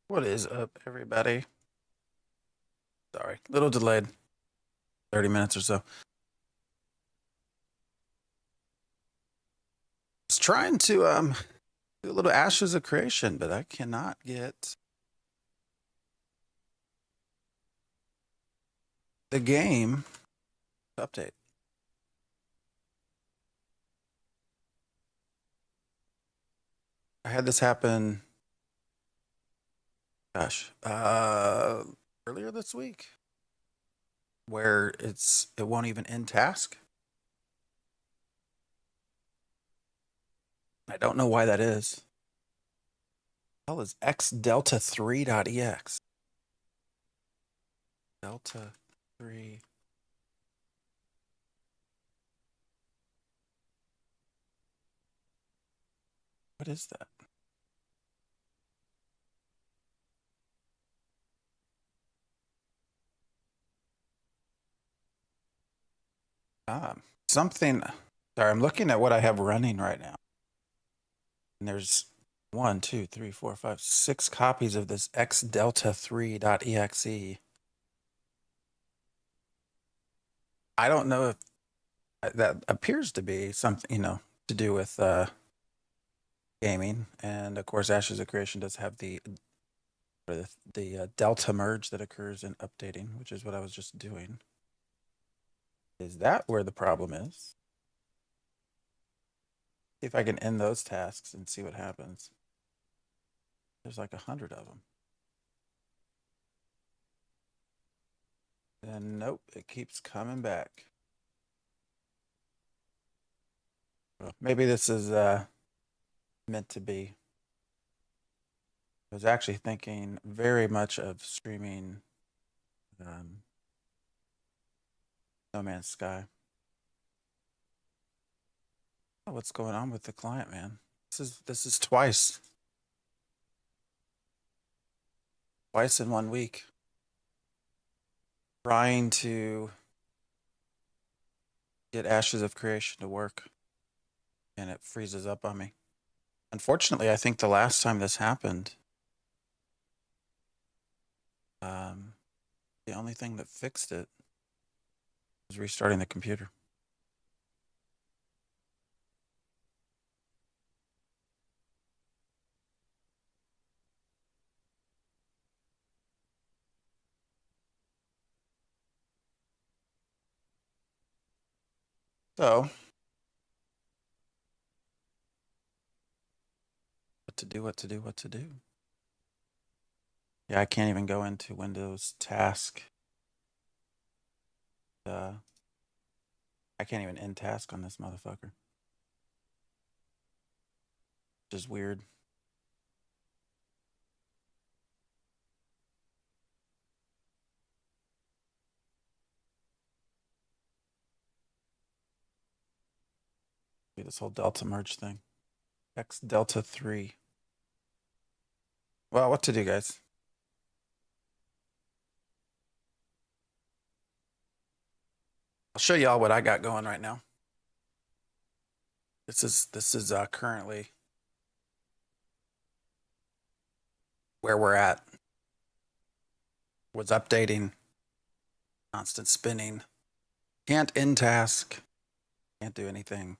What is up, everybody? Sorry, little delayed, 30 minutes or so. Was trying to do a little Ashes of Creation, but I cannot get the game to update. I had this happen, gosh, earlier this week, where it won't even end task. I don't know why that is. Hell is x delta 3.ex. Delta 3. What is that? Something. Sorry, I'm looking at what I have running right now. And there's one, two, three, four, five, 6 copies of this x delta 3.exe. I don't know if that appears to be something, to do with gaming. And of course, Ashes of Creation does have the delta merge that occurs in updating, which is what I was just doing. Is that where the problem is? See if I can end those tasks and see what happens. There's like 100 of them. And nope, it keeps coming back. Well, maybe this is meant to be. I was actually thinking very much of streaming um, No Man's Sky. Oh, what's going on with the client, man? This is twice in 1 week. Trying to get Ashes of Creation to work, and it freezes up on me. Unfortunately, I think the last time this happened, um, the only thing that fixed it was restarting the computer. So, what to do? Yeah, I can't even go into Windows Task. I can't even end task on this motherfucker. Which is weird. This whole delta merge thing. X delta 3. Well, what to do, guys? I'll show y'all what I got going right now. This is currently where we're at. Was updating, constant spinning. Can't end task. Can't do anything.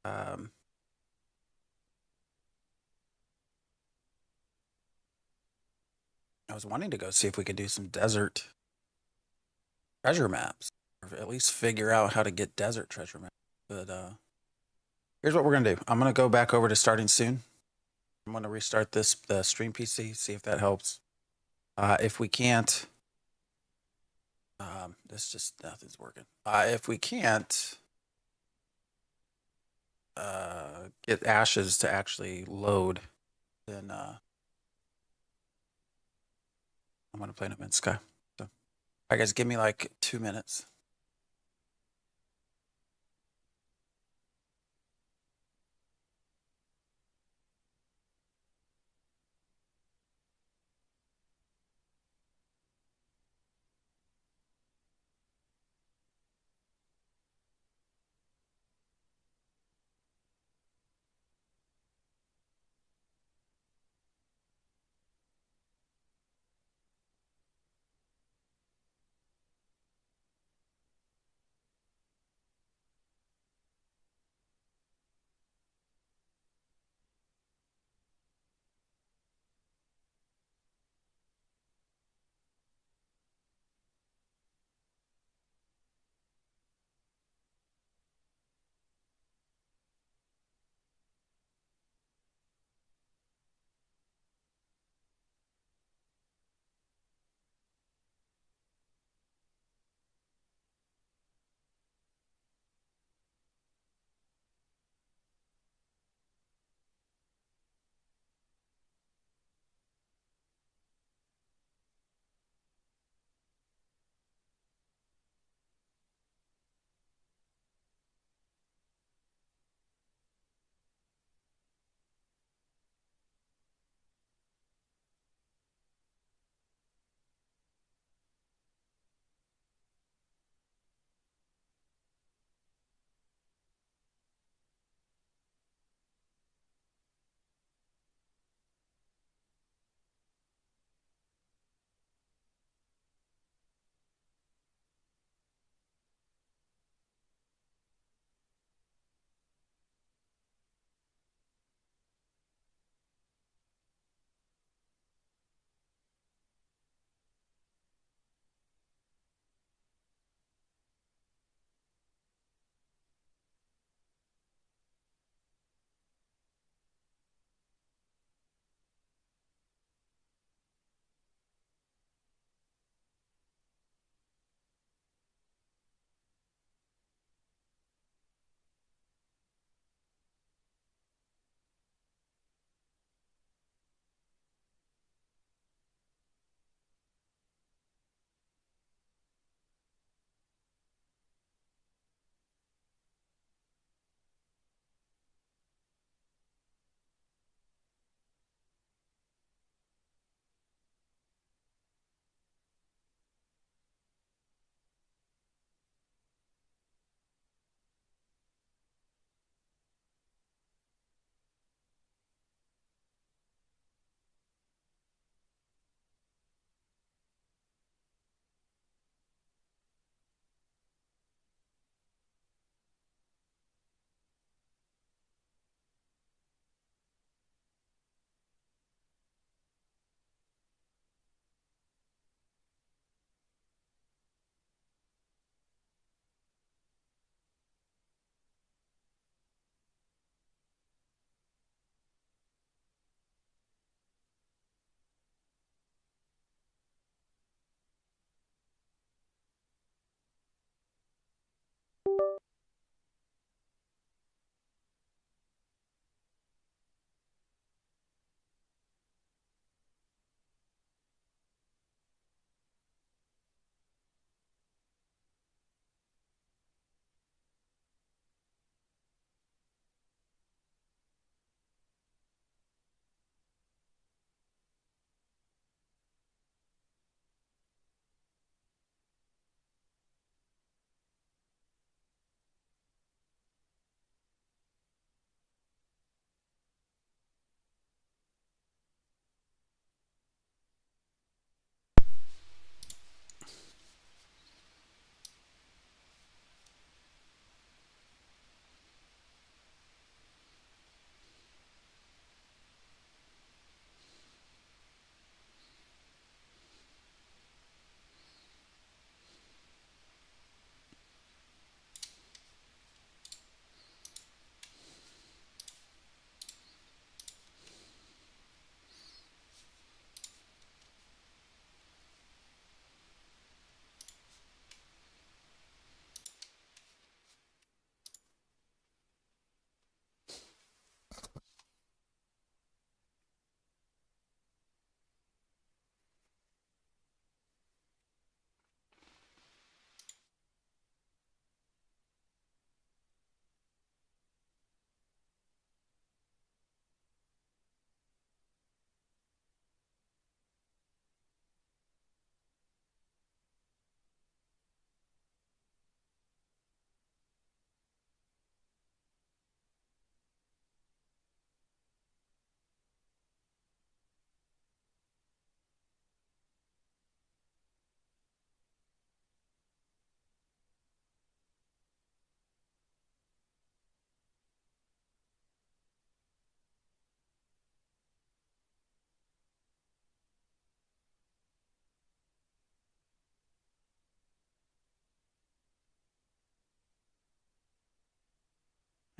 Um, I was wanting to go see if we could do some desert treasure maps, or at least figure out how to get desert treasure maps. But here's what we're gonna do. I'm gonna go back over to starting soon. I'm gonna restart the stream PC, see if that helps. If we can't, this just nothing's working. If we can't get Ashes to actually load, then I'm gonna play No Man's Sky. So, all right, guys, give me like 2 minutes.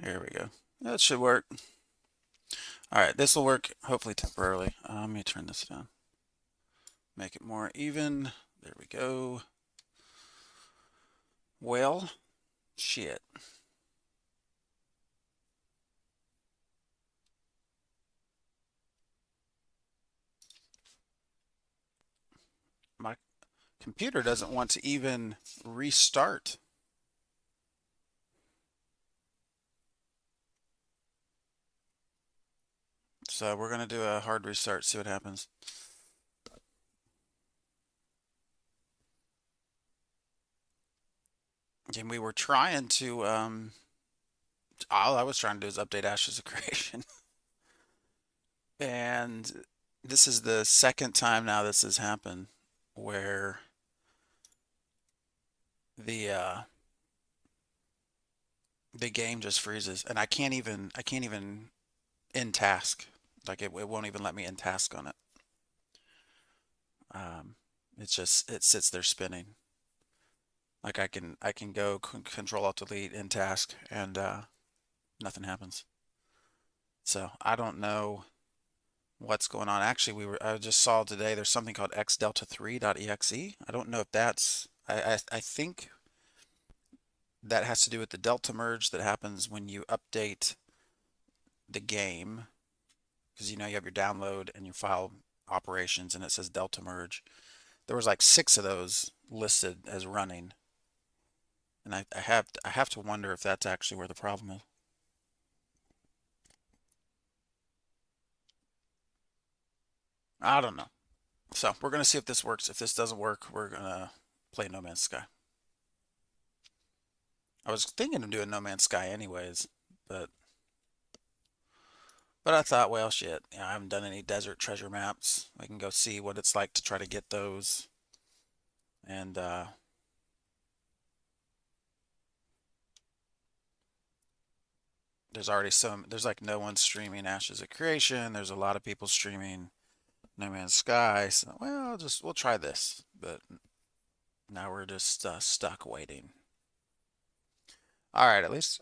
Here we go. That should work. All right, this will work hopefully temporarily. Let me turn this down. Make it more even. There we go. Well, shit. My computer doesn't want to even restart. So we're going to do a hard restart, see what happens. And we were trying to, all I was trying to do is update Ashes of Creation. And this is the second time now this has happened where the game just freezes and I can't even end task. Like it won't even let me end task on it. It sits there spinning. Like I can go control alt delete end task and nothing happens. So I don't know what's going on. Actually, I just saw today there's something called xdelta3.exe. I don't know if that's I think that has to do with the delta merge that happens when you update the game, because you know you have your download and your file operations and it says delta merge. There was like 6 of those listed as running. And I have to wonder if that's actually where the problem is. I don't know. So we're gonna see if this works. If this doesn't work, we're gonna play No Man's Sky. I was thinking of doing No Man's Sky anyways, but I thought, well, shit, I haven't done any desert treasure maps. I can go see what it's like to try to get those. And there's like no one streaming Ashes of Creation. There's a lot of people streaming No Man's Sky. So, well, we'll try this. But now we're just stuck waiting. All right, at least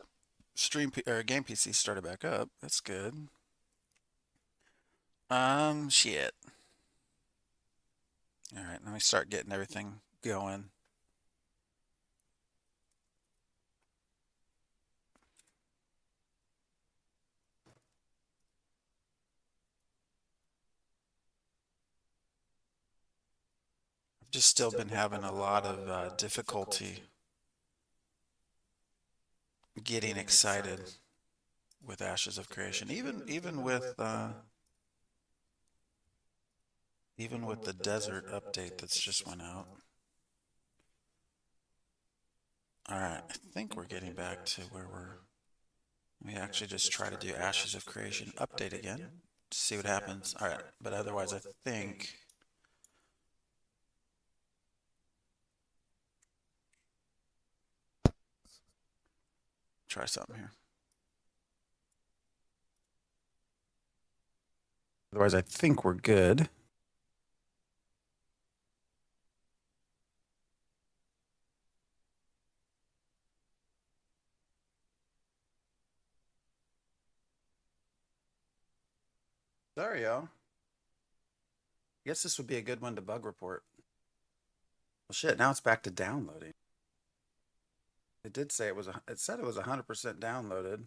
game PC started back up. That's good. Shit. All right, let me start getting everything going. I've just still been having a lot of difficulty getting excited with Ashes of Creation, even with the desert update that's just went out. All right, I think we're getting back to where we actually just try to do Ashes of Creation update again to see what happens. All right, but otherwise I think try something here. Otherwise I think we're good. Sorry, y'all. I guess this would be a good one to bug report. Well, shit, now it's back to downloading. It did say it said it was 100% downloaded.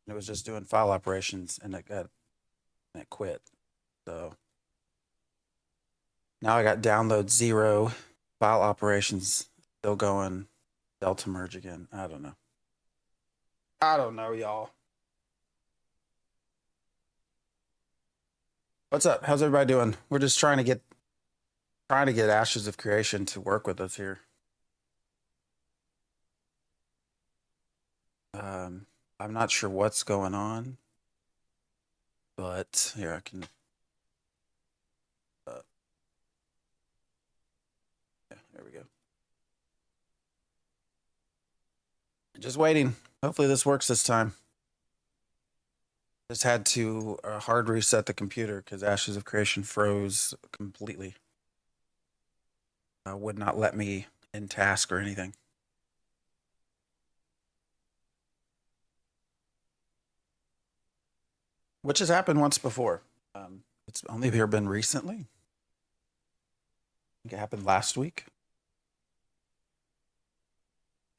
It was just doing file operations and it quit. So now I got download 0, file operations still going, delta merge again. I don't know. I don't know, y'all. What's up? How's everybody doing? We're just trying to get Ashes of Creation to work with us here. I'm not sure what's going on, but here I can. Yeah, there we go. Just waiting. Hopefully this works this time. Just had to hard reset the computer because Ashes of Creation froze completely. Would not let me in task or anything. which has happened once before. It's only been recently. I think it happened last week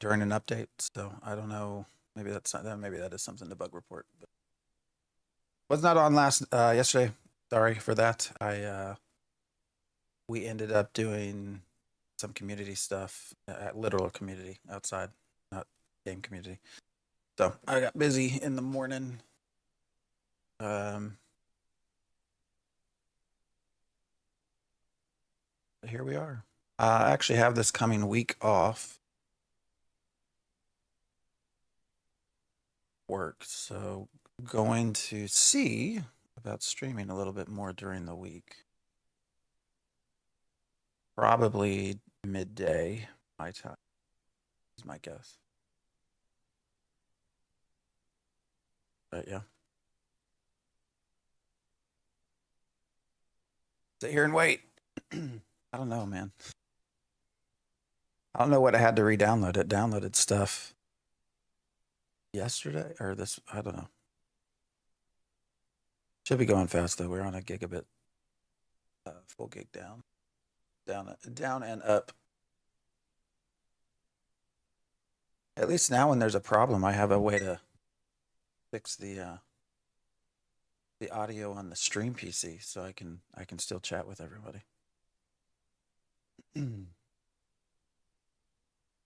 during an update. So I don't know. Maybe that's not that. Maybe that is something to bug report. But was not on yesterday. Sorry for that. We ended up doing some community stuff, literal community outside, not game community. So I got busy in the morning. Here we are. I actually have this coming week off work, so going to see about streaming a little bit more during the week. Probably midday my time is my guess. But yeah. Sit here and wait. I don't know, man. I don't know what I had to re-download. It downloaded stuff yesterday or this. I don't know. Should be going fast though. We're on a gigabit, full gig down and up. At least now, when there's a problem, I have a way to fix the audio on the stream PC, so I can still chat with everybody. All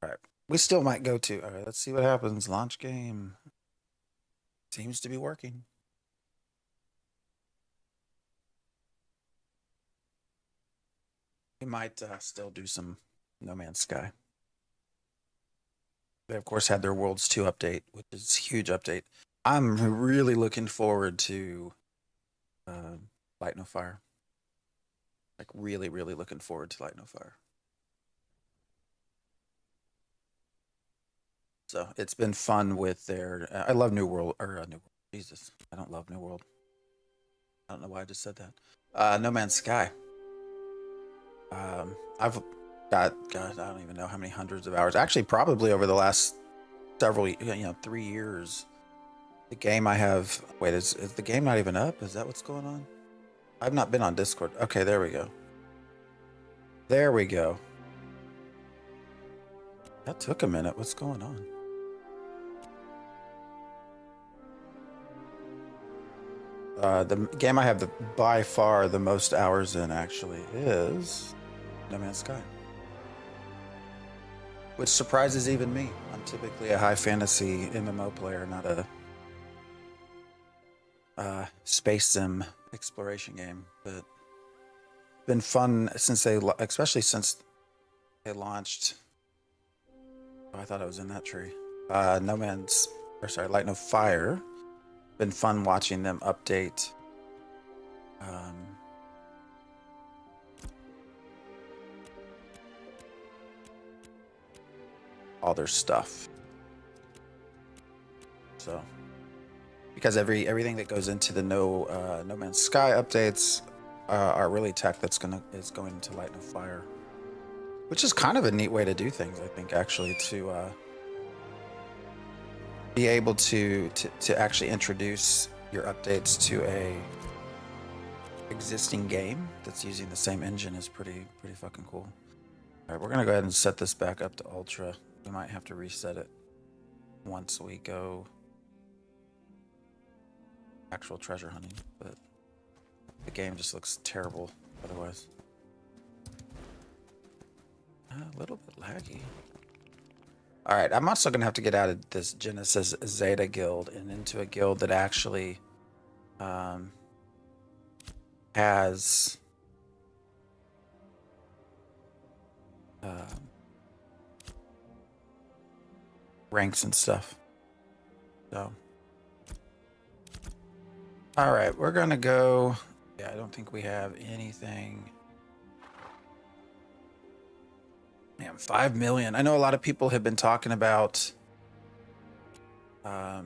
right, we still might go to. All right, let's see what happens. Launch game seems to be working. We might still do some No Man's Sky. They of course had their Worlds 2 update, which is a huge update. I'm really looking forward to Light No Fire. Like really looking forward to Light No Fire. So it's been fun with their. I love New World New World. Jesus, I don't love New World. I don't know why I just said that. No Man's Sky. I've got God, I don't even know how many hundreds of hours. Actually, probably over the last several, 3 years. The game I have. Wait, is the game not even up? Is that what's going on? I've not been on Discord. Okay, there we go. There we go. That took a minute. What's going on? The game I have by far the most hours in actually is No Man's Sky, which surprises even me. I'm typically a high fantasy MMO player, not a space sim exploration game. But been fun since especially since they launched. Oh, I thought I was in that tree. Light No Fire. Been fun watching them update all their stuff. So because everything that goes into the No Man's Sky updates are really tech is going into Light No Fire, which is kind of a neat way to do things, I think, actually, to be able to actually introduce your updates to a existing game that's using the same engine is pretty fucking cool. All right, we're gonna go ahead and set this back up to ultra. We might have to reset it once we go actual treasure hunting, but the game just looks terrible otherwise. A little bit laggy. All right, I'm also gonna have to get out of this Genesis Zeta guild and into a guild that actually has ranks and stuff. So, all right, we're gonna go. Yeah, I don't think we have anything. Man, 5 million. I know a lot of people have been talking about how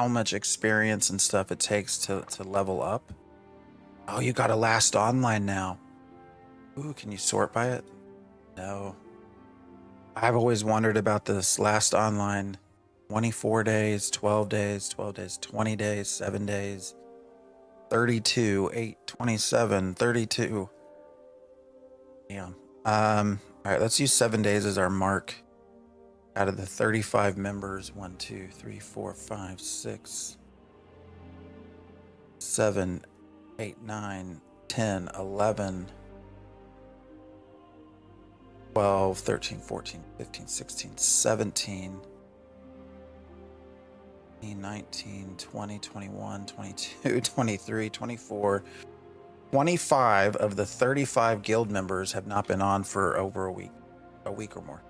much experience and stuff it takes to level up. Oh, you got a last online now. Ooh, can you sort by it? No. I've always wondered about this last online 24 days, 12 days, 12 days, 20 days, 7 days, 32, 8, 27, 32. Damn. All right, let's use 7 days as our mark. Out of the 35 members, 1, 2, 3, 4, 5, 6, 7, 8, 9, 10, 11, 12, 13, 14, 15, 16, 17, 19, 20, 21, 22, 23, 24, 25 of the 35 guild members have not been on for over a week or more.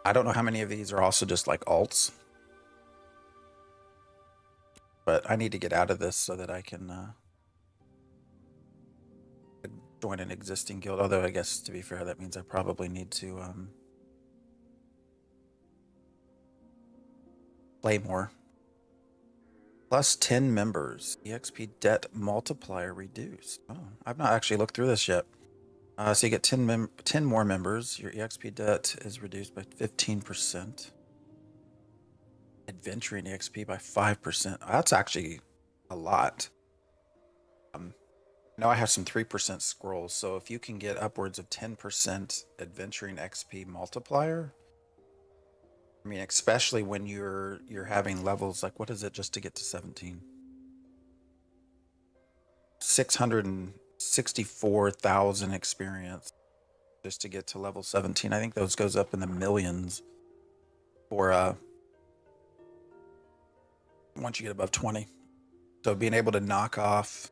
I don't know how many of these are also just like alts, but I need to get out of this so that I can join an existing guild. Although I guess, to be fair, that means I probably need to play more. Plus 10 members. EXP debt multiplier reduced. Oh, I've not actually looked through this yet. So you get 10 more members. Your EXP debt is reduced by 15%. Adventuring EXP by 5%. That's actually a lot. I know I have some 3% scrolls, so if you can get upwards of 10% adventuring XP multiplier, I mean, especially when you're having levels like, what is it just to get to 17? 664,000 experience just to get to level 17. I think those goes up in the millions for once you get above 20. So being able to knock off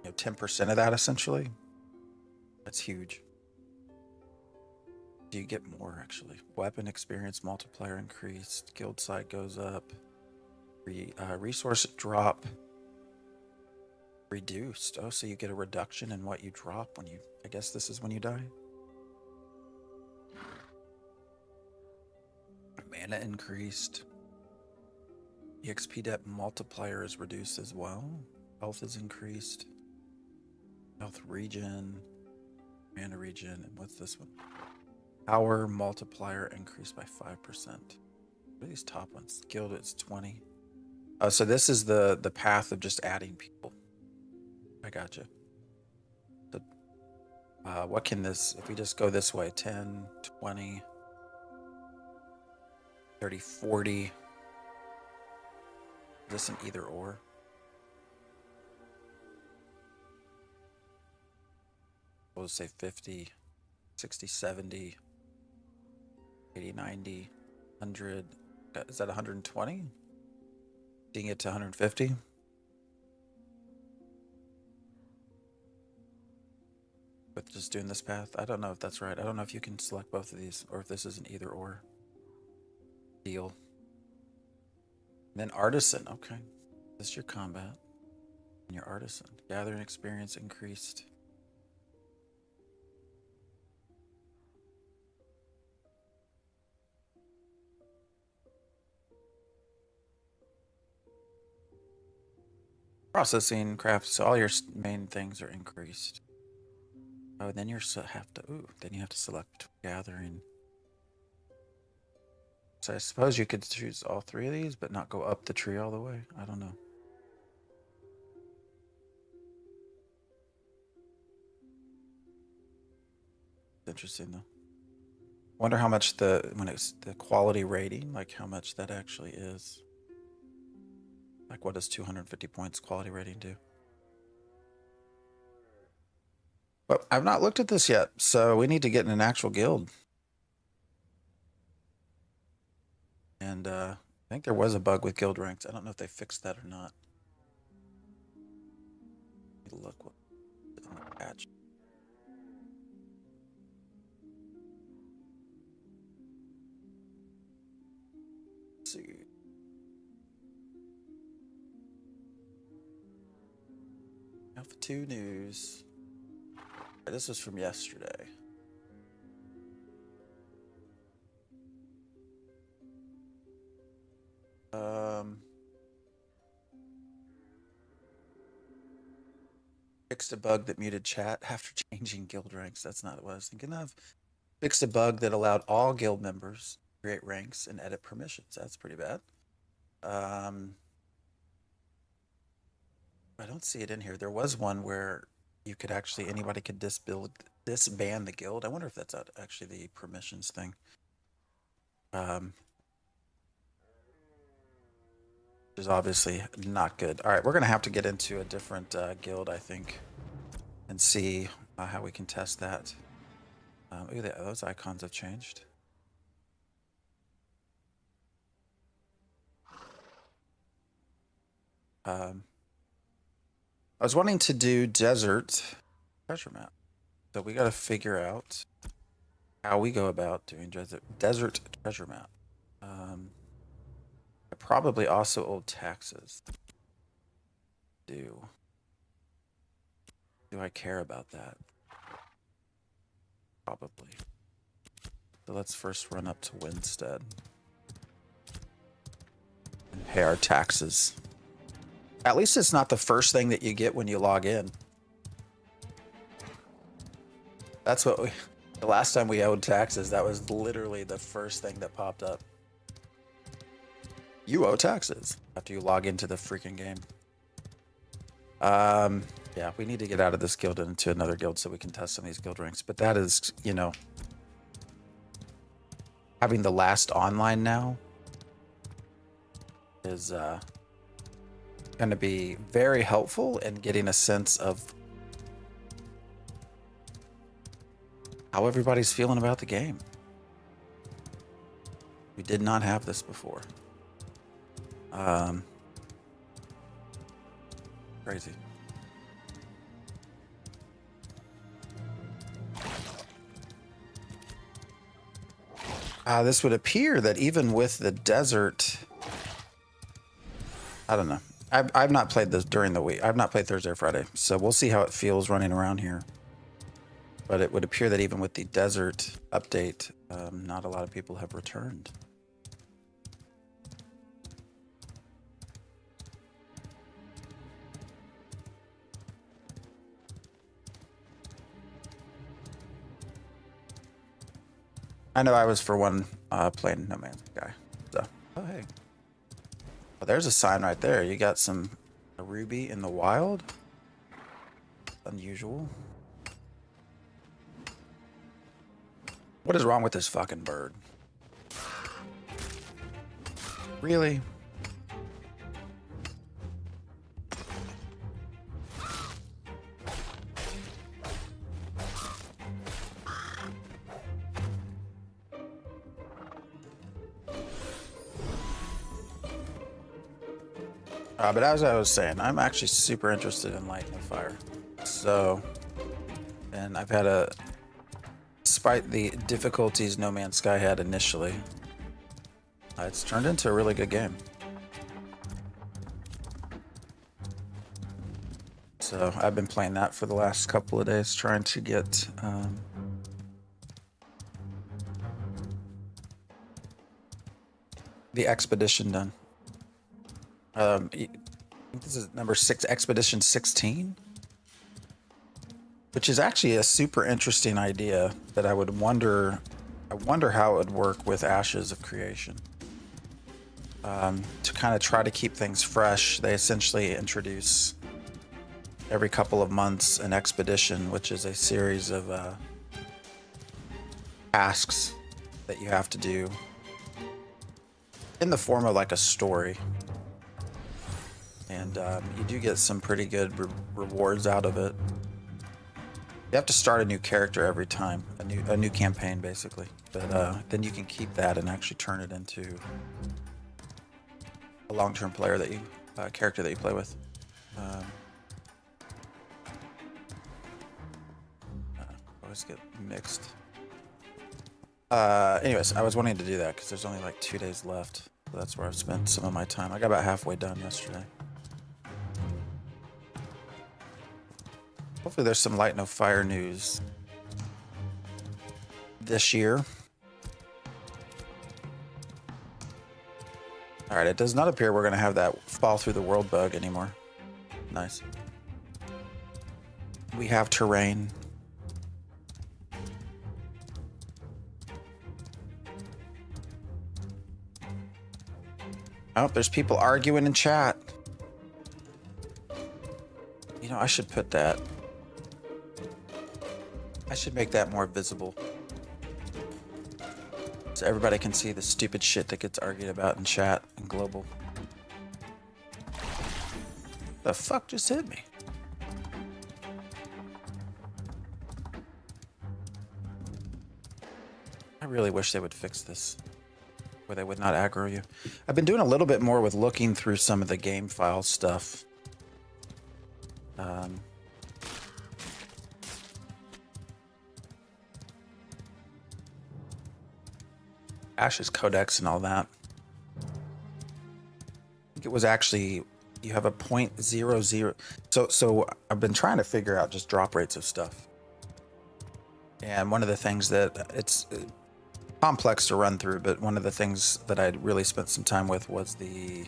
10% of that, essentially, that's huge. Do you get more, actually? Weapon experience multiplier increased. Guild side goes up. Resource drop reduced. Oh, so you get a reduction in what you drop when you... I guess this is when you die. Mana increased. EXP debt multiplier is reduced as well. Health is increased. Health regen. Mana regen. And what's this one? Power multiplier increased by 5%. What are these top ones? Guild is 20. Oh, so this is the path of just adding people. I gotcha. So, what can this, if we just go this way, 10, 20, 30, 40. Is this an either or? We'll say 50, 60, 70, 80, 90, 100. Is that 120? Seeing it to 150? With just doing this path? I don't know if that's right. I don't know if you can select both of these or if this is an either or deal. And then artisan. Okay. This is your combat. And your artisan. Gathering experience increased. Processing, crafts, all your main things are increased. Oh, and then you have to, then you have to select gathering. So I suppose you could choose all three of these, but not go up the tree all the way. I don't know. Interesting though. Wonder how much when it's the quality rating, like how much that actually is. Like what does 250 points quality rating do? But I've not looked at this yet, so we need to get in an actual guild. And I think there was a bug with guild ranks. I don't know if they fixed that or not. Look what in the patch. Let's see. Alpha 2 news. This was from yesterday. Fixed a bug that muted chat after changing guild ranks. That's not what I was thinking of. Fixed a bug that allowed all guild members to create ranks and edit permissions. That's pretty bad. I don't see it in here. There was one where you could actually, anybody could disband the guild. I wonder if that's actually the permissions thing. Which is obviously not good. All right, we're going to have to get into a different guild, I think, and see how we can test that. Look at that. Those icons have changed. I was wanting to do desert treasure map. So we got to figure out how we go about doing desert treasure map. I probably also owe taxes. Do I care about that? Probably. So let's first run up to Winstead and pay our taxes. At least it's not the first thing that you get when you log in. That's what the last time we owed taxes, that was literally the first thing that popped up. You owe taxes after you log into the freaking game. Yeah, we need to get out of this guild and into another guild so we can test some of these guild ranks. But that is, you know, having the last online now is going to be very helpful in getting a sense of how everybody's feeling about the game. We did not have this before. Crazy. This would appear that even with the desert, I don't know. I've not played this during the week. I've not played Thursday or Friday, so we'll see how it feels running around here. But it would appear that even with the desert update, not a lot of people have returned. I know I was for one playing No Man's Sky. So, oh hey, well, there's a sign right there. You got a ruby in the wild. Unusual. What is wrong with this fucking bird? Really? But as I was saying, I'm actually super interested in Light and Fire. So, and I've had despite the difficulties No Man's Sky had initially, it's turned into a really good game. So I've been playing that for the last couple of days, trying to get the expedition done. I think this is number 6, Expedition 16, which is actually a super interesting idea that I wonder how it would work with Ashes of Creation. To kind of try to keep things fresh, they essentially introduce every couple of months an expedition, which is a series of tasks that you have to do in the form of like a story. And you do get some pretty good rewards out of it. You have to start a new character every time, a new campaign basically. But then you can keep that and actually turn it into a long-term player that character that you play with. Always get mixed. Anyways, I was wanting to do that because there's only like 2 days left. So that's where I've spent some of my time. I got about halfway done yesterday. Hopefully there's some Light No Fire news this year. All right, it does not appear we're going to have that fall through the world bug anymore. Nice. we have terrain. Oh, there's people arguing in chat. You know, I should put that. I should make that more visible. So everybody can see the stupid shit that gets argued about in chat and global. The fuck just hit me? I really wish they would fix this, where they would not aggro you. I've been doing a little bit more with looking through some of the game file stuff. Ash's Codex and all that. I think it was actually, you have a 0.00. So I've been trying to figure out just drop rates of stuff. And one of the things that it's complex to run through, but one of the things that I really spent some time with was the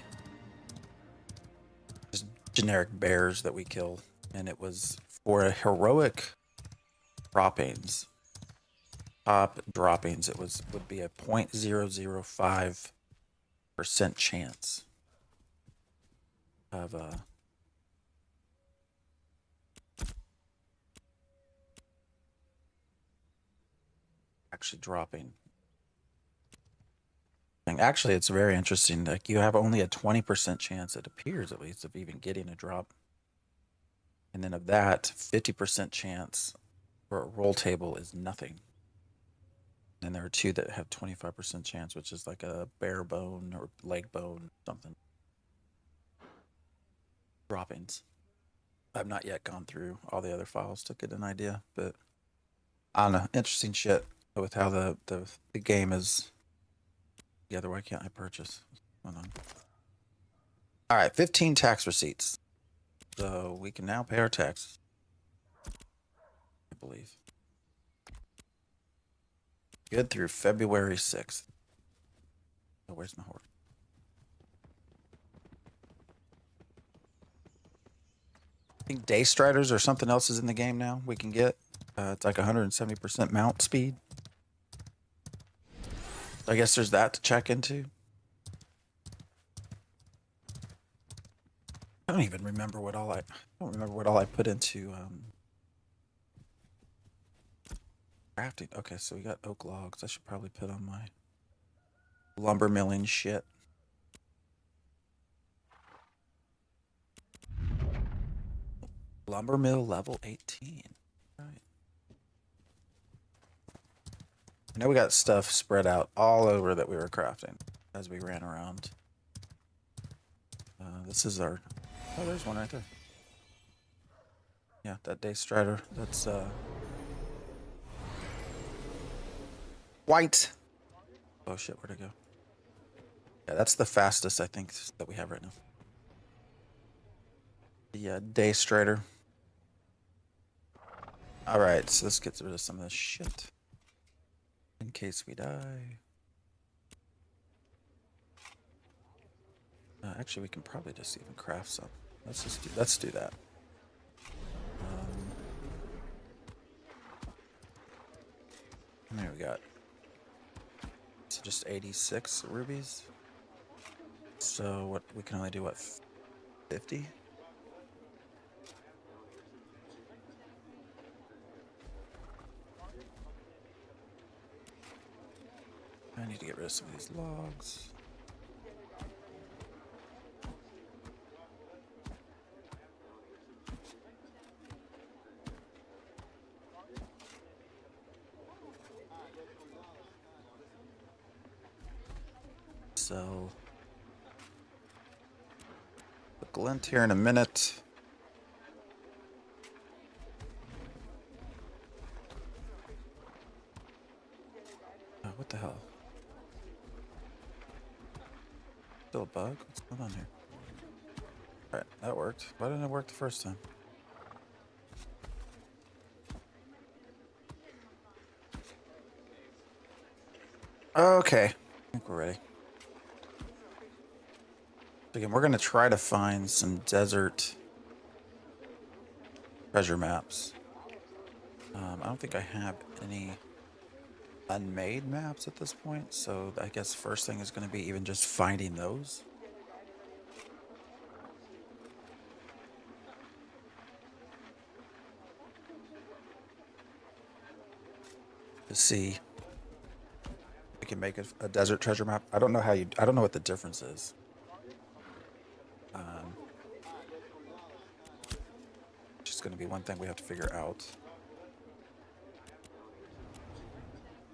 just generic bears that we kill. And it was for a heroic droppings, top droppings, it would be a 0.005% chance of actually dropping. Actually, it's very interesting. Like, you have only a 20% chance, it appears at least, of even getting a drop. And then of that, 50% chance for a roll table is nothing. And there are two that have 25% chance, which is like a bare bone or leg bone, something. Droppings. I've not yet gone through all the other files to get an idea, but I don't know. Interesting shit with how the game is together. Why can't I purchase? Hold on. All right, 15 tax receipts. So we can now pay our taxes, I believe. Good through February 6th. Oh, where's my horse? I think Day Striders or something else is in the game now. We can get it's like 170% mount speed. I guess there's that to check into. I don't even remember what all I put into crafting. Okay, so we got oak logs. I should probably put on my lumber milling shit. Lumber mill level 18. Right. I know we got stuff spread out all over that we were crafting as we ran around. This is our... Oh, there's one right there. Yeah, that Day Strider. That's white. Oh shit, where'd it go? Yeah, that's the fastest I think that we have right now. The Day Strider. All right, so let's get rid of some of this shit in case we die. Actually, we can probably just even craft some. Let's do that. How many we got? So just 86 rubies. So what, we can only do what, 50? I need to get rid of some of these logs. So the glint here in a minute. Oh, what the hell? Still a bug? What's going on here? Alright, that worked. Why didn't it work the first time? Okay. I think we're ready. Again, we're going to try to find some desert treasure maps. I don't think I have any unmade maps at this point, so I guess first thing is going to be even just finding those. To see if we can make a desert treasure map. I don't know what the difference is. Which is going to be one thing we have to figure out.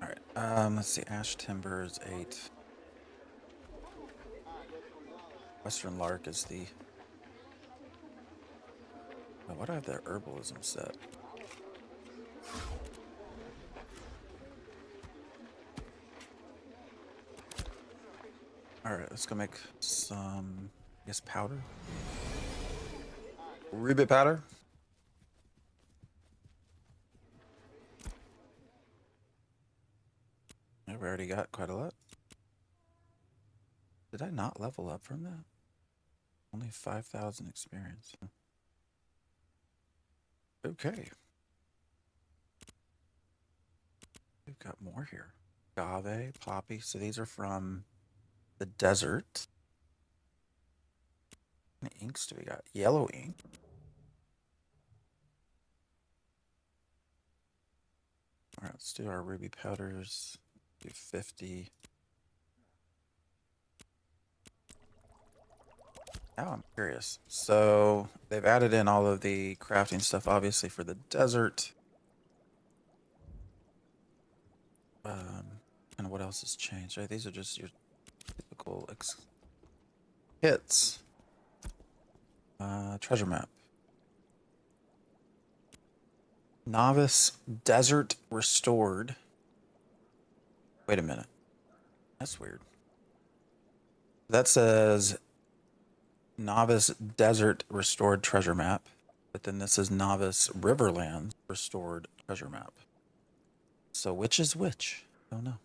All right, let's see, ash timber is 8. Western lark is the... Oh, why do I have that herbalism set? All right, let's go make some, I guess, powder. Ruby powder. Yeah, we already got quite a lot. Did I not level up from that? Only 5,000 experience. Okay. We've got more here. Agave, poppy. So these are from the desert. How many inks do we got? Yellow ink. All right, let's do our ruby powders. Do 50. Now I'm curious. So they've added in all of the crafting stuff, obviously, for the desert. And what else has changed? Right, these are just your typical hits. Treasure map. Novice desert restored. Wait a minute. That's weird. That says novice desert restored treasure map, but then this is novice riverlands restored treasure map. So which is which? I don't know.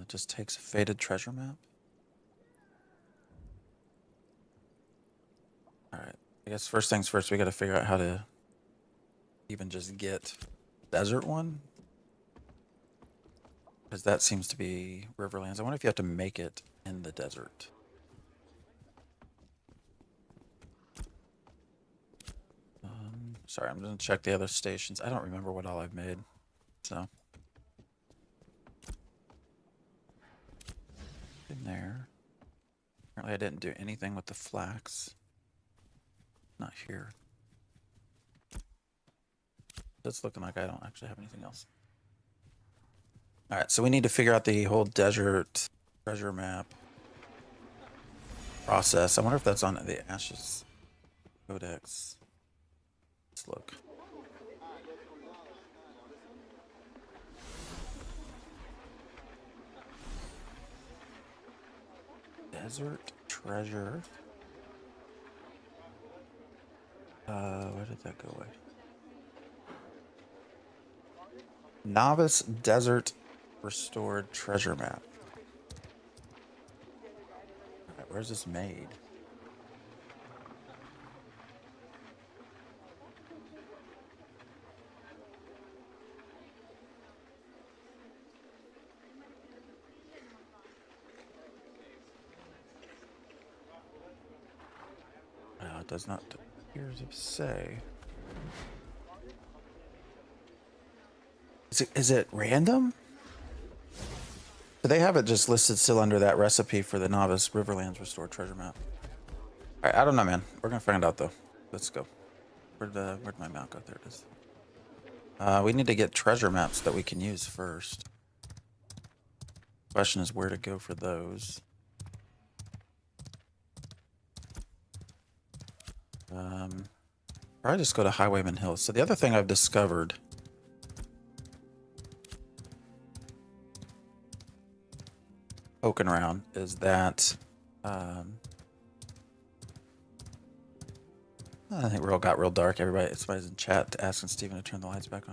Just takes a faded treasure map. All right. I guess first things first, we got to figure out how to even just get desert one. Because that seems to be Riverlands. I wonder if you have to make it in the desert. Sorry, I'm going to check the other stations. I don't remember what all I've made. So. In there. Apparently I didn't do anything with the flax. Not here. It's looking like I don't actually have anything else. All right, so we need to figure out the whole desert treasure map process. I wonder if that's on the Ashes Codex. Let's look. Desert treasure. Where did that go away? Novice desert restored treasure map. All right, where's this made? It does not appear to say. Is it random? Do they have it just listed still under that recipe for the Novice Riverlands Restored Treasure Map? All right, I don't know, man. We're gonna find out though. Let's go. Where'd my map go? There it is. We need to get treasure maps that we can use first. Question is where to go for those. Probably just go to Highwayman Hills. So the other thing I've discovered poking around is that I think it got real dark. Somebody's in chat asking Steven to turn the lights back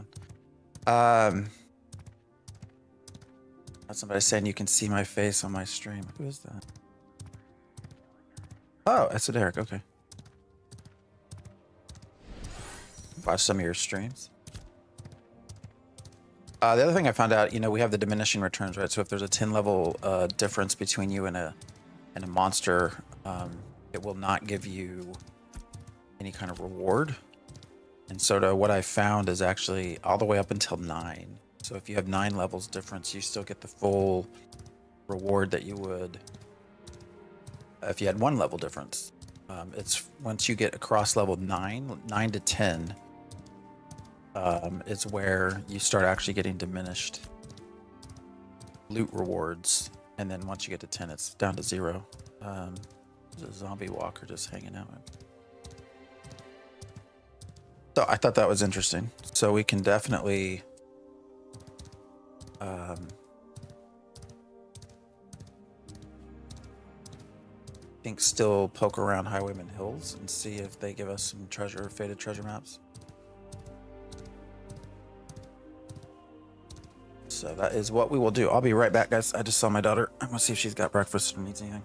on. Somebody saying you can see my face on my stream. Who is that? Oh, that's Derek. Okay. watch some of your streams. The other thing I found out, you know, we have the diminishing returns, right? So if there's a 10 level difference between you and a monster, it will not give you any kind of reward. And so what I found is actually all the way up until 9. So if you have 9 levels difference, you still get the full reward that you would if you had 1 level difference. It's once you get across level 9 to 10, is where you start actually getting diminished loot rewards. And then once you get to 10, it's down to 0. There's a zombie walker just hanging out. So I thought that was interesting. So we can definitely I think still poke around Highwayman Hills and see if they give us some faded treasure maps. So that is what we will do. I'll be right back, guys. I just saw my daughter. I'm gonna see if she's got breakfast or needs anything.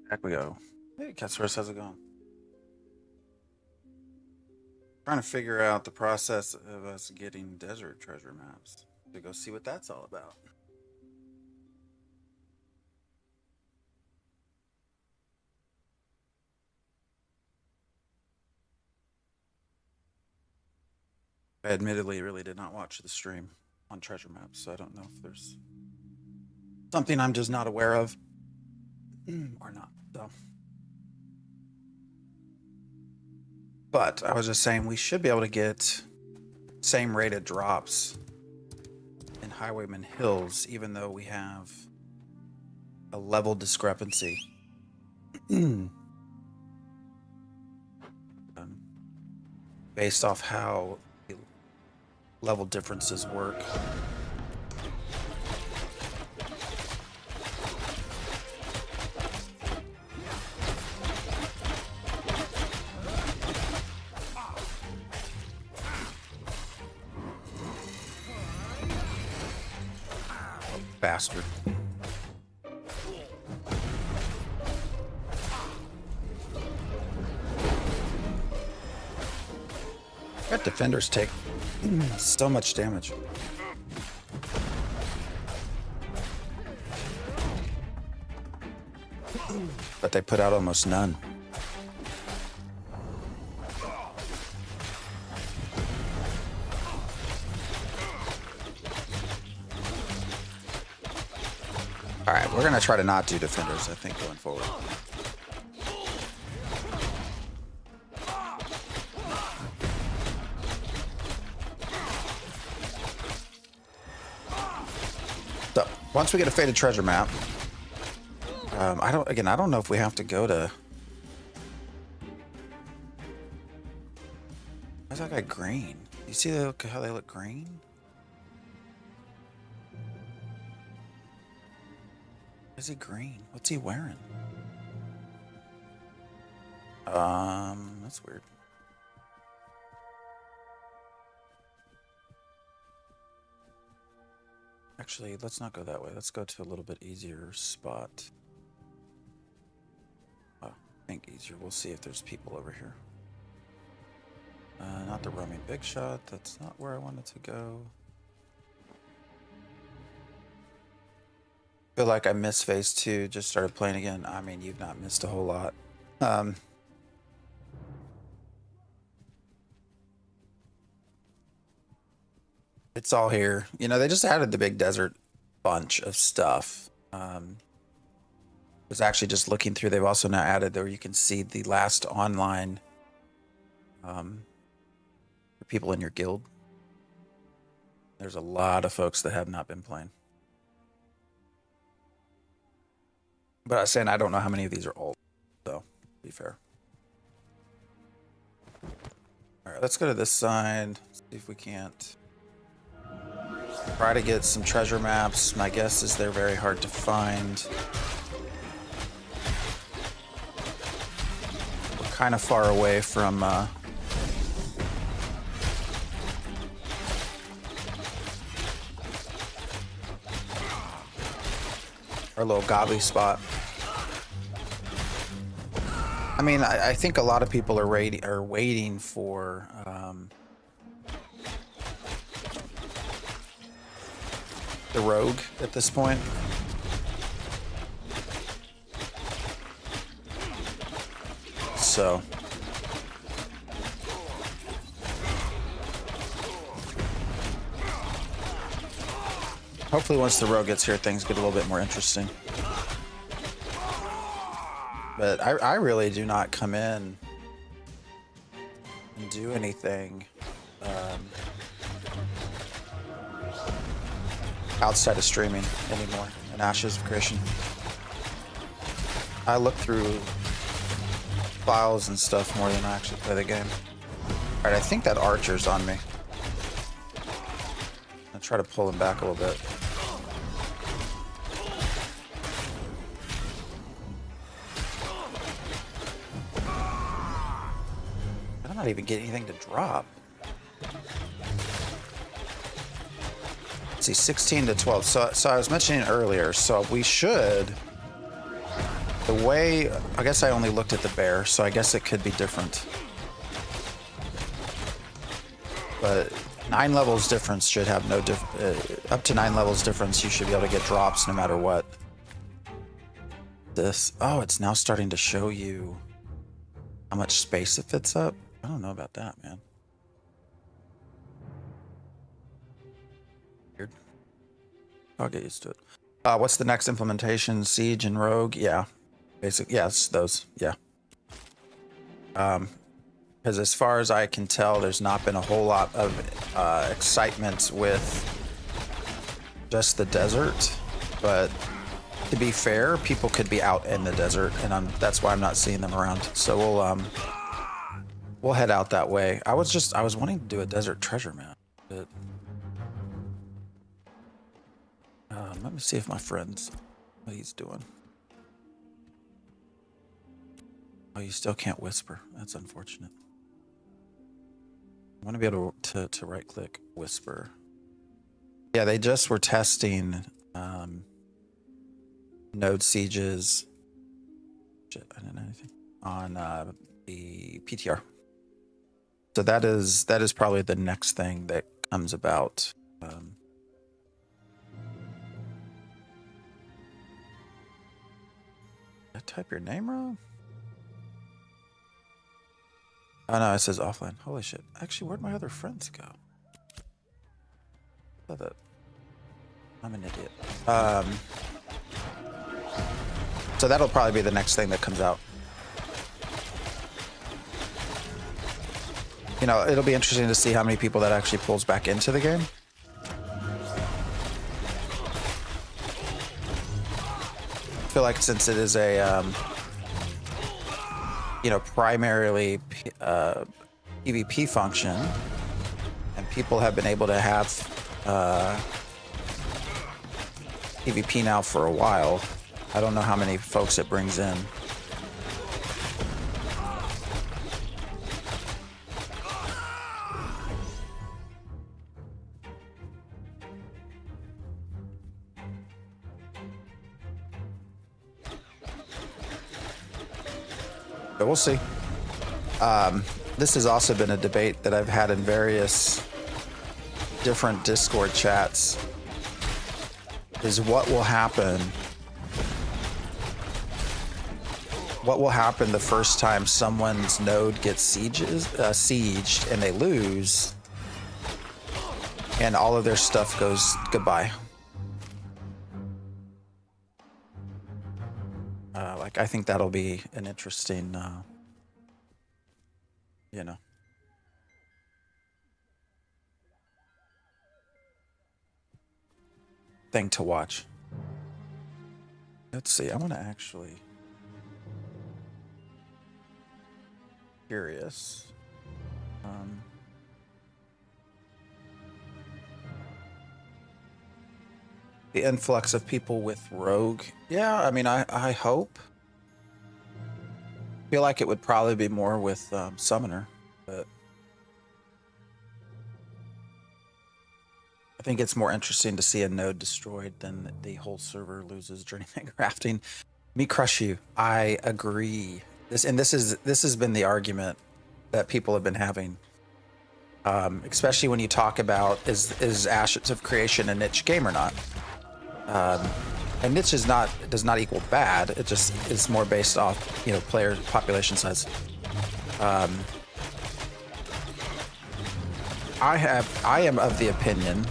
Back we go. Hey, Catsaurus, how's it going? Trying to figure out the process of us getting desert treasure maps to go see what that's all about. I admittedly really did not watch the stream on treasure maps, so I don't know if there's something I'm just not aware of or not. So, but I was just saying we should be able to get same rated drops in Highwayman Hills, even though we have a level discrepancy. Based off how level differences work. Bastard. That defenders take so much damage. But they put out almost none. All right, we're gonna try to not do defenders, I think, going forward. So once we get a faded treasure map, I don't know if we have to go to. Why's that guy green? You see how they look green? Is he green? What's he wearing? That's weird. Actually, let's not go that way. Let's go to a little bit easier spot. Oh, I think easier. We'll see if there's people over here. Not the roaming big shot. That's not where I wanted to go. Feel like I missed phase 2, just started playing again. I mean, you've not missed a whole lot. It's all here. You know, they just added the big desert bunch of stuff. Was actually just looking through. They've also now added there you can see the last online for people in your guild. There's a lot of folks that have not been playing. But I was saying I don't know how many of these are old, so be fair. All right, let's go to this side. See if we can't try to get some treasure maps. My guess is they're very hard to find. We're kind of far away from our little godly spot. I mean, I think a lot of people are waiting for the rogue at this point. So hopefully once the rogue gets here, things get a little bit more interesting. But I really do not come in and do anything outside of streaming anymore in Ashes of Creation. I look through files and stuff more than I actually play the game. Alright, I think that archer's on me. I'll try to pull him back a little bit. I'm not even getting anything to drop. Let's see, 16 to 12. So I was mentioning earlier, so we should The way, I guess I only looked at the bear, so I guess it could be different. But 9 levels difference should have no up to 9 levels difference, you should be able to get drops no matter what. This, oh, it's now starting to show you how much space it fits up. I don't know about that, man. Weird. I'll get used to it. What's the next implementation? Siege and Rogue? Yeah. Basic, yes, those, yeah. Because as far as I can tell, there's not been a whole lot of excitement with just the desert. But to be fair, people could be out in the desert, and that's why I'm not seeing them around. So we'll head out that way. I was wanting to do a desert treasure map, but let me see if my friend's what he's doing. Oh, you still can't whisper. That's unfortunate. I want to be able to right click whisper. Yeah, they just were testing node sieges. Shit, I didn't know anything on the PTR. So that is probably the next thing that comes about. Did I type your name wrong? Oh no, it says offline. Holy shit. Actually, where'd my other friends go? I thought that I'm an idiot. So that'll probably be the next thing that comes out. You know, it'll be interesting to see how many people that actually pulls back into the game. I feel like since it is a you know, primarily PvP function, and people have been able to have PvP now for a while. I don't know how many folks it brings in. But we'll see. This has also been a debate that I've had in various different Discord chats, is what will happen the first time someone's node gets sieged and they lose and all of their stuff goes goodbye. Like, I think that'll be an interesting, you know, thing to watch. Let's see. I want to actually curious. The influx of people with Rogue. Yeah, I mean, I hope. I feel like it would probably be more with Summoner, but I think it's more interesting to see a node destroyed than the whole server loses Journeyman crafting. Me crush you. I agree. This has been the argument that people have been having, especially when you talk about is Ashes of Creation a niche game or not. And niche does not equal bad. It just is more based off, you know, player population size. I am of the opinion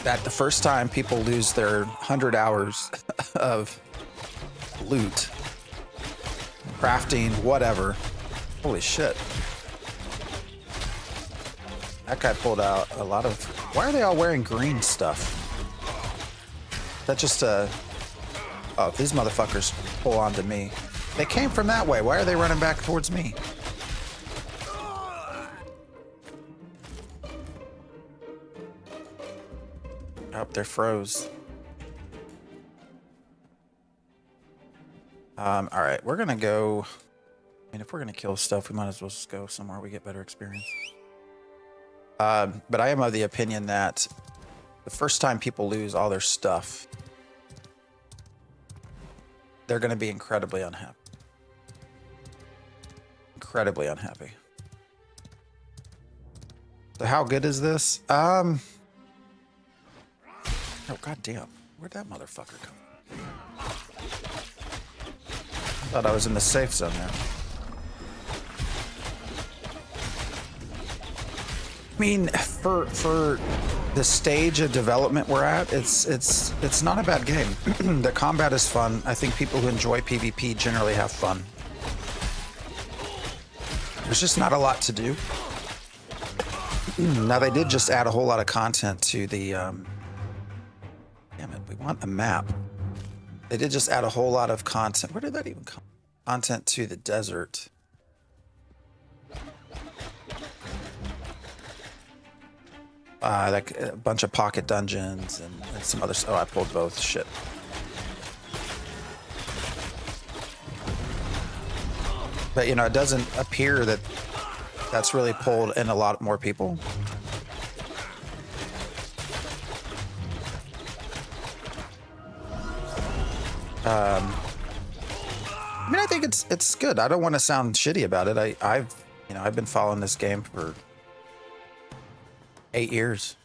that the first time people lose their 100 hours of loot, crafting, whatever. Holy shit. That guy pulled out a lot of... Why are they all wearing green stuff? That just, oh, these motherfuckers pull onto me. They came from that way. Why are they running back towards me? Oh, they're froze. All right, we're gonna go... I mean, if we're gonna kill stuff, we might as well just go somewhere we get better experience. But I am of the opinion that the first time people lose all their stuff, they're going to be incredibly unhappy. Incredibly unhappy. So how good is this? Oh, goddamn. Where'd that motherfucker come? I thought I was in the safe zone there. I mean, for the stage of development we're at, it's not a bad game. The combat is fun. I think people who enjoy PvP generally have fun. There's just not a lot to do. Now they did just add a whole lot of content to the damn it, we want a map. They did just add a whole lot of content. Where did that even come? Content to the desert. Like a bunch of pocket dungeons and some other stuff. Oh, I pulled both. Shit. But, you know, it doesn't appear that that's really pulled in a lot more people. I mean, I think it's good. I don't want to sound shitty about it. I've been following this game for 8 years.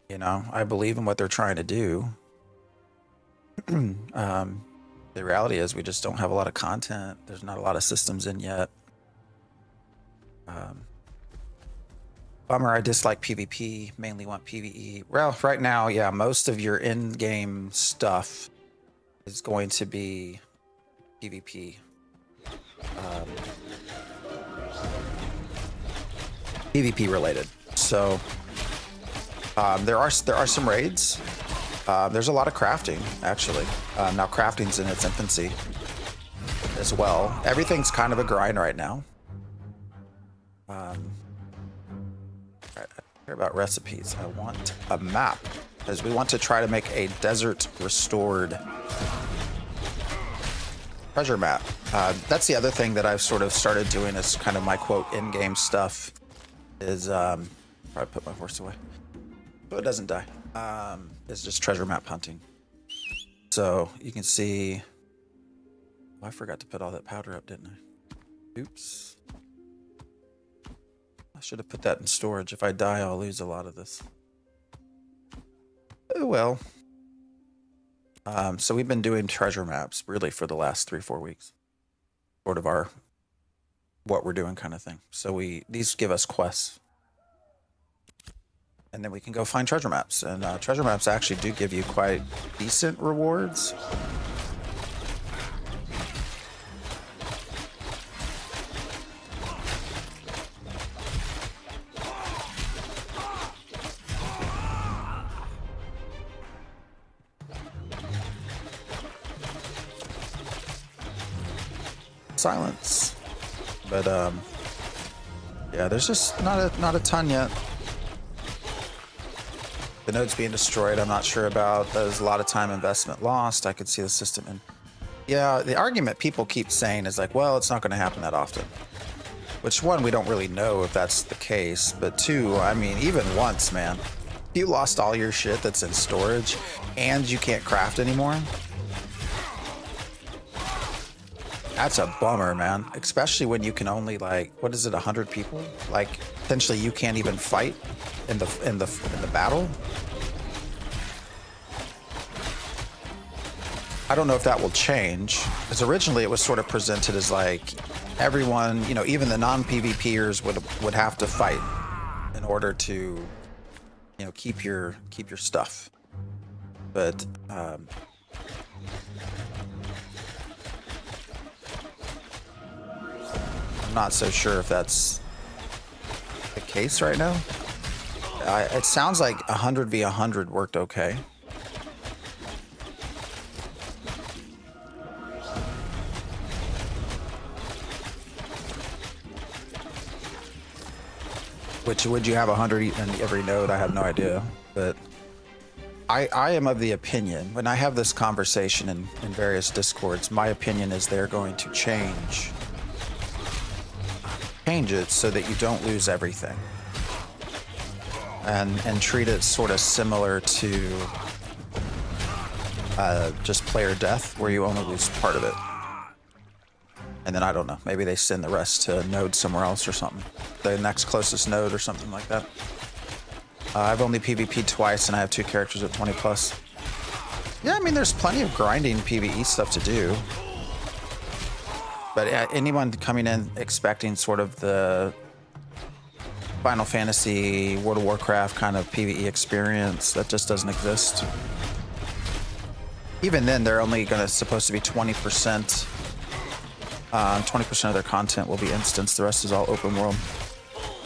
You know, I believe in what they're trying to do. The reality is we just don't have a lot of content. There's not a lot of systems in yet. Bummer, I dislike PvP, mainly want PvE. Well, right now, yeah, most of your in-game stuff is going to be PvP. PvP related. So there are some raids. There's a lot of crafting, actually. Now crafting's in its infancy as well. Everything's kind of a grind right now. I care about recipes. I want a map, because we want to try to make a desert restored treasure map. That's the other thing that I've sort of started doing as kind of my quote in-game stuff is probably put my horse away so it doesn't die. It's just treasure map hunting. So you can see, oh, I forgot to put all that powder up, didn't I? Oops. I should have put that in storage. If I die, I'll lose a lot of this. Oh well. So we've been doing treasure maps really for the last 3-4 weeks. Sort of our what we're doing kind of thing. So these give us quests. And then we can go find treasure maps. And treasure maps actually do give you quite decent rewards. Silence. But yeah, there's just not a ton yet. The node's being destroyed. I'm not sure about. There's a lot of time investment lost. I could see the system. And yeah, the argument people keep saying is like, well, it's not going to happen that often. Which one, we don't really know if that's the case. But two, I mean, even once, man, you lost all your shit that's in storage and you can't craft anymore. That's a bummer, man. Especially when you can only, like, what is it, 100 people? Like, potentially you can't even fight in the battle. I don't know if that will change, because originally it was sort of presented as like everyone, you know, even the non-PvPers would have to fight in order to, you know, keep your stuff. But I'm not so sure if that's the case right now. It sounds like 100 v 100 worked okay. Which would you have 100 in every node? I have no idea. But I am of the opinion, when I have this conversation in various discords, my opinion is they're going to change it so that you don't lose everything. And treat it sort of similar to just player death, where you only lose part of it. And then I don't know, maybe they send the rest to a node somewhere else or something. The next closest node or something like that. I've only PvP'd twice and I have 2 characters at 20 plus. Yeah, I mean, there's plenty of grinding PvE stuff to do. But anyone coming in expecting sort of the Final Fantasy, World of Warcraft kind of PvE experience, that just doesn't exist. Even then, they're only supposed to be 20%. 20% of their content will be instanced. The rest is all open world.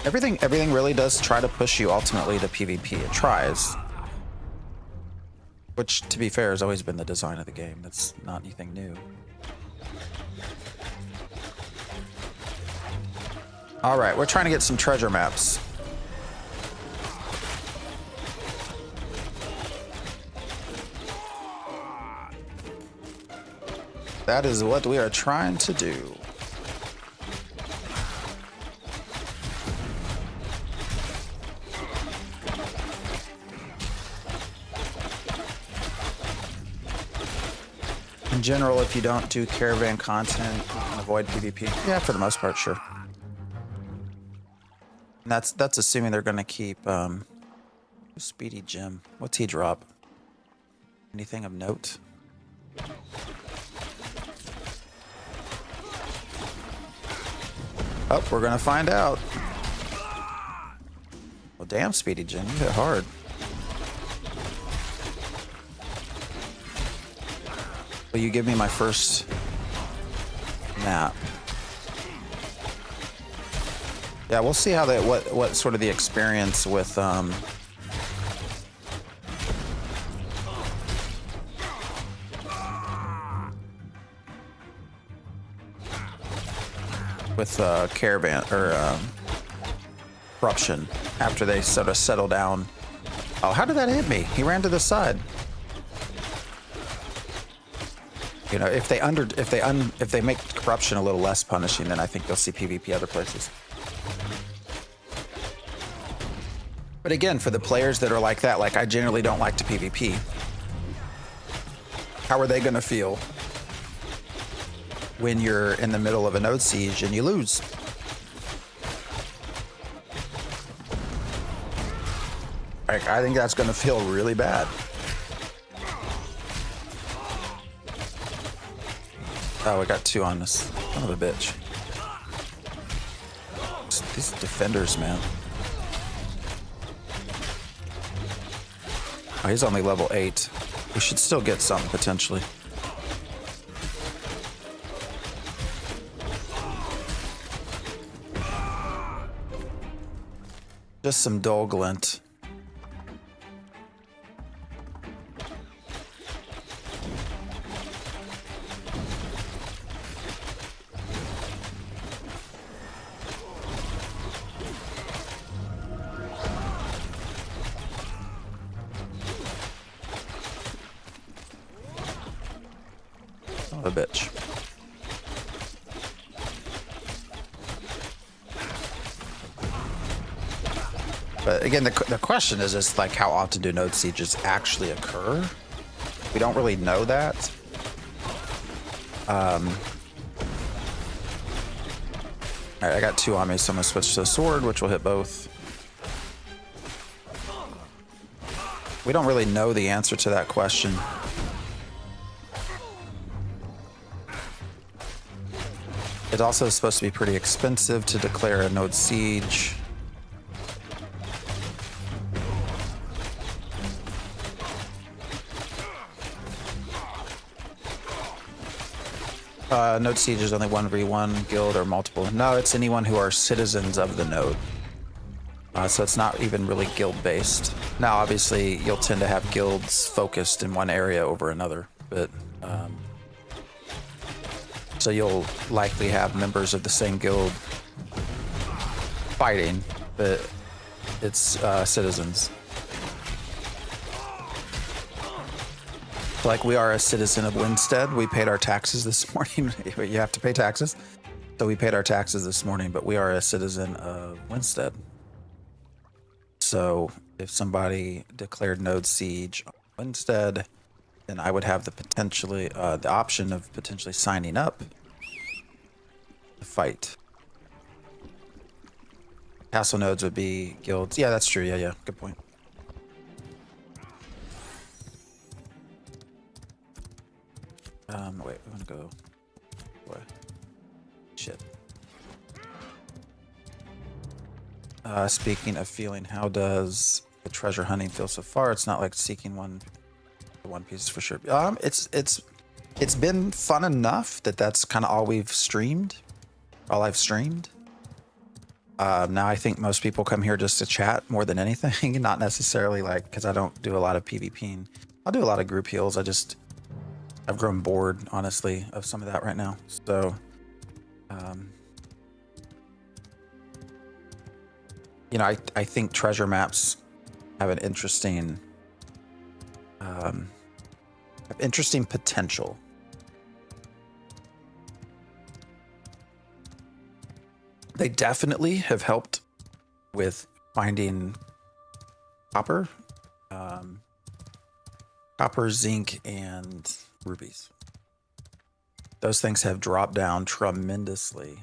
Everything really does try to push you ultimately to PvP. It tries. Which, to be fair, has always been the design of the game. That's not anything new. All right, we're trying to get some treasure maps. That is what we are trying to do. In general, if you don't do caravan content, you can avoid PvP. Yeah, for the most part, sure. And that's assuming they're gonna keep Speedy Jim. What's he drop? Anything of note? Oh, we're gonna find out. Well, damn, Speedy Jim, you hit hard. Will you give me my first map? Yeah, we'll see how that what sort of the experience with caravan or corruption after they sort of settle down. Oh, how did that hit me? He ran to the side. You know, if they make corruption a little less punishing, then I think you'll see PvP other places. But again, for the players that are like that, like I generally don't like to PvP. How are they going to feel when you're in the middle of a node siege and you lose? Like, I think that's going to feel really bad. Oh, we got 2 on this. Son of a bitch. These defenders, man. Oh, he's only level 8. We should still get something, potentially. Just some dull glint. A bitch. But again, the question is just like, how often do node sieges actually occur? We don't really know that. All right, I got 2 on me, so I'm gonna switch to a sword, which will hit both. We don't really know the answer to that question. It's also supposed to be pretty expensive to declare a node siege. Node siege is only 1v1 guild or multiple. No, it's anyone who are citizens of the node. So it's not even really guild based. Now, obviously, you'll tend to have guilds focused in one area over another, but so you'll likely have members of the same guild fighting, but it's citizens. Like, we are a citizen of Winstead. We paid our taxes this morning. You have to pay taxes. So we paid our taxes this morning, but we are a citizen of Winstead. So if somebody declared node siege on Winstead, then I would have the option of potentially signing up to fight. Castle nodes would be guilds. Yeah, that's true. Yeah, good point. Wait, we want to go. What? Shit. Speaking of feeling, how does the treasure hunting feel so far? It's not like seeking one piece for sure. It's been fun enough that's kind of all we've streamed, all I've streamed. Now I think most people come here just to chat more than anything, not necessarily like because I don't do a lot of PvPing. I'll do a lot of group heals. I've grown bored, honestly, of some of that right now. So, you know, I think treasure maps have an interesting potential. They definitely have helped with finding copper, zinc, and rubies. Those things have dropped down tremendously.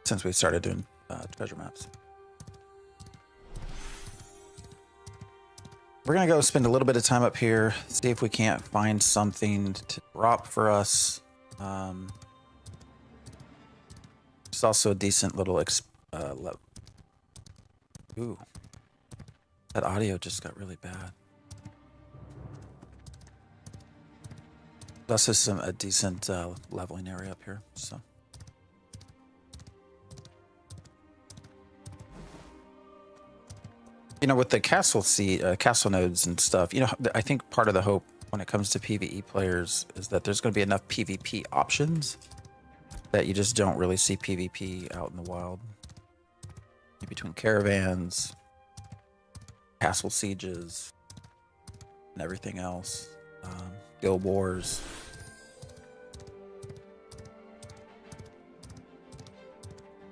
Since we started doing treasure maps. We're gonna go spend a little bit of time up here, see if we can't find something to drop for us. It's also a decent little ooh, that audio just got really bad. Plus, is a decent leveling area up here, so. You know, with the castle nodes and stuff, you know, I think part of the hope when it comes to PvE players is that there's going to be enough PvP options that you just don't really see PvP out in the wild. Between caravans, castle sieges, and everything else, guild wars.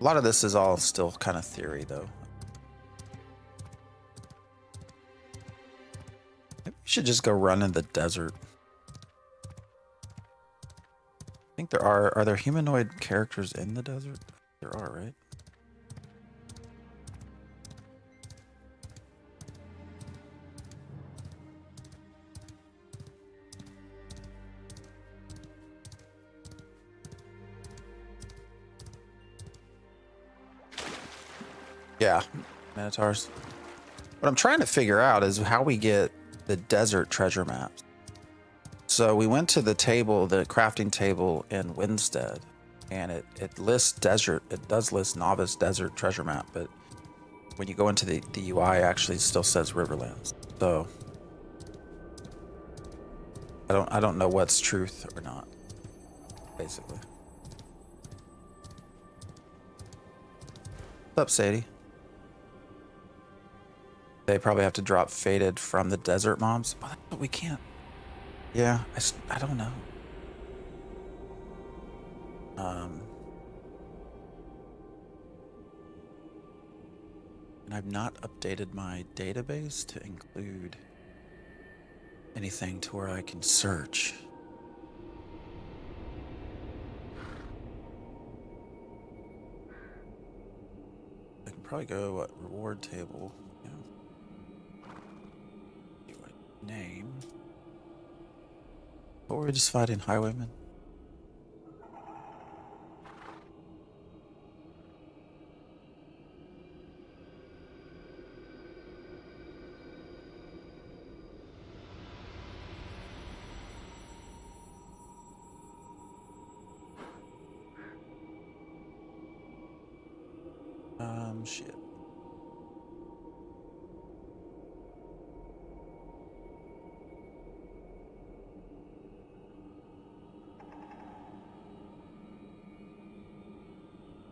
A lot of this is all still kind of theory, though. Maybe we should just go run in the desert. I think there are there humanoid characters in the desert? There are, right? Yeah, Minotaurs. What I'm trying to figure out is how we get the desert treasure maps. So we went to the table, the crafting table in Winstead, and it lists desert. It does list novice desert treasure map, but when you go into the UI, it actually still says Riverlands. So I don't know what's truth or not, basically. What's up, Sadie? They probably have to drop faded from the desert mobs, but we can't. Yeah, I don't know. And I've not updated my database to include anything to where I can search. I can probably go reward table. Name. But we're just fighting highwaymen. Shit.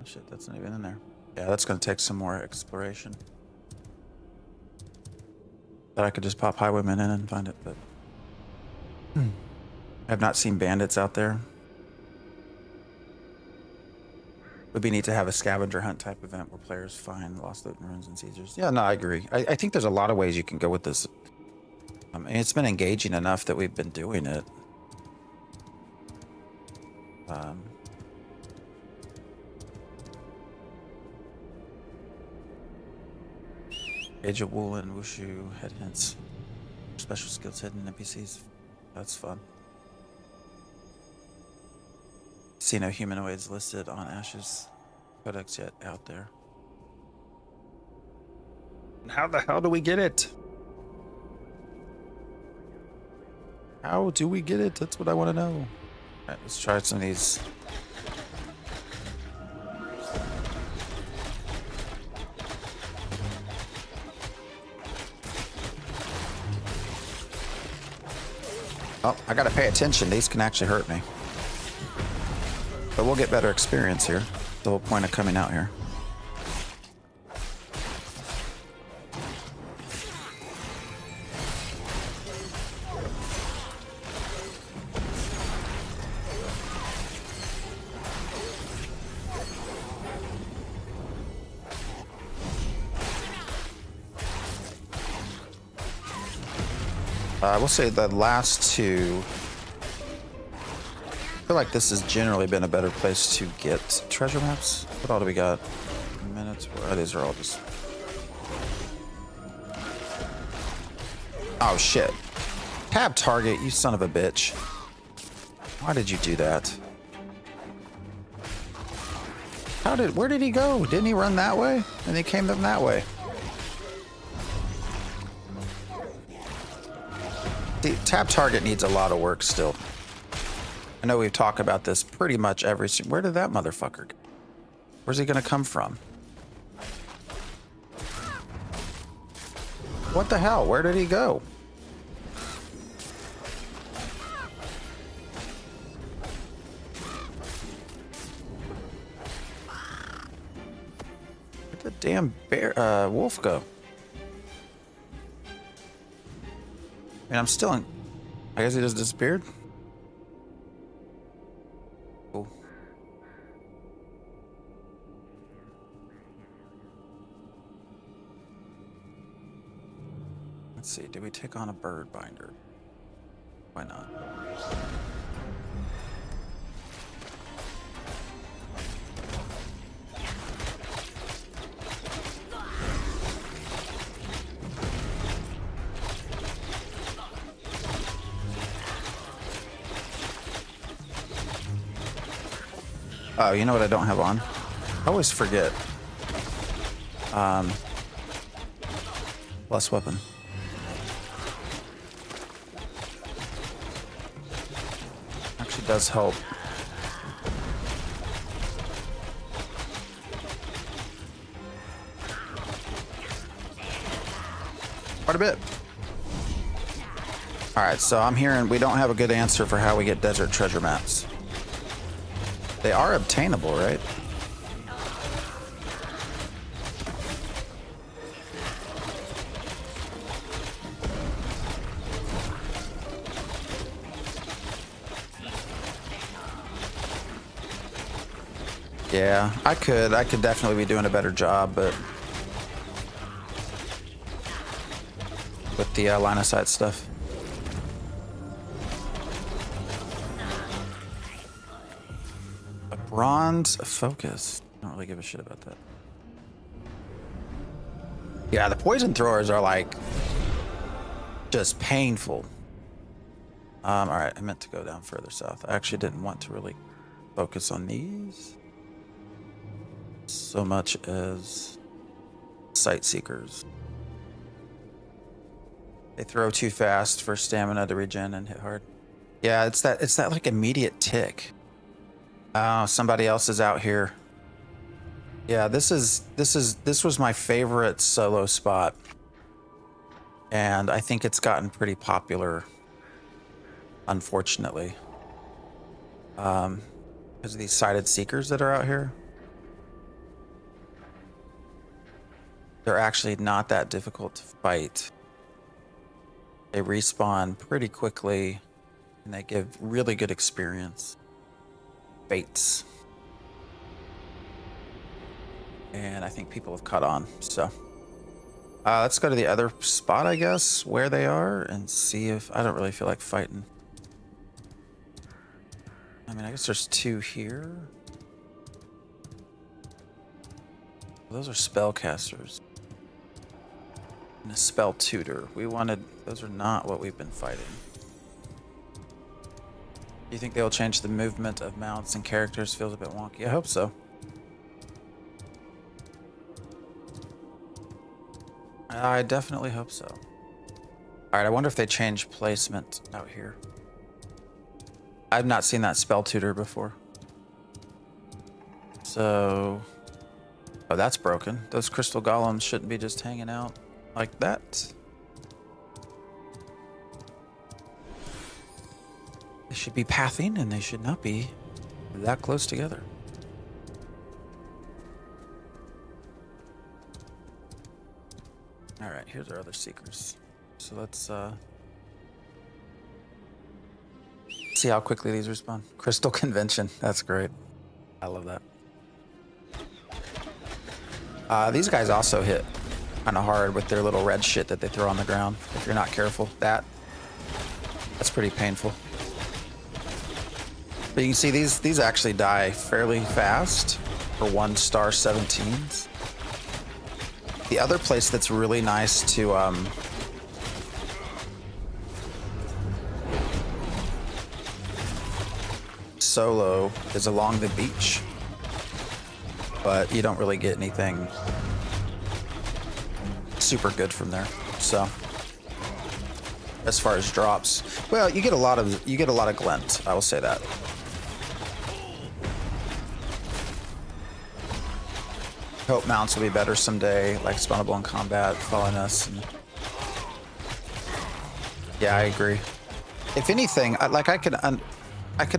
Shit, that's not even in there. Yeah, that's gonna take some more exploration. That I could just pop highwaymen in and find it, but I've not seen bandits out there. Would be neat to have a scavenger hunt type event where players find lost loot in ruins and seizures. Yeah, no, I agree. I think there's a lot of ways you can go with this. And it's been engaging enough that we've been doing it. Age of Wool and Wushu head hints. Special skills hidden NPCs. That's fun. See no humanoids listed on Ash's codex yet out there. How the hell do we get it? How do we get it? That's what I want to know. Alright, let's try some of these. Oh, I gotta pay attention. These can actually hurt me. But we'll get better experience here. The whole point of coming out here. I will say the last two, I feel like this has generally been a better place to get treasure maps. What all do we got? Minutes? Oh, these are all just... Oh, shit. Tab target, you son of a bitch. Why did you do that? Where did he go? Didn't he run that way? And he came them that way. The tab target needs a lot of work still. I know we've talked about this pretty much every... Where did that motherfucker go? Where's he gonna come from? What the hell? Where did he go? Where'd the damn wolf go? I mean, I'm still in... I guess he just disappeared? Cool. Let's see, do we take on a bird binder? Why not? Oh, you know what I don't have on? I always forget. Less weapon. Actually does help. Quite a bit. Alright, so I'm hearing we don't have a good answer for how we get desert treasure maps. They are obtainable, right? Yeah, I could definitely be doing a better job, but with the line of sight stuff. Bronze focus. I don't really give a shit about that. Yeah, the poison throwers are like just painful. All right, I meant to go down further south. I actually didn't want to really focus on these so much as sight seekers. They throw too fast for stamina to regen and hit hard. Yeah, it's that like immediate tick. Oh, somebody else is out here. Yeah, this was my favorite solo spot. And I think it's gotten pretty popular, unfortunately. Because of these sighted seekers that are out here. They're actually not that difficult to fight. They respawn pretty quickly and they give really good experience. Baits. And I think people have caught on, so. Let's go to the other spot, I guess, where they are, and see if... I don't really feel like fighting. I mean, I guess there's 2 here. Those are spellcasters. And a spell tutor. We wanted... Those are not what we've been fighting. Do you think they will change the movement of mounts and characters? Feels a bit wonky. I hope so. I definitely hope so. Alright, I wonder if they change placement out here. I've not seen that spell tutor before. So... Oh, that's broken. Those crystal golems shouldn't be just hanging out like that. They should be pathing, and they should not be that close together. All right, here's our other seekers. So let's see how quickly these respond. Crystal Convention, that's great. I love that. These guys also hit kind of hard with their little red shit that they throw on the ground. If you're not careful, that's pretty painful. But you can see these actually die fairly fast for 1-star 17s. The other place that's really nice to solo is along the beach, but you don't really get anything super good from there. So as far as drops, well, you get a lot of glint, I will say that. Hope mounts will be better someday, like spawnable in combat, following us. And... yeah, I agree. If anything, like I could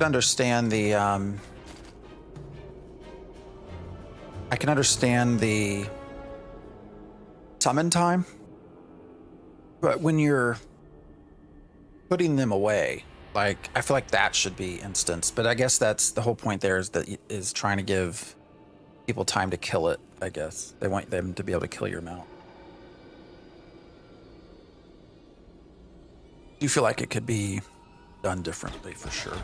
understand the I can understand the summon time, but when you're putting them away, like I feel like that should be instanced. But I guess that's the whole point. There is trying to give people time to kill it. I guess they want them to be able to kill your mount. Do you feel like it could be done differently? For sure.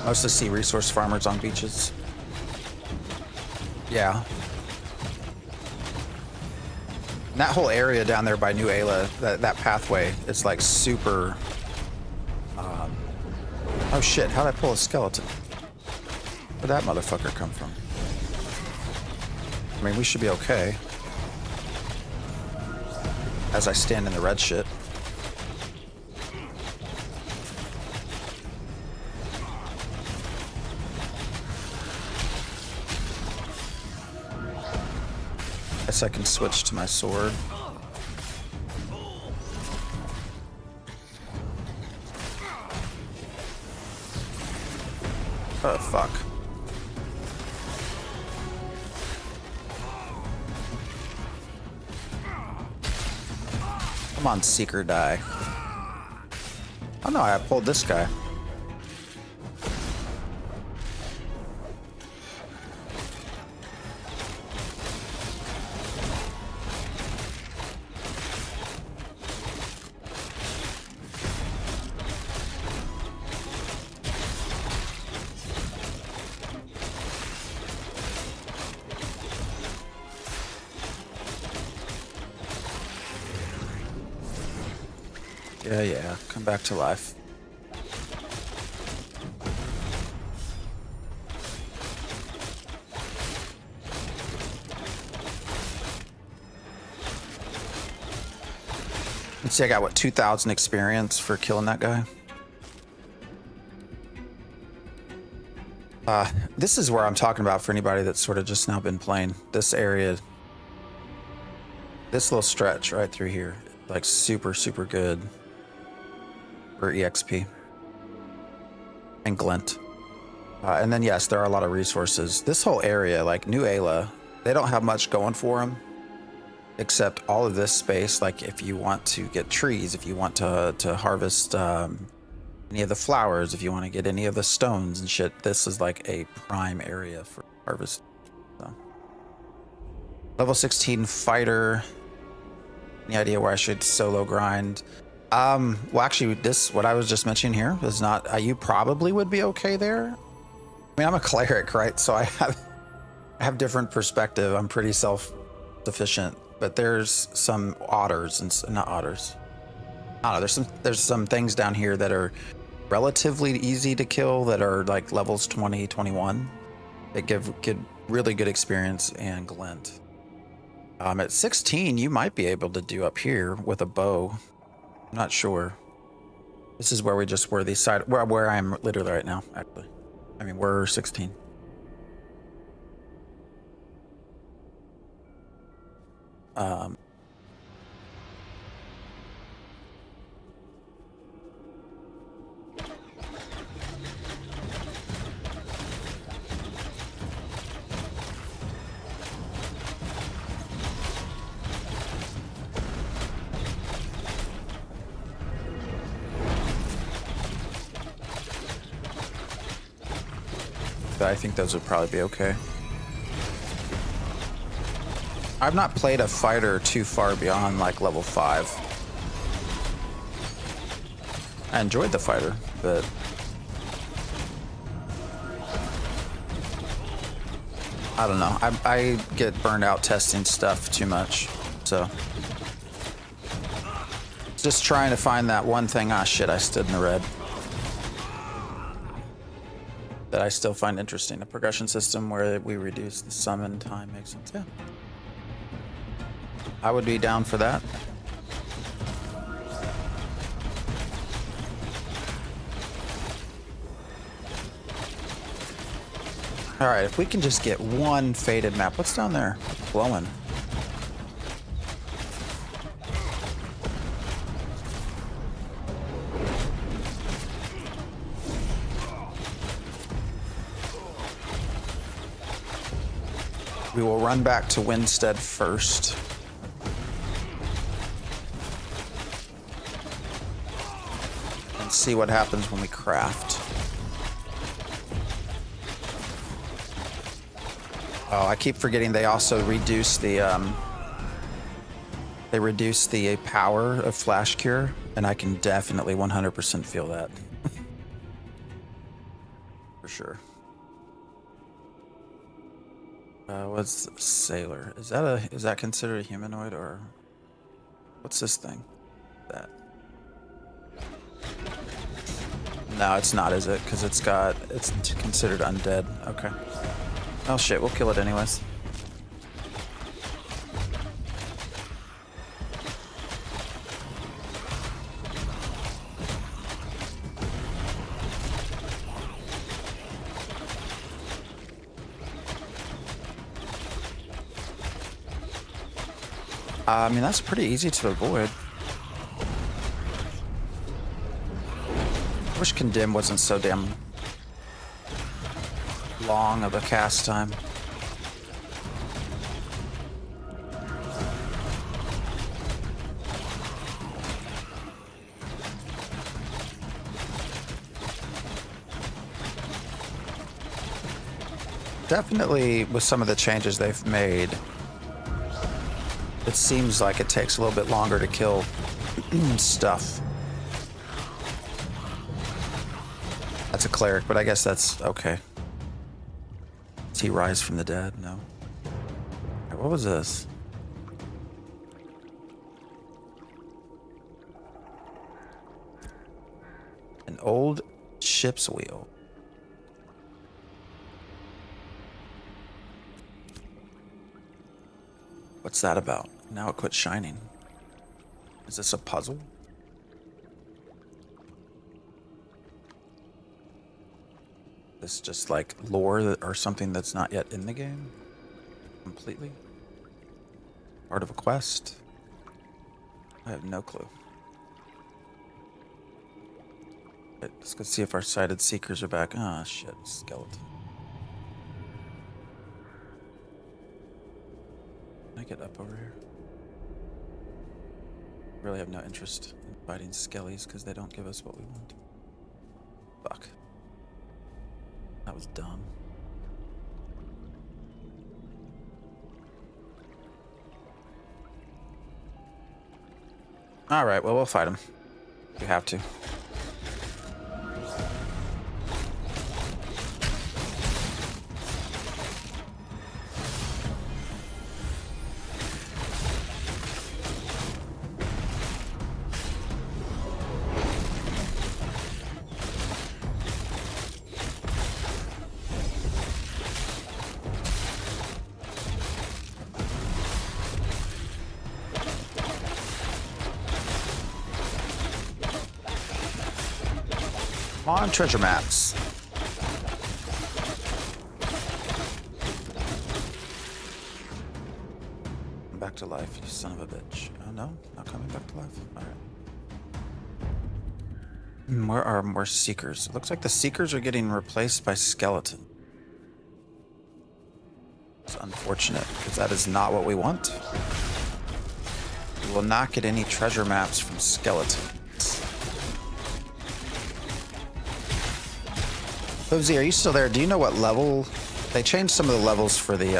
Mostly see resource farmers on beaches. Yeah. And that whole area down there by New Ayla, that pathway, it's like super... oh shit, how'd I pull a skeleton? Where'd that motherfucker come from? I mean, we should be okay. As I stand in the red shit. Guess I can switch to my sword. Oh, fuck. Come on, Seeker, die. Oh no, I pulled this guy. Yeah, come back to life. Let's see, I got what, 2,000 experience for killing that guy. This is where I'm talking about for anybody that's sort of just now been playing this area. This little stretch right through here, like super, super good. For EXP and glint, and then yes, there are a lot of resources. This whole area, like New Ayla, they don't have much going for them, except all of this space. Like if you want to get trees, if you want to harvest any of the flowers, if you want to get any of the stones and shit, this is like a prime area for harvest. So. Level 16 fighter. Any idea where I should solo grind? Well, actually, what I was just mentioning here is not. You probably would be okay there. I mean, I'm a cleric, right? So I have different perspective. I'm pretty self-sufficient, but there's some otters and not otters. I don't know. There's some things down here that are relatively easy to kill that are like levels 20, 21. They give really good experience and glint. At 16, you might be able to do up here with a bow. I'm not sure. This is where we just were. These side where I am literally right now. Actually, I mean we're 16. I think those would probably be okay. I've not played a fighter too far beyond like level 5. I enjoyed the fighter, but I don't know. I get burned out testing stuff too much, so just trying to find that one thing. Ah, shit! I stood in the red. That I still find interesting. A progression system where we reduce the summon time makes sense. Yeah, I would be down for that. All right, if we can just get one faded map. What's down there? Glowing. We will run back to Winstead first. And see what happens when we craft. Oh, I keep forgetting they also reduce the power of Flash Cure, and I can definitely 100% feel that. For sure. What's Sailor? Is that considered a humanoid, or what's this thing? That? No, it's not, is it? Because it's considered undead. Okay. Oh shit, we'll kill it anyways. I mean, that's pretty easy to avoid. I wish Condemn wasn't so damn long of a cast time. Definitely with some of the changes they've made, it seems like it takes a little bit longer to kill stuff. That's a cleric, but I guess that's okay. Does he rise from the dead? No. What was this? An old ship's wheel. What's that about? Now it quit shining. Is this a puzzle? This just like lore or something that's not yet in the game? Completely? Part of a quest? I have no clue. Right, let's go see if our sighted seekers are back. Ah, shit, skeleton. Can I get up over here? Really have no interest in fighting skellies because they don't give us what we want. Fuck. That was dumb. All right, well, we'll fight him. We have to. Come on, treasure maps. Back to life, you son of a bitch. Oh no, not coming back to life. All right. Where are more seekers? It looks like the seekers are getting replaced by skeleton. It's unfortunate because that is not what we want. We will not get any treasure maps from skeletons. Bubsy, are you still there? Do you know what level? They changed some of the levels for the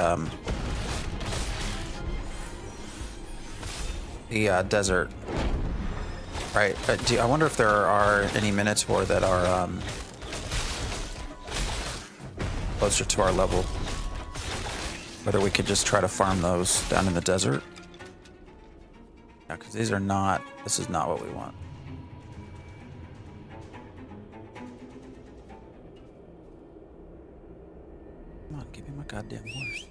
desert, right? I wonder if there are any Minotaur that are closer to our level. Whether we could just try to farm those down in the desert. Yeah, because these are not. This is not what we want. Come on, give me my goddamn horse.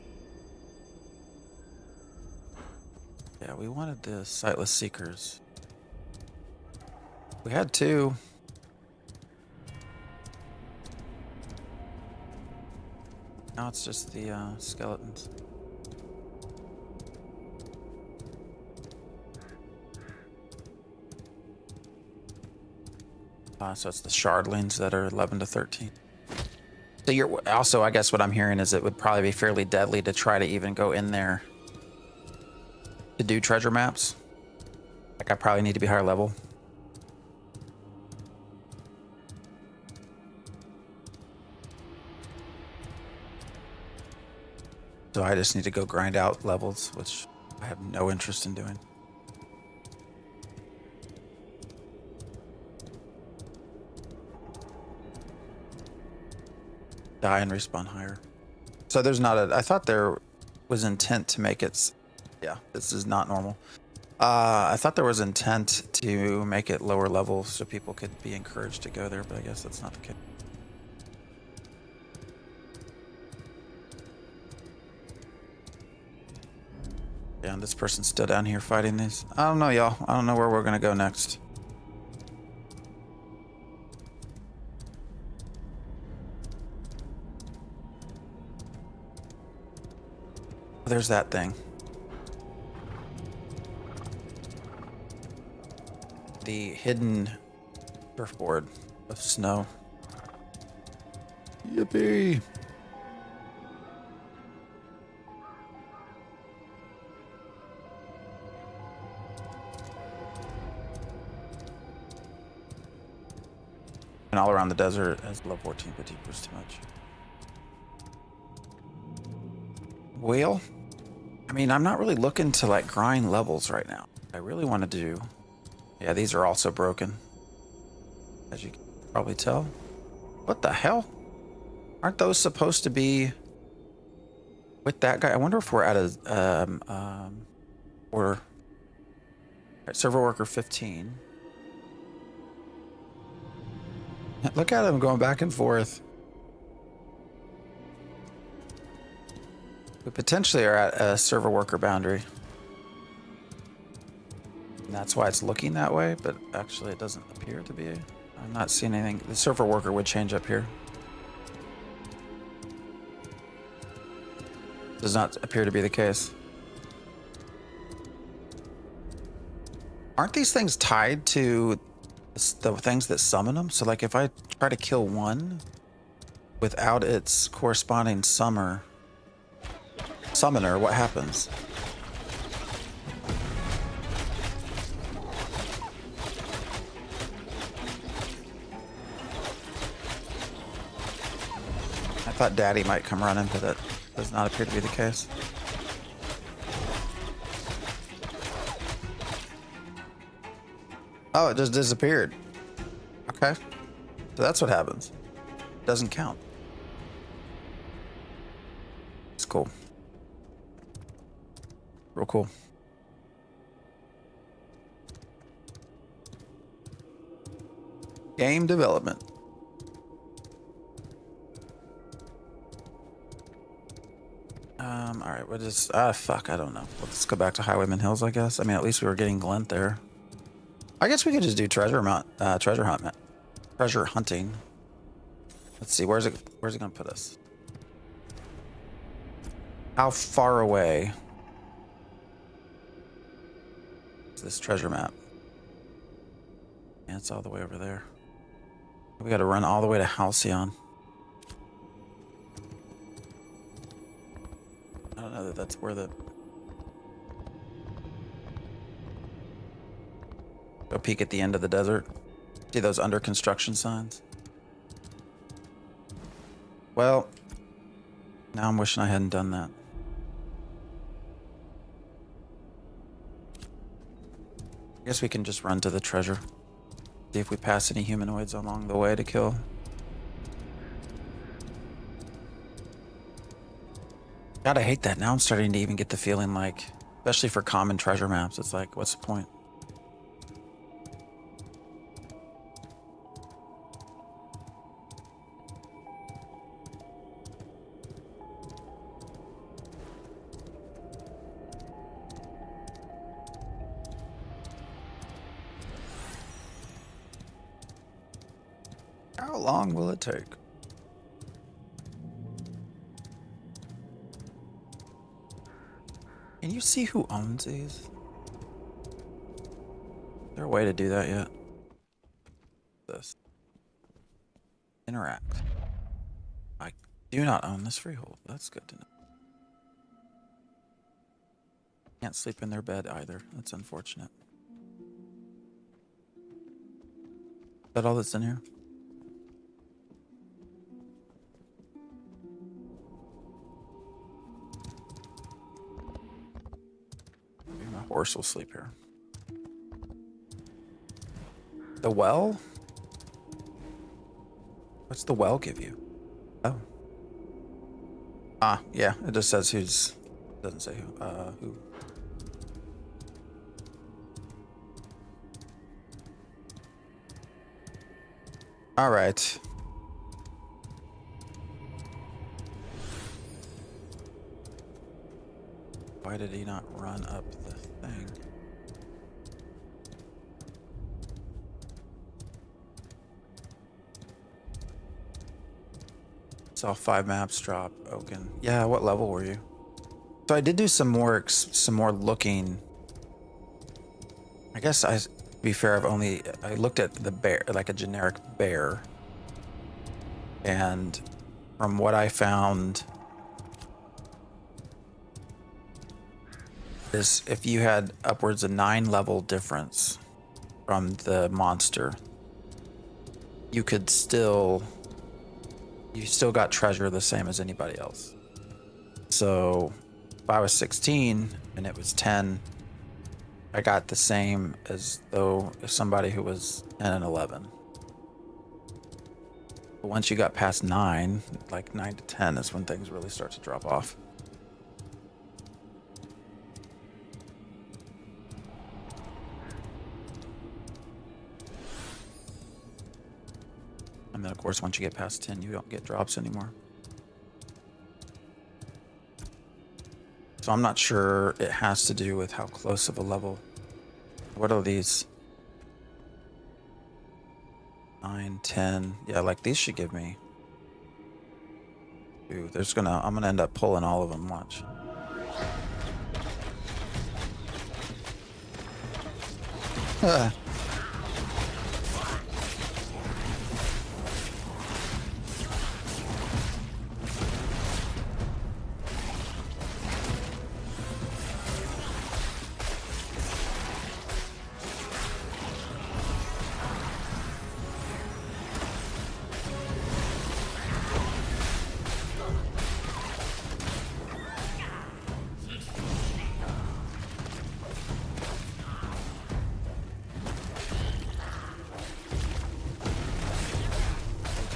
Yeah, we wanted the sightless seekers. We had two. Now it's just the skeletons. So it's the shardlings that are 11 to 13. So you're also, I guess what I'm hearing is it would probably be fairly deadly to try to even go in there to do treasure maps. Like I probably need to be higher level. So I just need to go grind out levels, which I have no interest in doing. Die and respawn higher. So there's not a, I thought there was intent to make it, yeah, this is not normal. I thought there was intent to make it lower level so people could be encouraged to go there, but I guess that's not the case. Yeah, and this person's still down here fighting these. I don't know, y'all. I don't know where we're gonna go next. There's that thing. The hidden surfboard of snow. Yippee! And all around the desert as level 14, but deeper is too much. Well, I mean, I'm not really looking to like grind levels right now. I really want to do. Yeah, these are also broken, as you can probably tell. What the hell? Aren't those supposed to be with that guy? I wonder if we're at a or at server worker 15. Look at him going back and forth. We potentially are at a server worker boundary. And that's why it's looking that way, but actually it doesn't appear to be. I'm not seeing anything. The server worker would change up here. Does not appear to be the case. Aren't these things tied to the things that summon them? So like if I try to kill one without its corresponding summoner, what happens? I thought Daddy might come running, but that does not appear to be the case. Oh, it just disappeared. Okay. So that's what happens. Doesn't count. It's cool. Real cool. Game development. All right, what is, fuck, I don't know. Let's go back to Highwayman Hills, I guess. I mean, at least we were getting glint there. I guess we could just do treasure hunting. Let's see, where's it gonna put us? How far away is this treasure map? Yeah, it's all the way over there. We gotta run all the way to Halcyon. I don't know that that's where the... Go peek at the end of the desert. See those under construction signs? Well, now I'm wishing I hadn't done that. I guess we can just run to the treasure. See if we pass any humanoids along the way to kill. God, I hate that. Now I'm starting to even get the feeling like, especially for common treasure maps, it's like, what's the point? How long will it take? Can you see who owns these? Is there a way to do that yet? This. Interact. I do not own this freehold. That's good to know. Can't sleep in their bed either. That's unfortunate. Is that all that's in here? Maybe my horse will sleep here. The well? What's the well give you? Oh. Ah, yeah. It just says who's... Doesn't say who. Who. All right. Why did he not run up the thing? Saw 5 maps drop. Oaken. Yeah, what level were you? So I did do some more looking. I guess to be fair, I looked at the bear, like a generic bear. And from what I found is if you had upwards of 9 level difference from the monster, you still got treasure the same as anybody else. So if I was 16 and it was 10, I got the same as though somebody who was 10 and 11. But once you got past 9, like 9 to 10 is when things really start to drop off. And then of course, once you get past 10, you don't get drops anymore. So I'm not sure it has to do with how close of a level. What are these? 9, 10. Yeah, like these should give me. Ooh, I'm gonna end up pulling all of them. Watch.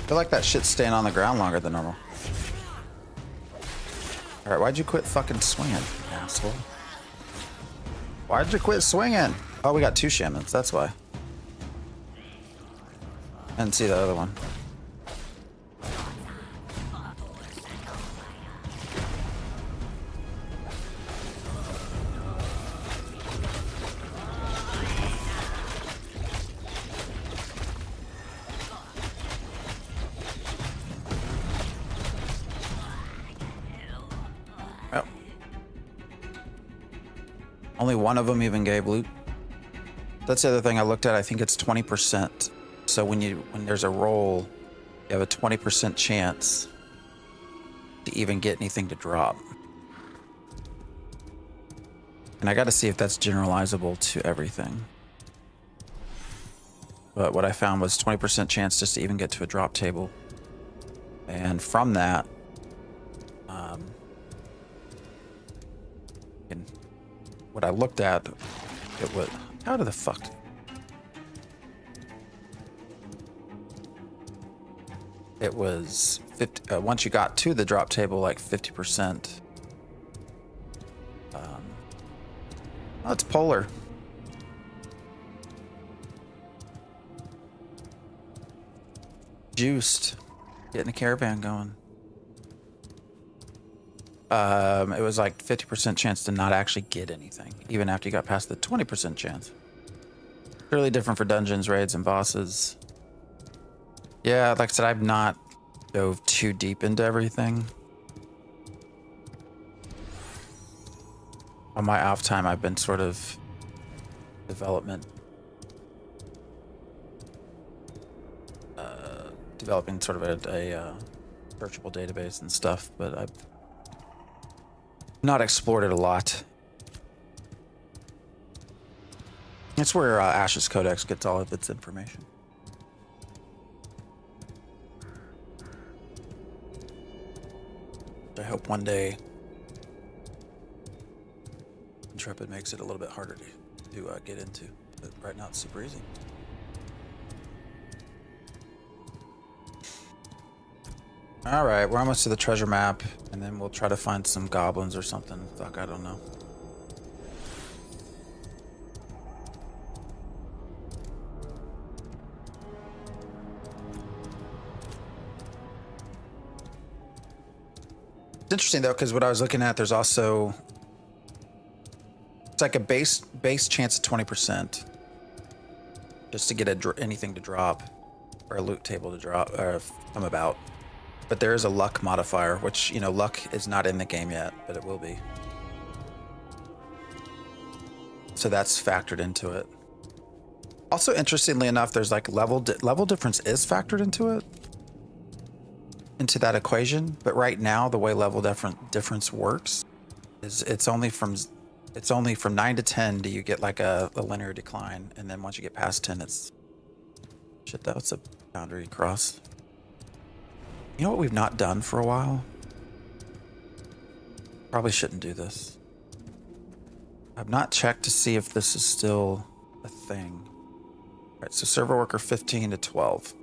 I feel like that shit's staying on the ground longer than normal. Alright, why'd you quit fucking swinging, asshole? Why'd you quit swinging? Oh, we got 2 shamans, that's why. I didn't see the other one. Oh. Only one of them even gave loot. That's the other thing I looked at. I think it's 20%. So when there's a roll, you have a 20% chance to even get anything to drop. And I got to see if that's generalizable to everything. But what I found was 20% chance just to even get to a drop table. And from that, and what I looked at, it was, how the fuck? It was 50, once you got to the drop table, like 50%. Oh, it's polar. Juiced. Getting a caravan going. It was like 50% chance to not actually get anything, even after you got past the 20% chance. Really different for dungeons, raids, and bosses. Yeah, like I said, I've not dove too deep into everything. On my off time, I've been sort of developing sort of a searchable database and stuff, but I've not explored it a lot. It's where Ash's Codex gets all of its information. I hope one day Intrepid makes it a little bit harder to get into, but right now it's super easy. All right, we're almost to the treasure map, and then we'll try to find some goblins or something. Fuck, I don't know. It's interesting though, because what I was looking at, there's also, it's like a base chance of 20%, just to get anything to drop, or a loot table to drop, or come about. But there is a luck modifier, which, you know, luck is not in the game yet, but it will be. So that's factored into it. Also, interestingly enough, there's like level difference is factored into that equation. But right now, the way level difference works is it's only from 9 to 10 do you get like a linear decline, and then once you get past 10, it's shit. That was a boundary cross. You know what we've not done for a while? Probably shouldn't do this. I've not checked to see if this is still a thing. All right, so server worker 15 to 12.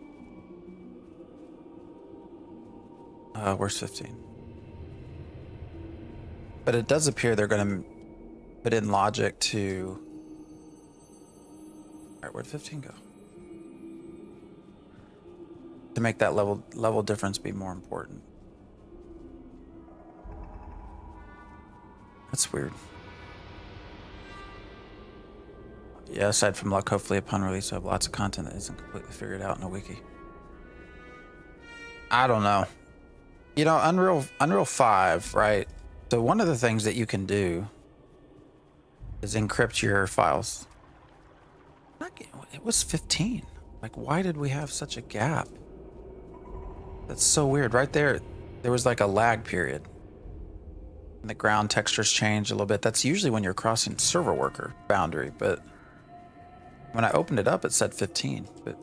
Where's 15? But it does appear they're going to put in logic to... All right, where'd 15 go? To make that level difference be more important. That's weird. Yeah, aside from luck, hopefully upon release I have lots of content that isn't completely figured out in a wiki. I don't know. You know, Unreal 5, right? So one of the things that you can do is encrypt your files. It was 15. Like, why did we have such a gap? That's so weird. Right there was like a lag period. And the ground textures change a little bit. That's usually when you're crossing server worker boundary, but when I opened it up, it said 15, but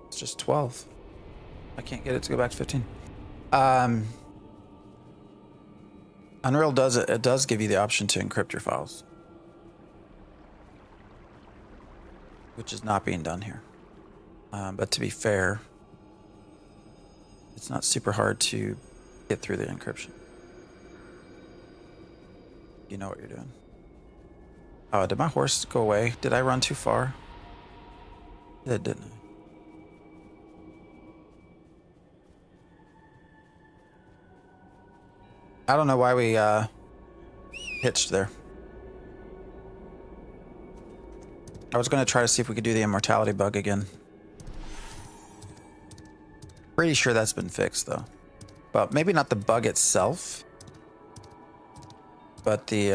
it's just 12. I can't get it to go back to 15. Unreal does give you the option to encrypt your files. which is not being done here. But to be fair, it's not super hard to get through the encryption. You know what you're doing. Oh, did my horse go away? Did I run too far? It didn't. I don't know why we hitched there. I was going to try to see if we could do the immortality bug again. Pretty sure that's been fixed though. Well, maybe not the bug itself, but the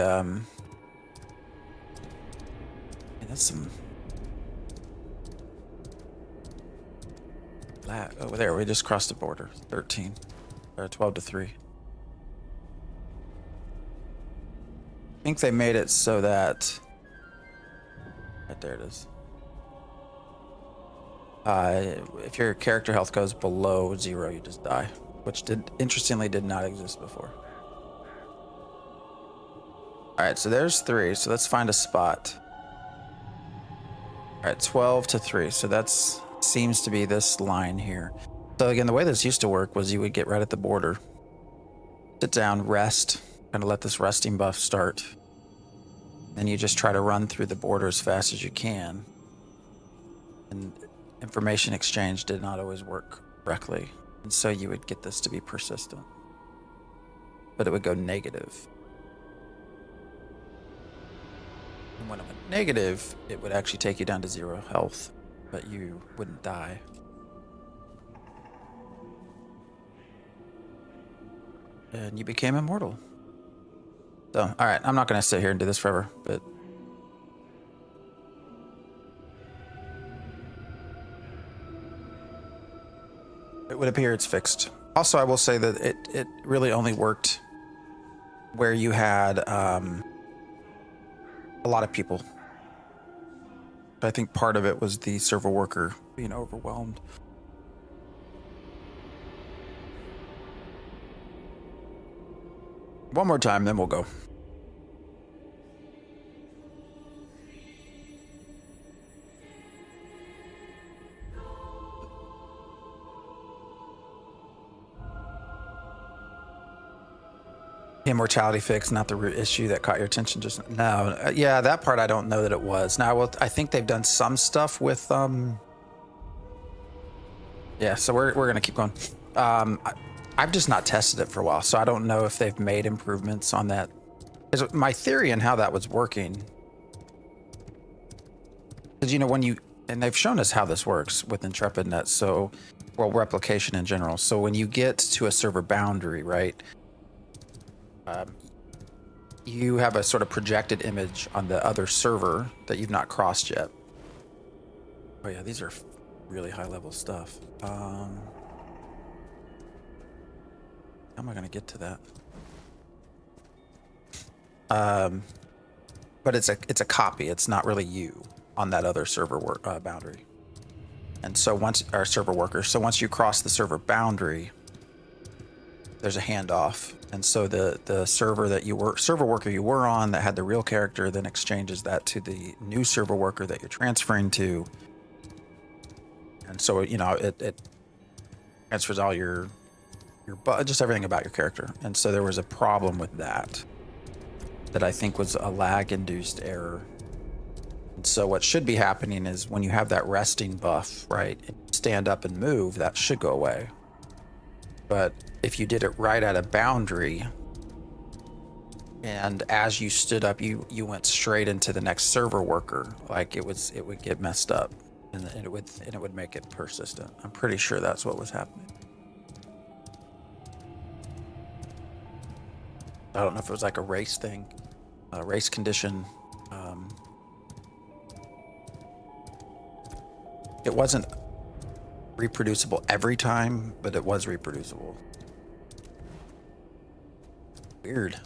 that's some over there. We just crossed the border. 13 or 12 to 3. I think they made it so that right there it is. If your character health goes below 0, you just die, which interestingly did not exist before. All right, so there's 3. So let's find a spot. All right, 12 to 3. So that's seems to be this line here. So again, the way this used to work was you would get right at the border, sit down, rest, kind of let this resting buff start. Then you just try to run through the border as fast as you can. And information exchange did not always work correctly. And so you would get this to be persistent. But it would go negative. And when it went negative, it would actually take you down to 0 health, but you wouldn't die. And you became immortal. So, all right, I'm not going to sit here and do this forever, but it would appear it's fixed. Also, I will say that it really only worked where you had a lot of people. I think part of it was the server worker being overwhelmed. One more time, then we'll go. Immortality fix, not the root issue that caught your attention just no. Yeah, that part I don't know that it was. Now I think they've done some stuff with yeah, so we're gonna keep going. I've just not tested it for a while, so I don't know if they've made improvements on that. My theory and how that was working, because you know when you and they've shown us how this works with IntrepidNet, so well replication in general. So when you get to a server boundary, right? You have a sort of projected image on the other server that you've not crossed yet. Oh yeah, these are really high level stuff. How am I going to get to that? But it's a copy. It's not really you on that other server boundary. And so once our server worker, so once you cross the server boundary, there's a handoff. And so the server worker you were on that had the real character then exchanges that to the new server worker that you're transferring to. And so, you know, it transfers all your just everything about your character. And so there was a problem with that I think was a lag induced error. And so what should be happening is when you have that resting buff, right, stand up and move, that should go away. But if you did it right at a boundary, and as you stood up, you went straight into the next server worker, like it would get messed up, and it would make it persistent. I'm pretty sure that's what was happening. I don't know if it was like a race thing, a race condition. It wasn't reproducible every time, but it was reproducible. Weird.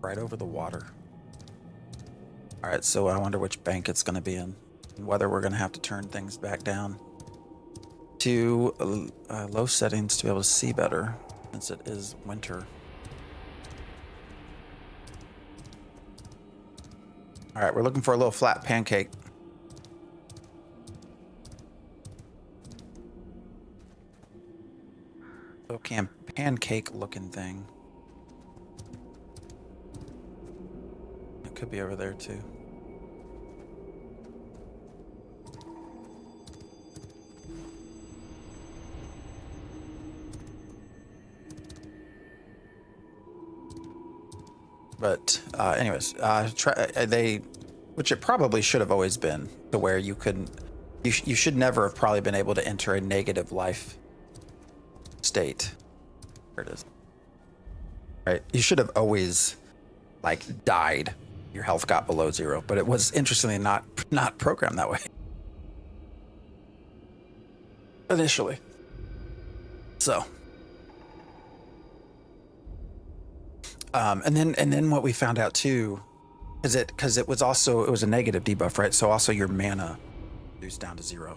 Right over the water. All right, so I wonder which bank it's going to be in, and whether we're going to have to turn things back down to low settings to be able to see better, since it is winter. All right, we're looking for a little flat pancake. little pancake looking thing. It could be over there too. But anyways, which it probably should have always been, to where you couldn't, you should never have probably been able to enter a negative life state. There it is. Right, you should have always like died. Your health got below 0, but it was interestingly not programmed that way initially. So. And then what we found out too, is because it was a negative debuff, right? So also your mana reduced down to 0,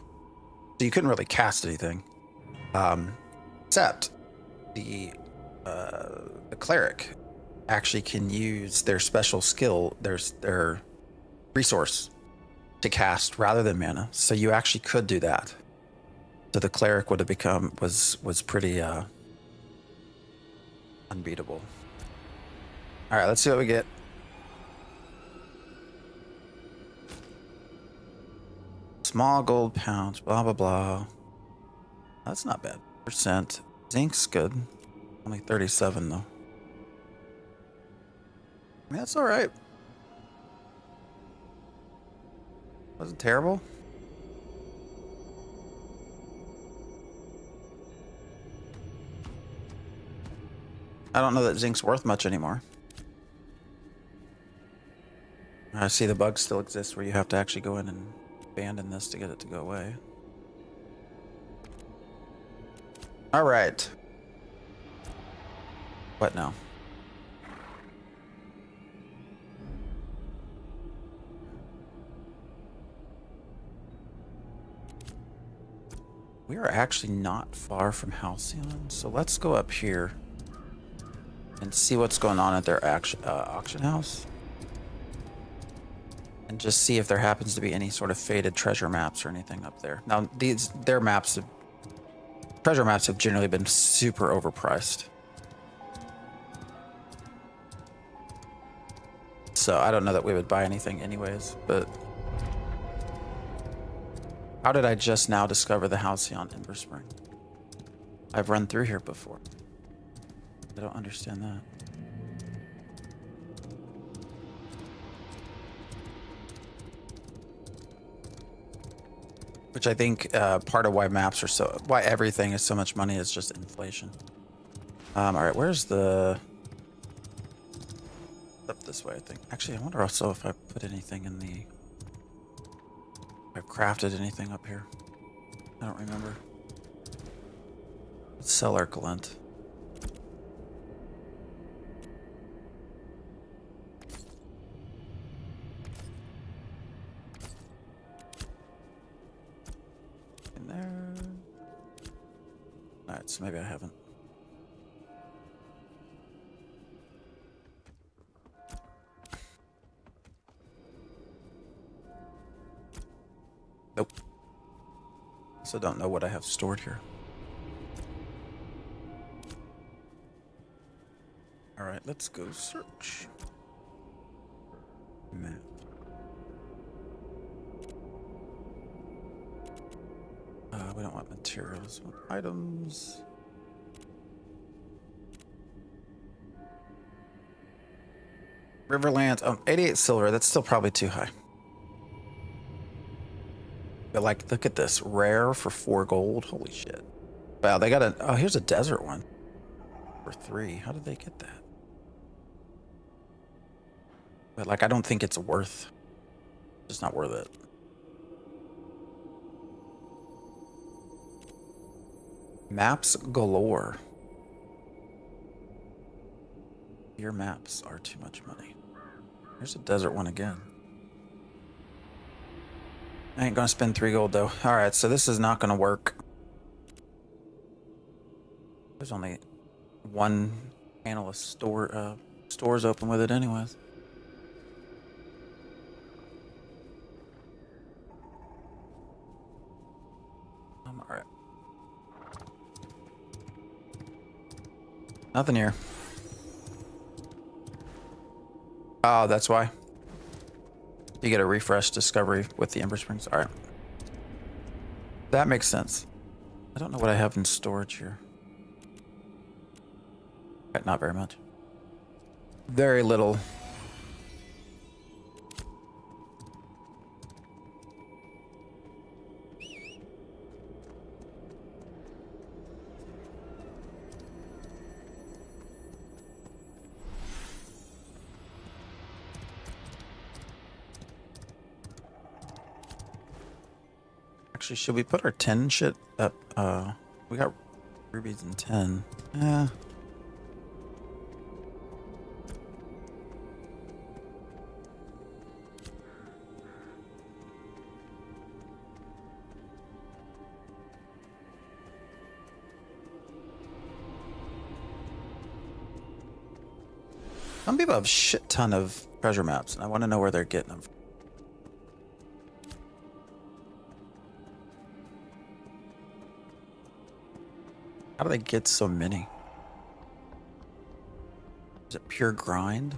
so you couldn't really cast anything, except the cleric actually can use their special skill, their resource, to cast rather than mana. So you actually could do that. So the cleric would have was pretty unbeatable. All right, let's see what we get. Small gold pounds, blah, blah, blah. That's not bad. Percent. Zinc's good. Only 37, though. I mean, that's all right. Wasn't terrible. I don't know that zinc's worth much anymore. I see the bug still exists where you have to actually go in and abandon this to get it to go away. All right. What now? We are actually not far from Halcyon, so let's go up here and see what's going on at their auction house. And just see if there happens to be any sort of faded treasure maps or anything up there. Now, treasure maps have generally been super overpriced. So I don't know that we would buy anything anyways, but how did I just now discover the Halcyon Ember Spring? I've run through here before. I don't understand that. Which I think part of why why everything is so much money is just inflation. All right, where's the... Up this way, I think. Actually, I wonder also if I put anything in the... If I've crafted anything up here. I don't remember. Let's sell our glint. In there. Alright, so maybe I haven't. Nope. So don't know what I have stored here. All right, let's go search. Map. We don't want materials, we want items. Riverlands, 88 silver, that's still probably too high. But like, look at this, rare for 4 gold, holy shit. Wow, they got oh, here's a desert one for 3. How did they get that? But like, I don't think it's just not worth it. Maps galore. Your maps are too much money. There's a desert one again. I ain't gonna spend 3 gold though. All right, so this is not gonna work. There's only one analyst stores open with it anyways. All right. Nothing here. Oh, that's why. You get a refresh discovery with the Ember Springs. All right. That makes sense. I don't know what I have in storage here. Right, not very much. Very little. Actually, should we put our 10 shit up? We got rubies in 10. Yeah. Some people have a shit ton of treasure maps, and I want to know where they're getting them from. How do they get so many? Is it pure grind?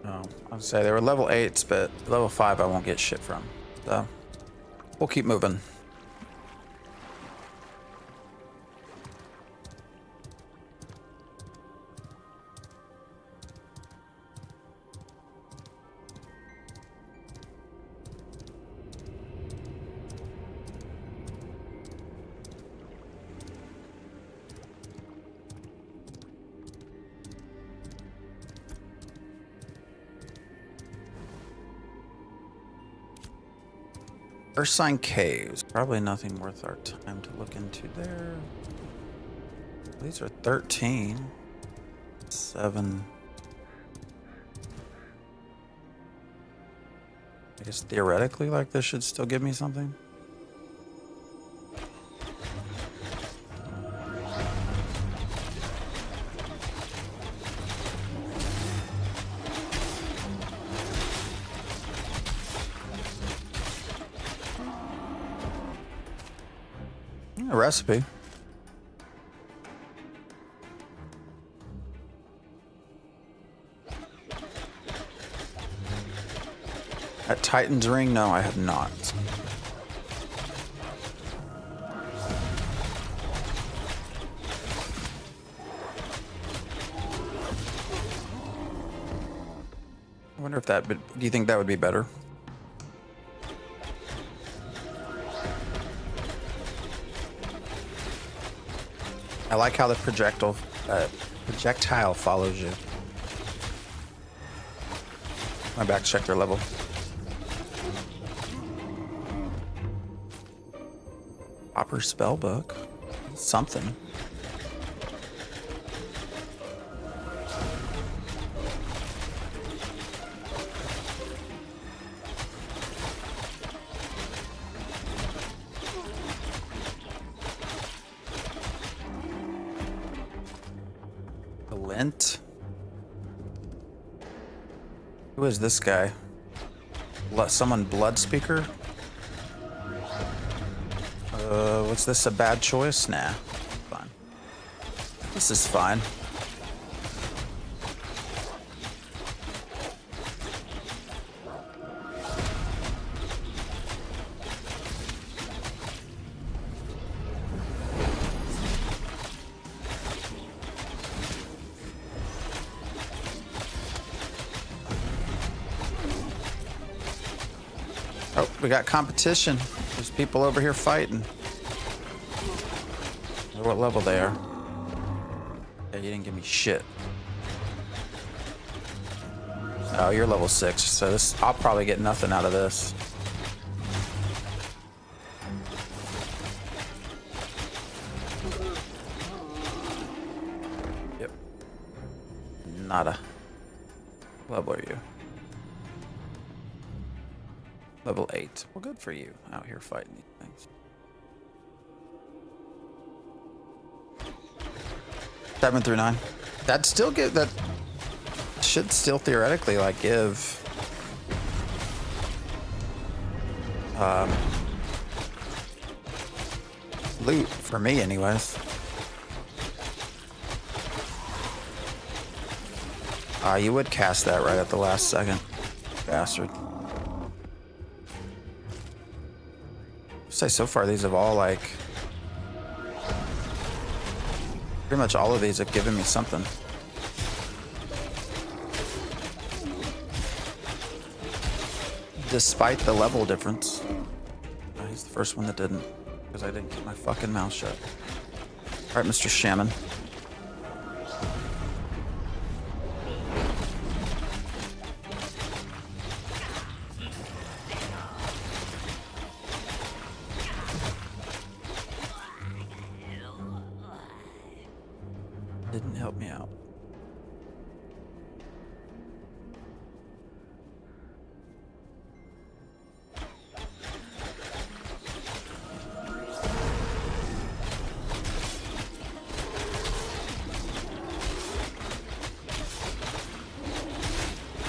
No, I'll say they were level 8s, but level 5 I won't get shit from. So we'll keep moving. First sign caves. Probably nothing worth our time to look into there. These are 13. 7. I guess theoretically, like, this should still give me something. A recipe. At Titan's Ring? No, I have not. I wonder if that, but do you think that would be better? I like how the projectile follows you. My back check their level. Popper spellbook. Something. Lint. Who is this guy? Someone blood speaker? What's this, a bad choice? Nah, fine. This is fine. Oh, we got competition. There's people over here fighting. I wonder what level they are. Yeah, you didn't give me shit. Oh, you're level 6, so this, I'll probably get nothing out of this. Yep. Nada. What level are you? Level 8. Well, good for you out here fighting these things. 7 through 9. That still give that should still theoretically like give loot for me anyways. You would cast that right at the last second, bastard. Say so far these have all like pretty much all of these have given me something. Despite the level difference. He's the first one that didn't, because I didn't keep my fucking mouth shut. Alright, Mr. Shaman. Didn't help me out.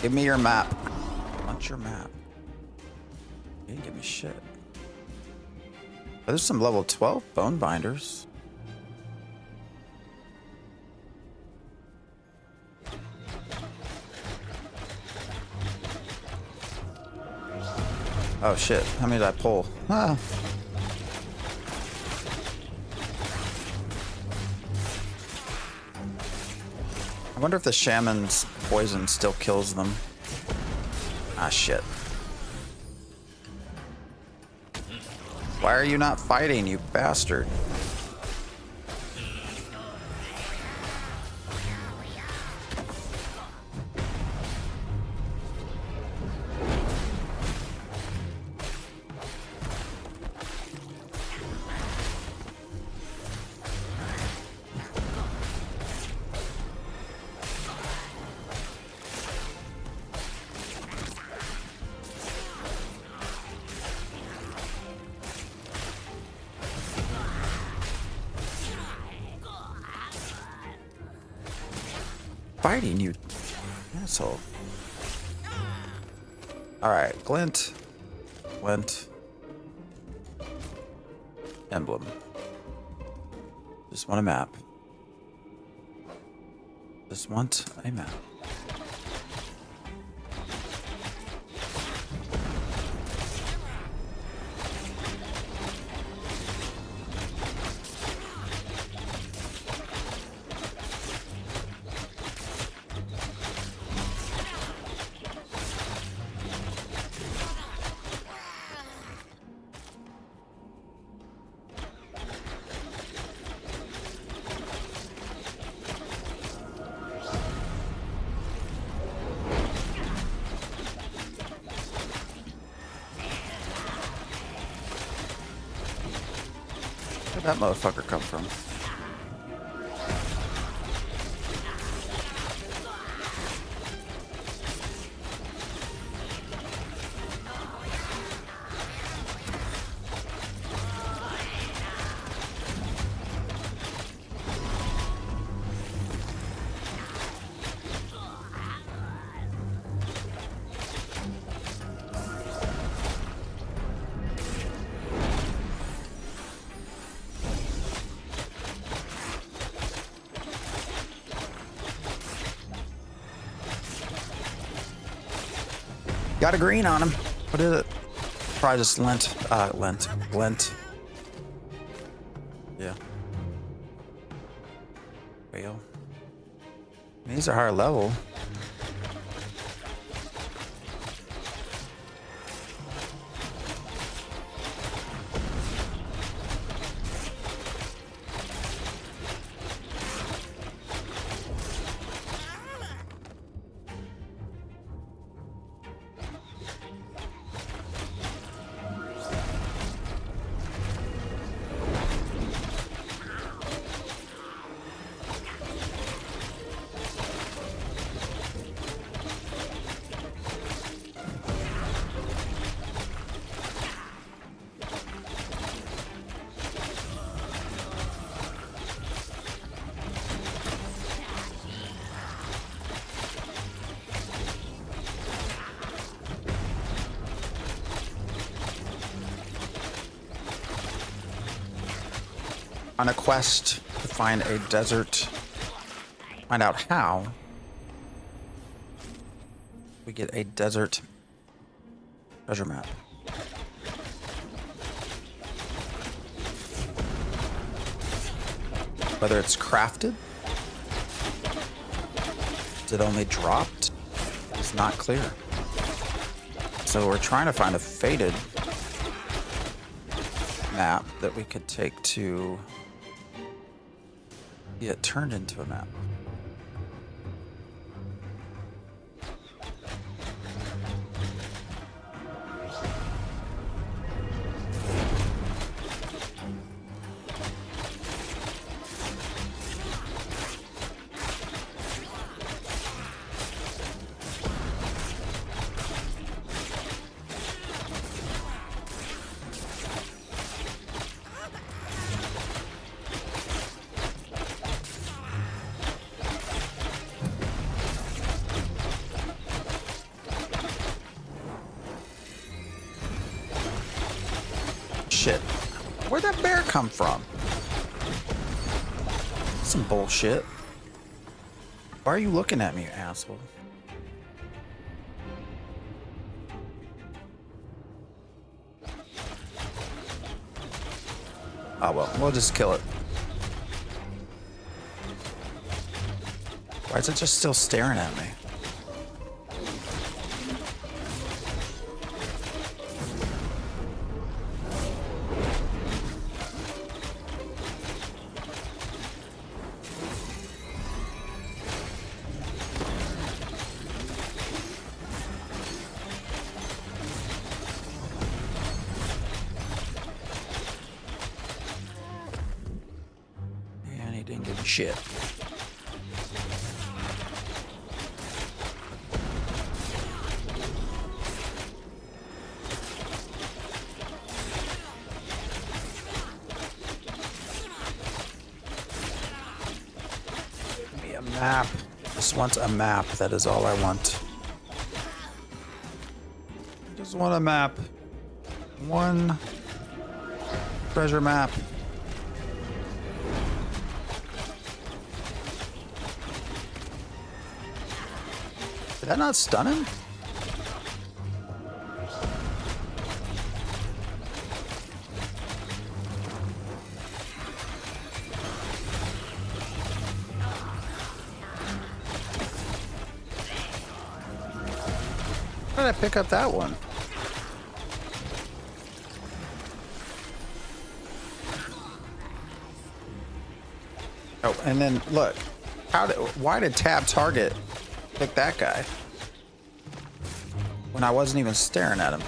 Give me your map. I want your map. You didn't give me shit. Oh, there's some level 12 bone binders. Oh shit, how many did I pull? Ah. I wonder if the shaman's poison still kills them. Ah shit. Why are you not fighting, you bastard? Fighting, you asshole. Alright, glint. Glint. Emblem. Just want a map. Just want a map. Where'd that motherfucker come from? Got a green on him. What is it? Probably just lint. Lint. Yeah. Well, these are higher level. on a quest to find a desert, find out how we get a desert treasure map. Whether it's crafted, is it only dropped? It's not clear. So we're trying to find a faded map that we could take to get turned into a map. Shit. Where'd that bear come from? Some bullshit. Why are you looking at me, you asshole? Oh well, we'll just kill it. Why is it just still staring at me? Didn't give a shit. Give me a map. Just want a map. That is all I want. Just want a map. One treasure map. Did that not stun him? How did I pick up that one? Oh, and then look. Why did tab target pick that guy when I wasn't even staring at him?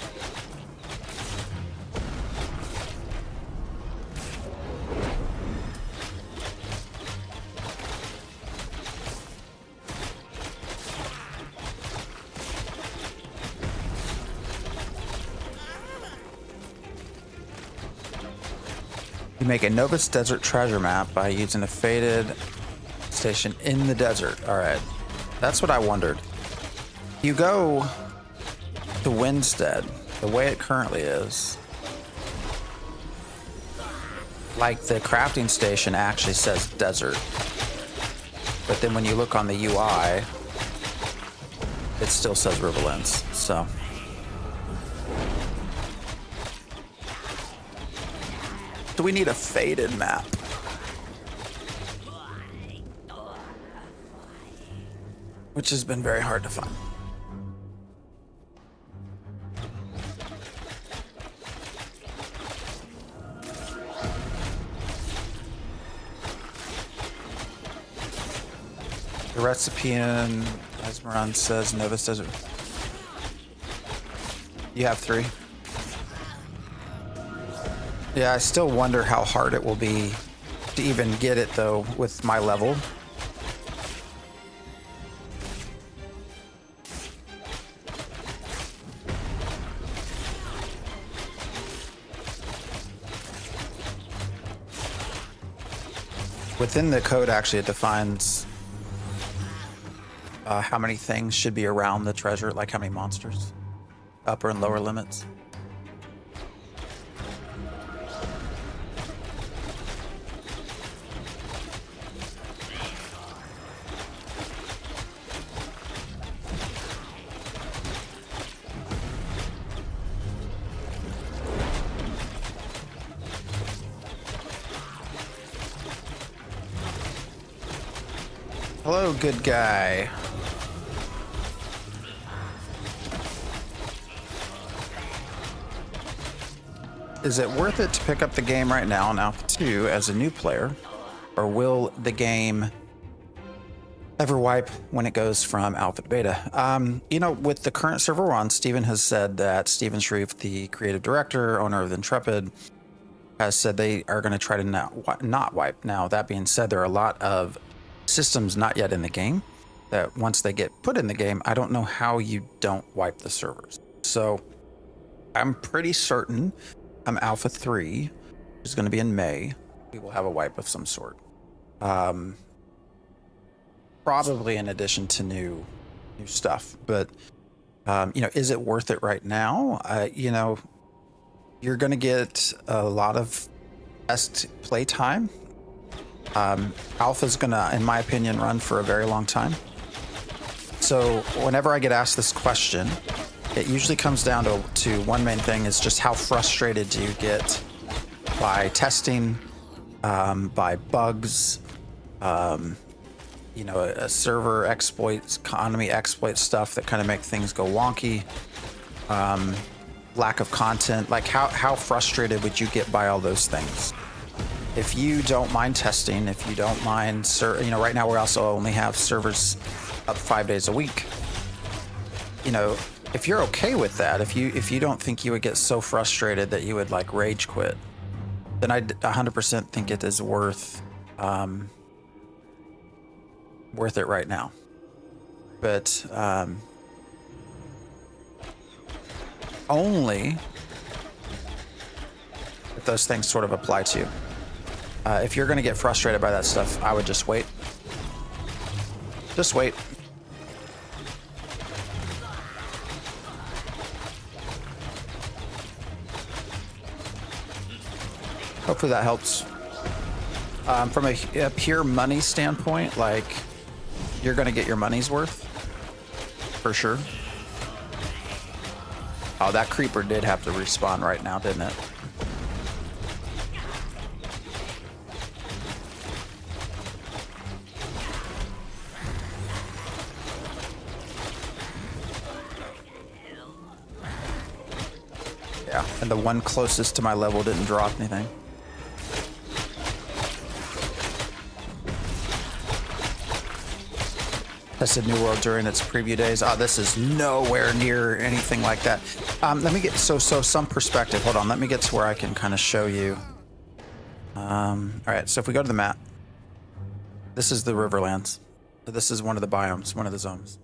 You make a Novus Desert treasure map by using a faded station in the desert. All right. That's what I wondered. You go to Windstead, the way it currently is, like the crafting station actually says desert. But then when you look on the UI, it still says Riverlands, so. Do we need a faded map? Which has been very hard to find. The recipe in Esmeron says Novus Desert. You have 3. Yeah, I still wonder how hard it will be to even get it though with my level. Within the code, actually, it defines how many things should be around the treasure, like how many monsters, upper and lower limits. Hello, good guy. Is it worth it to pick up the game right now on Alpha 2 as a new player? Or will the game ever wipe when it goes from alpha to beta? You know, with the current server we're on, Steven has said that Steven Shreve, the creative director, owner of Intrepid, has said they are going to try to not wipe. Now, that being said, there are a lot of systems not yet in the game that once they get put in the game, I don't know how you don't wipe the servers. So I'm pretty certain Alpha 3, which is going to be in May, we will have a wipe of some sort. Probably in addition to new stuff. But, you know, is it worth it right now? You know, you're going to get a lot of test play time. Alpha is going to, in my opinion, run for a very long time. So whenever I get asked this question, it usually comes down to one main thing, is just how frustrated do you get by testing, by bugs, you know, a server exploits, economy exploit stuff that kind of make things go wonky, lack of content. Like how frustrated would you get by all those things? If you don't mind testing, if you don't mind, you know, right now we also only have servers up 5 days a week. You know, if you're okay with that, if you don't think you would get so frustrated that you would like rage quit, then I 100% think it is worth it right now. But only if those things sort of apply to you. If you're going to get frustrated by that stuff, I would just wait. Just wait. Hopefully that helps. From a pure money standpoint, like, you're going to get your money's worth, for sure. Oh, that creeper did have to respawn right now, didn't it? Yeah, and the one closest to my level didn't drop anything. Tested New World during its preview days. Oh, this is nowhere near anything like that. Let me get so some perspective. Hold on, let me get to where I can kind of show you. All right, so if we go to the map, this is the Riverlands. So this is one of the biomes, one of the zones.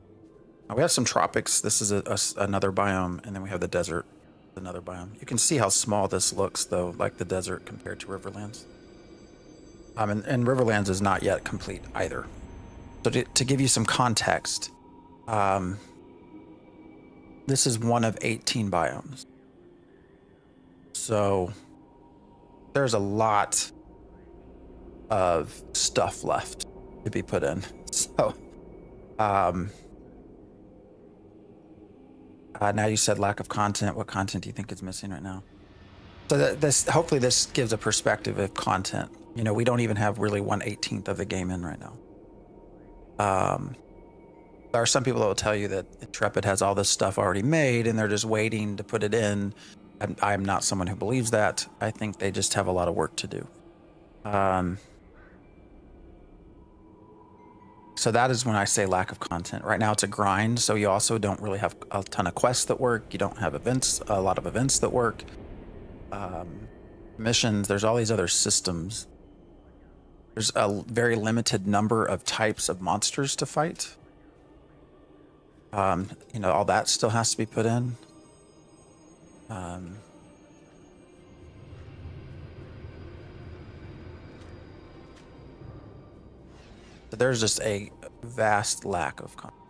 We have some tropics. This is another biome, and then we have the desert, another biome. You can see how small this looks, though, like the desert compared to Riverlands. And Riverlands is not yet complete either. So to give you some context, this is one of 18 biomes. So there's a lot of stuff left to be put in. So now you said lack of content. What content do you think is missing right now? So hopefully this gives a perspective of content. You know, we don't even have really 1/18 of the game in right now. There are some people that will tell you that Intrepid has all this stuff already made and they're just waiting to put it in. I'm not someone who believes that. I think they just have a lot of work to do. So that is when I say lack of content. Right now it's a grind, so you also don't really have a ton of quests that work. You don't have a lot of events that work. Missions, there's all these other systems. There's a very limited number of types of monsters to fight. You know, all that still has to be put in. So there's just a vast lack of content.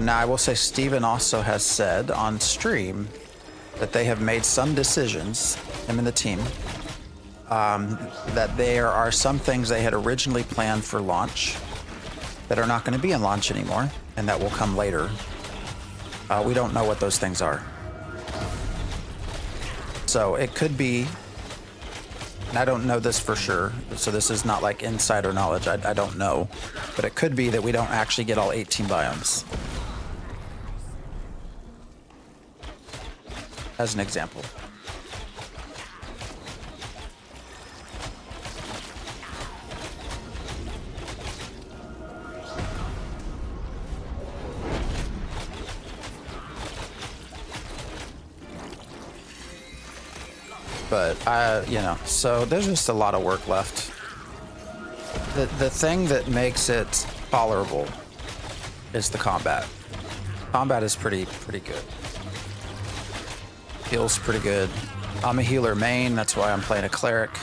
Now, I will say Steven also has said on stream that they have made some decisions, him and the team, that there are some things they had originally planned for launch that are not going to be in launch anymore, and that will come later. We don't know what those things are. So it could be, and I don't know this for sure, so this is not like insider knowledge, I don't know, but it could be that we don't actually get all 18 biomes. As an example. But you know, so there's just a lot of work left. The thing that makes it tolerable is the combat. Combat is pretty good. Feels pretty good. I'm a healer main, that's why I'm playing a cleric.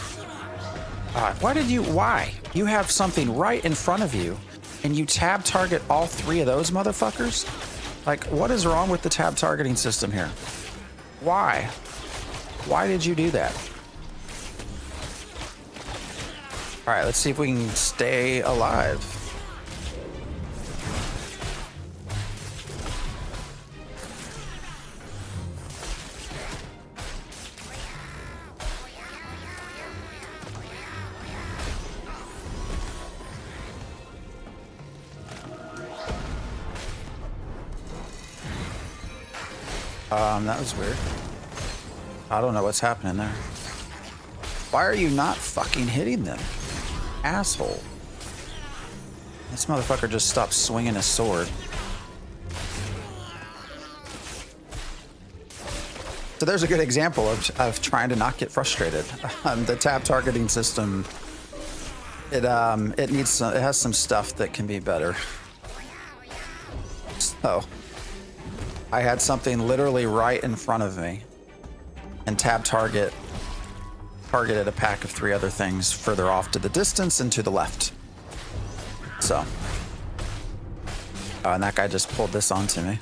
Why? You have something right in front of you and you tab target all three of those motherfuckers? Like, what is wrong with the tab targeting system here? Why? Why did you do that? All right, let's see if we can stay alive. That was weird. I don't know what's happening there. Why are you not fucking hitting them? Asshole. This motherfucker just stopped swinging his sword. So there's a good example of trying to not get frustrated. The tab targeting system, it has some stuff that can be better. So I had something literally right in front of me, and tab targeted a pack of three other things further off to the distance and to the left. So, and that guy just pulled this onto me.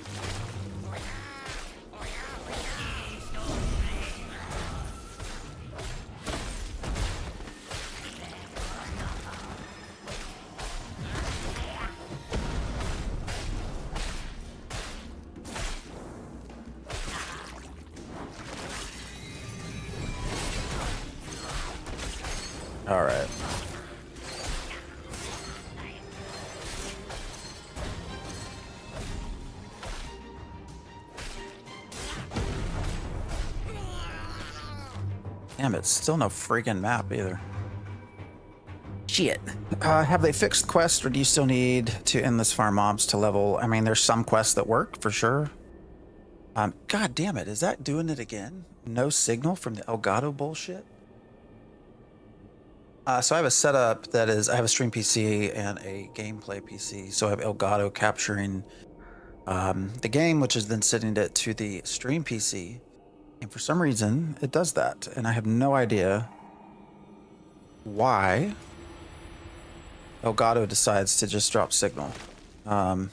All right. Damn, it's still no freaking map either. Shit. Have they fixed quests, or do you still need to endless farm mobs to level? I mean, there's some quests that work for sure. God damn it, is that doing it again? No signal from the Elgato bullshit? So I have a setup that is, I have a stream PC and a gameplay PC. So I have Elgato capturing the game, which is then sending it to the stream PC. And for some reason, it does that. And I have no idea why Elgato decides to just drop signal. I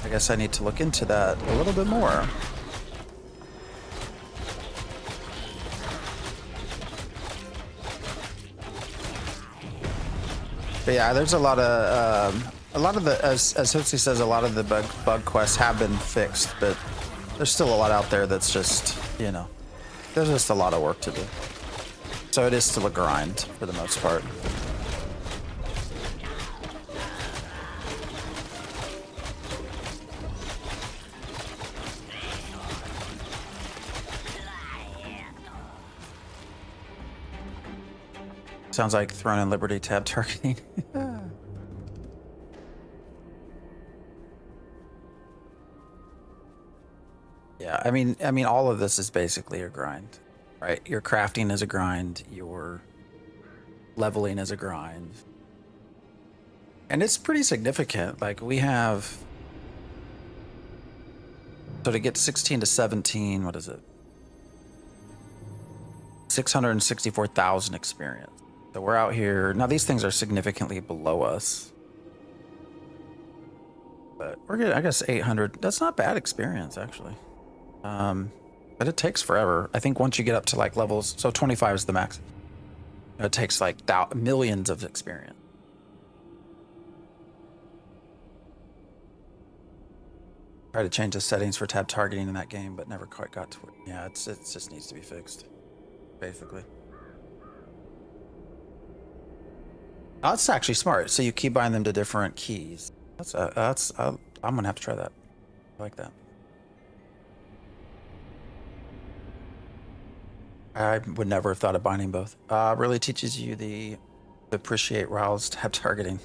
guess I need to look into that a little bit more. But yeah, there's a lot of the, as Hootsie says, a lot of the bug quests have been fixed, but there's still a lot out there that's just, you know, there's just a lot of work to do. So it is still a grind for the most part. Sounds like Throne and Liberty tab targeting. Yeah, I mean, all of this is basically a grind, right? Your crafting is a grind, your leveling is a grind, and it's pretty significant. Like we have, so to get 16 to 17, what is it? 664,000 experience. So we're out here now. These things are significantly below us, but we're getting, I guess, 800. That's not bad experience actually. But it takes forever. I think once you get up to like levels, so 25 is the max. It takes like millions of experience. Tried to change the settings for tab targeting in that game, but never quite got to it. Yeah, it just needs to be fixed, basically. Oh, that's actually smart. So you keep buying them to different keys. I'm gonna have to try that. I like that. I would never have thought of binding both. Really teaches you to appreciate Raul's tab targeting.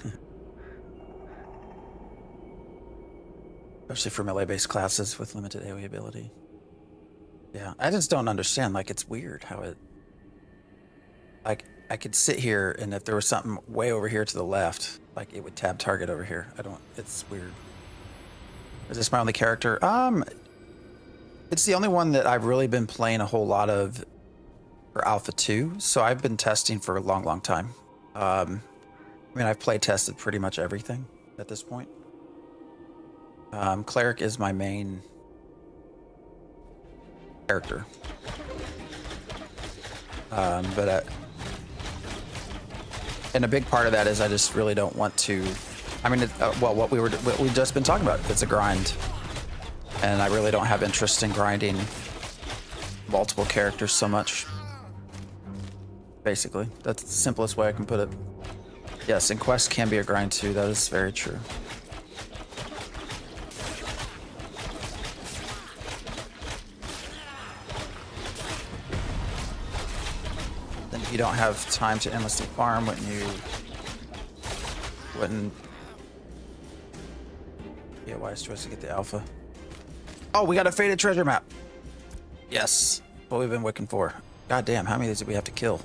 Especially for melee-based classes with limited AoE ability. Yeah, I just don't understand. Like, it's weird how it... Like, I could sit here, and if there was something way over here to the left, like, it would tab target over here. It's weird. Is this my only character? It's the only one that I've really been playing a whole lot of for Alpha 2, so I've been testing for a long, long time. I mean, I've play tested pretty much everything at this point. Cleric is my main character. And a big part of that is I just really don't want to. I mean, well, what we've just been talking about, it's a grind, and I really don't have interest in grinding multiple characters so much. Basically, that's the simplest way I can put it. Yes, and quests can be a grind too. That is very true. Then if you don't have time to endlessly farm, wouldn't be a wise choice to get the alpha. Oh, we got a faded treasure map. Yes, what we've been looking for. God damn, how many of these do we have to kill?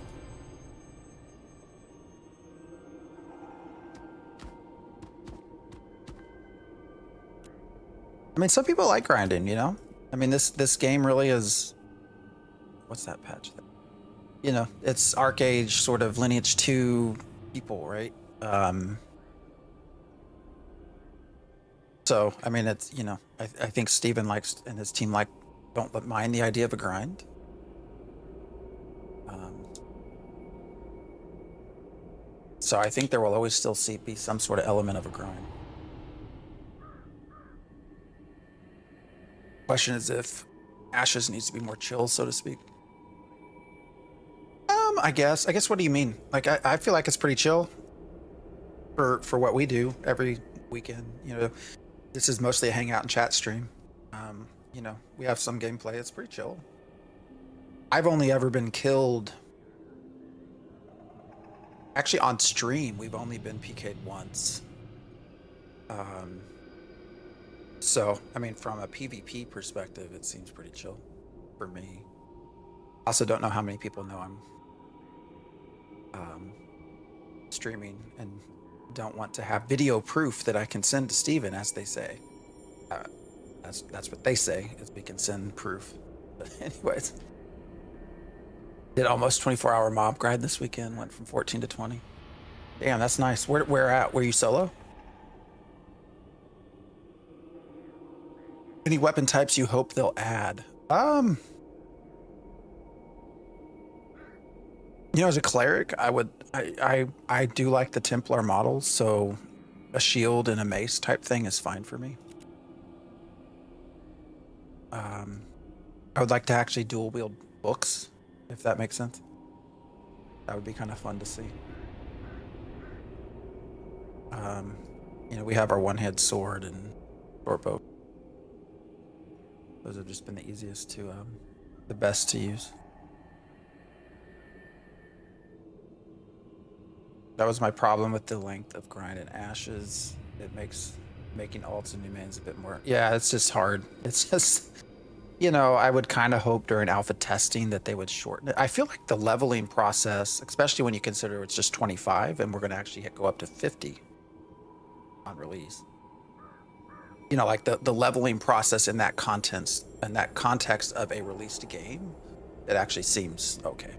I mean, some people like grinding, you know? I mean, this game really is... What's that patch? You know, it's Arc Age, sort of Lineage 2 people, right? So, I mean, it's, you know, I think Steven likes, and his team don't mind the idea of a grind. So I think there will always still be some sort of element of a grind. Question is if Ashes needs to be more chill, so to speak. I guess what do you mean? Like, I feel like it's pretty chill for what we do every weekend. You know, this is mostly a hangout and chat stream. You know, we have some gameplay. It's pretty chill. I've only ever been killed. Actually, on stream, we've only been PK'd once. So, I mean, from a PvP perspective, it seems pretty chill for me. Also, don't know how many people know I'm streaming and don't want to have video proof that I can send to Steven, as they say. That's what they say, is we can send proof. But anyways, did almost 24-hour mob grind this weekend. Went from 14 to 20. Damn, that's nice. Where at? Were you solo? Any weapon types you hope they'll add? You know, as a cleric, I do like the Templar models, so a shield and a mace type thing is fine for me. I would like to actually dual wield books, if that makes sense. That would be kind of fun to see. You know, we have our one-handed sword and short bow. Those have just been the easiest to, the best to use. That was my problem with the length of grind and Ashes. It makes making alts and new mains a bit more... Yeah, it's just hard. It's just... You know, I would kind of hope during alpha testing that they would shorten it. I feel like the leveling process, especially when you consider it's just 25 and we're going to actually go up to 50 on release. You know, like the leveling process in that context of a released game, it actually seems okay.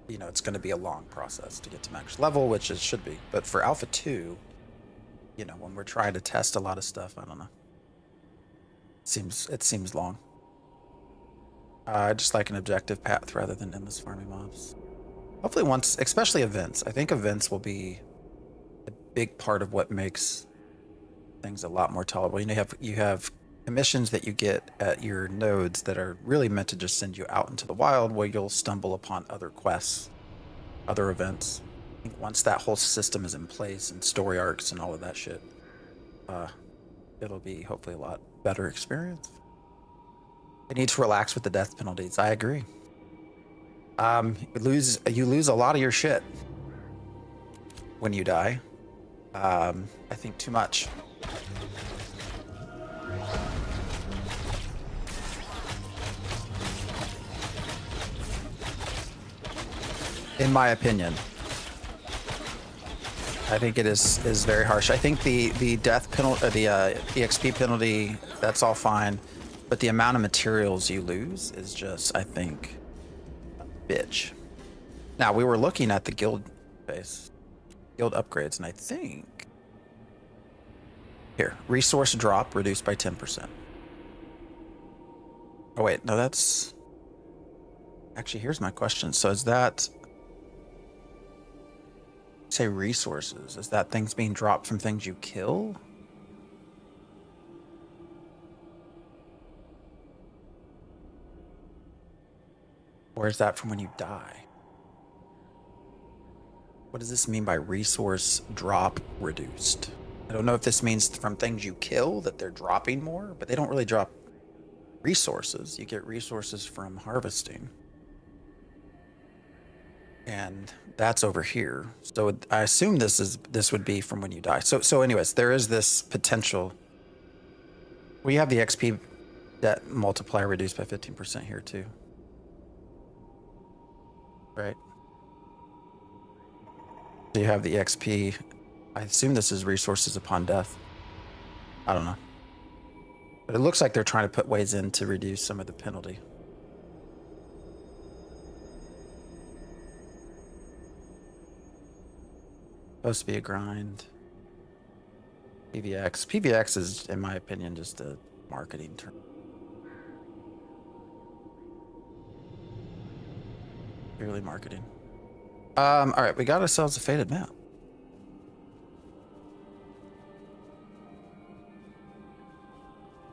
You know, it's going to be a long process to get to max level, which it should be. But for Alpha 2, you know, when we're trying to test a lot of stuff, I don't know. It seems long. I just like an objective path rather than endless farming mobs. Hopefully once, especially events. I think events will be a big part of what makes things a lot more tolerable. You have commissions that you get at your nodes that are really meant to just send you out into the wild, where you'll stumble upon other quests, other events. I think once that whole system is in place and story arcs and all of that shit, it'll be hopefully a lot better experience. They need to relax with the death penalties. I agree. You lose a lot of your shit when you die. I think too much. In my opinion, I think it is very harsh. I think the death penalty, the EXP penalty, that's all fine, but the amount of materials you lose is just, I think, a bitch. Now, we were looking at the guild upgrades, and I think here, resource drop reduced by 10%. Oh wait, no, that's actually, here's my question. So is that, say, resources, is that things being dropped from things you kill? Or is that from when you die? What does this mean by resource drop reduced? I don't know if this means from things you kill that they're dropping more, but they don't really drop resources. You get resources from harvesting. And that's over here. So I assume this would be from when you die. So anyways, there is this potential. We have the XP that multiplier reduced by 15% here too. Right? So you have the XP. I assume this is resources upon death. I don't know. But it looks like they're trying to put ways in to reduce some of the penalty. Supposed to be a grind. PVX. PVX is, in my opinion, just a marketing term. Purely marketing. All right, we got ourselves a faded map.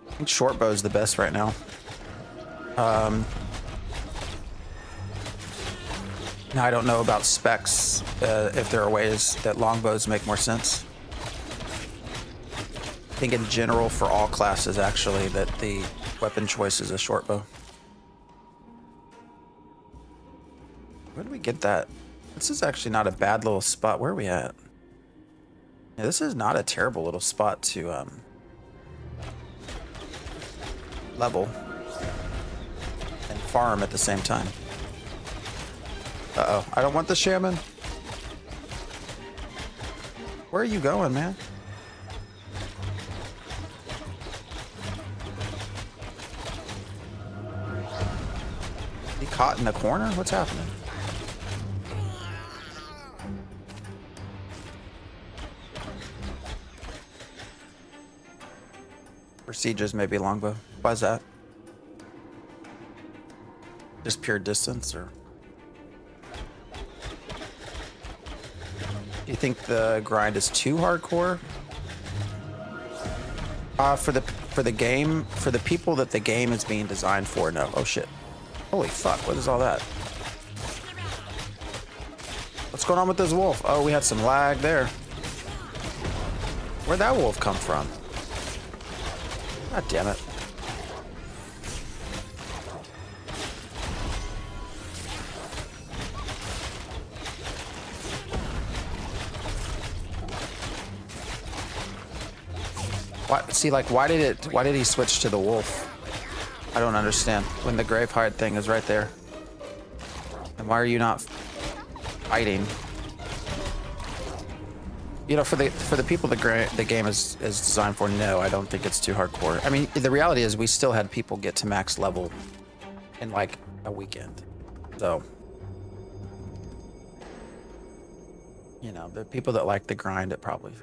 I think short bow is the best right now. Now I don't know about specs, if there are ways that longbows make more sense. I think in general for all classes actually that the weapon choice is a short bow. Where did we get that? This is actually not a bad little spot. Where are we at? Yeah, this is not a terrible little spot to level and farm at the same time. Uh-oh, I don't want the shaman. Where are you going, man? He caught in the corner? What's happening? Procedures maybe longbow. Why is that? Just pure distance, or? Do you think the grind is too hardcore? For the game, for the people that the game is being designed for, no. Oh shit. Holy fuck, what is all that? What's going on with this wolf? Oh, we had some lag there. Where'd that wolf come from? God damn it. What? See, like, why did he switch to the wolf? I don't understand. When the Gravehide thing is right there. And why are you not fighting? You know, for the people the game is designed for, no, I don't think it's too hardcore. I mean, the reality is we still had people get to max level in like a weekend. So, you know, the people that like the grind, it probably,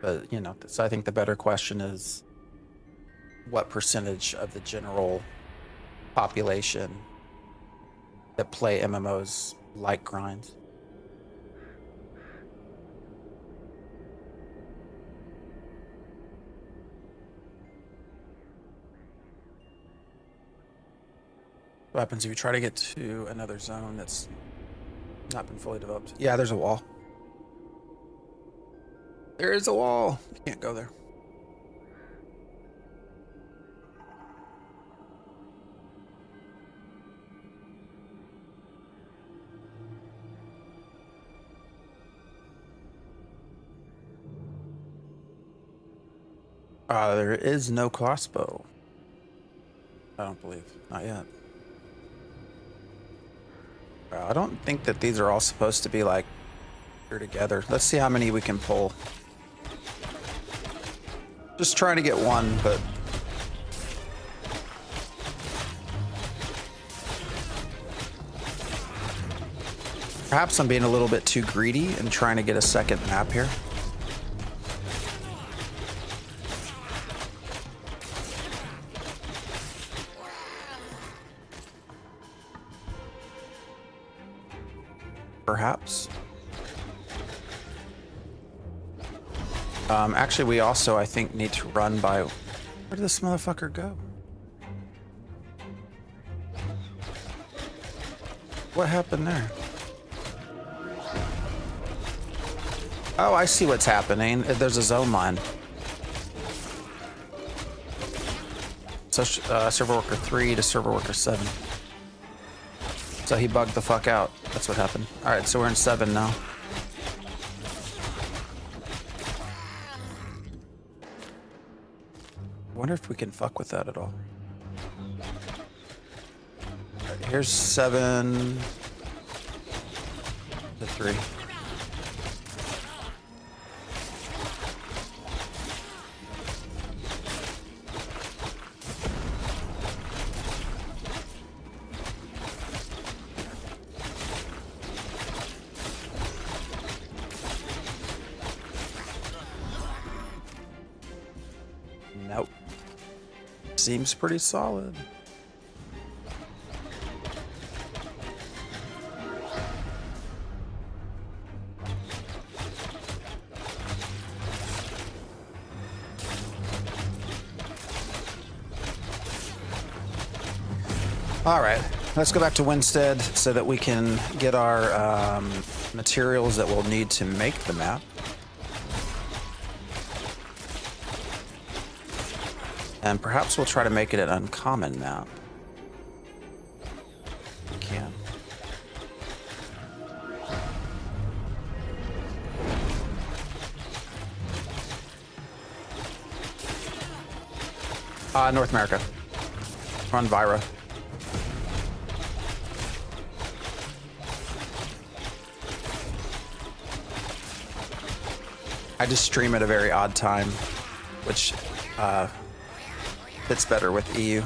but you know, so I think the better question is what percentage of the general population that play MMOs like grinds? What happens if you try to get to another zone that's not been fully developed? Yeah, there's a wall. There is a wall. You can't go there. There is no crossbow. I don't believe. Not yet. I don't think that these are all supposed to be like here together. Let's see how many we can pull. Just trying to get one, but perhaps I'm being a little bit too greedy and trying to get a second map here. Perhaps. Actually, we also, I think, need to run by... Where did this motherfucker go? What happened there? Oh, I see what's happening. There's a zone line. So, server worker 3 to server worker 7. So he bugged the fuck out. That's what happened. Alright, so we're in 7 now. I wonder if we can fuck with that at all. Right, here's 7 to 3. Nope. Seems pretty solid. All right, let's go back to Winstead so that we can get our materials that we'll need to make the map. And perhaps we'll try to make it an uncommon map. We can. North America. We're on Vira. I just stream at a very odd time, which fits better with EU.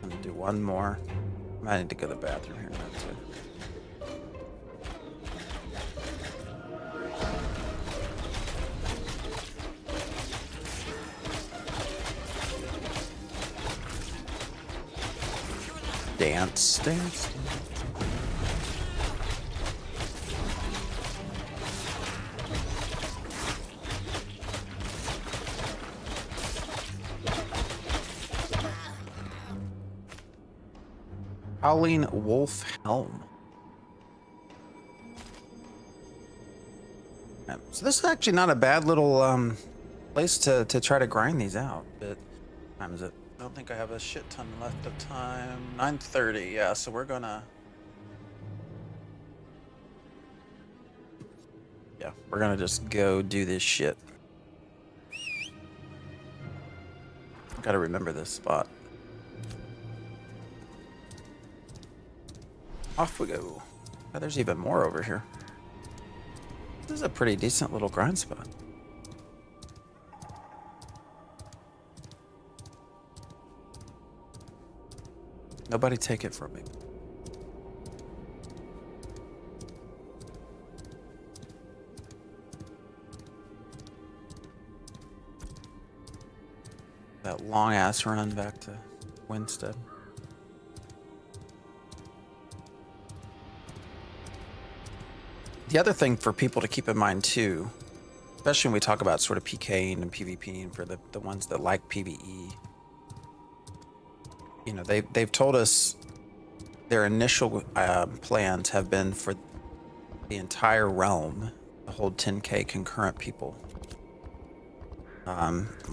I'm gonna do one more. I need to go to the bathroom here now too. Dance, dance, dance. Howling Wolf Helm. So this is actually not a bad little place to try to grind these out. But what time is it? I don't think I have a shit ton left of time. 9:30, yeah, so we're gonna... Yeah, we're gonna just go do this shit. Gotta remember this spot. Off we go. Oh, there's even more over here. This is a pretty decent little grind spot. Nobody take it from me. That long ass run back to Winstead. The other thing for people to keep in mind too especially when we talk about sort of PKing and PvPing for the ones that like PvE. You know, they've told us their initial plans have been for the entire realm to hold 10K concurrent people.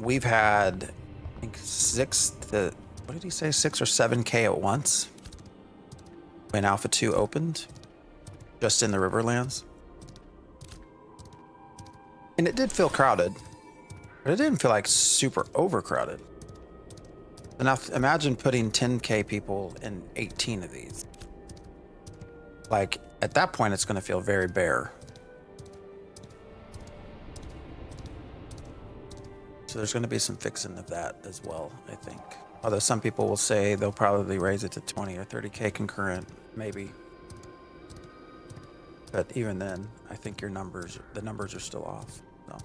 We've had, I think, 6 to, what did he say, 6 or 7K at once when Alpha 2 opened, just in the Riverlands. And it did feel crowded, but it didn't feel like super overcrowded. So now imagine putting 10K people in 18 of these. Like, at that point, it's going to feel very bare. So there's going to be some fixing of that as well, I think. Although some people will say they'll probably raise it to 20 or 30K concurrent, maybe. But even then, I think the numbers are still off. So.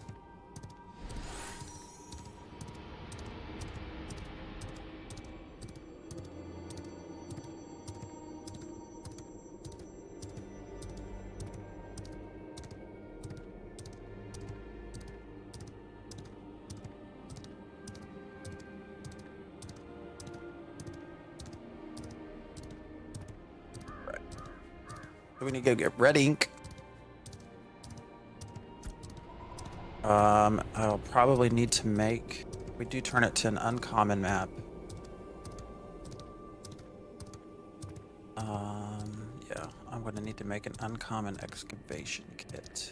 We need to go get red ink. I'll probably need to make, we do turn it to an uncommon map. Yeah, I'm going to need to make an uncommon excavation kit.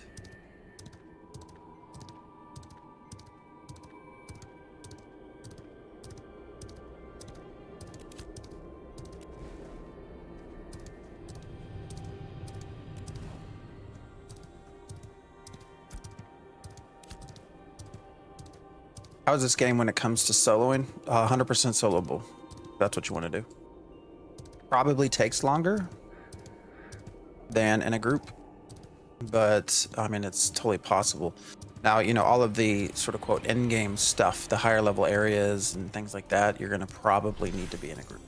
How's this game when it comes to soloing? 100% soloable. That's what you want to do. Probably takes longer than in a group, but I mean, it's totally possible. Now, you know, all of the sort of quote end game stuff, the higher level areas and things like that, you're going to probably need to be in a group.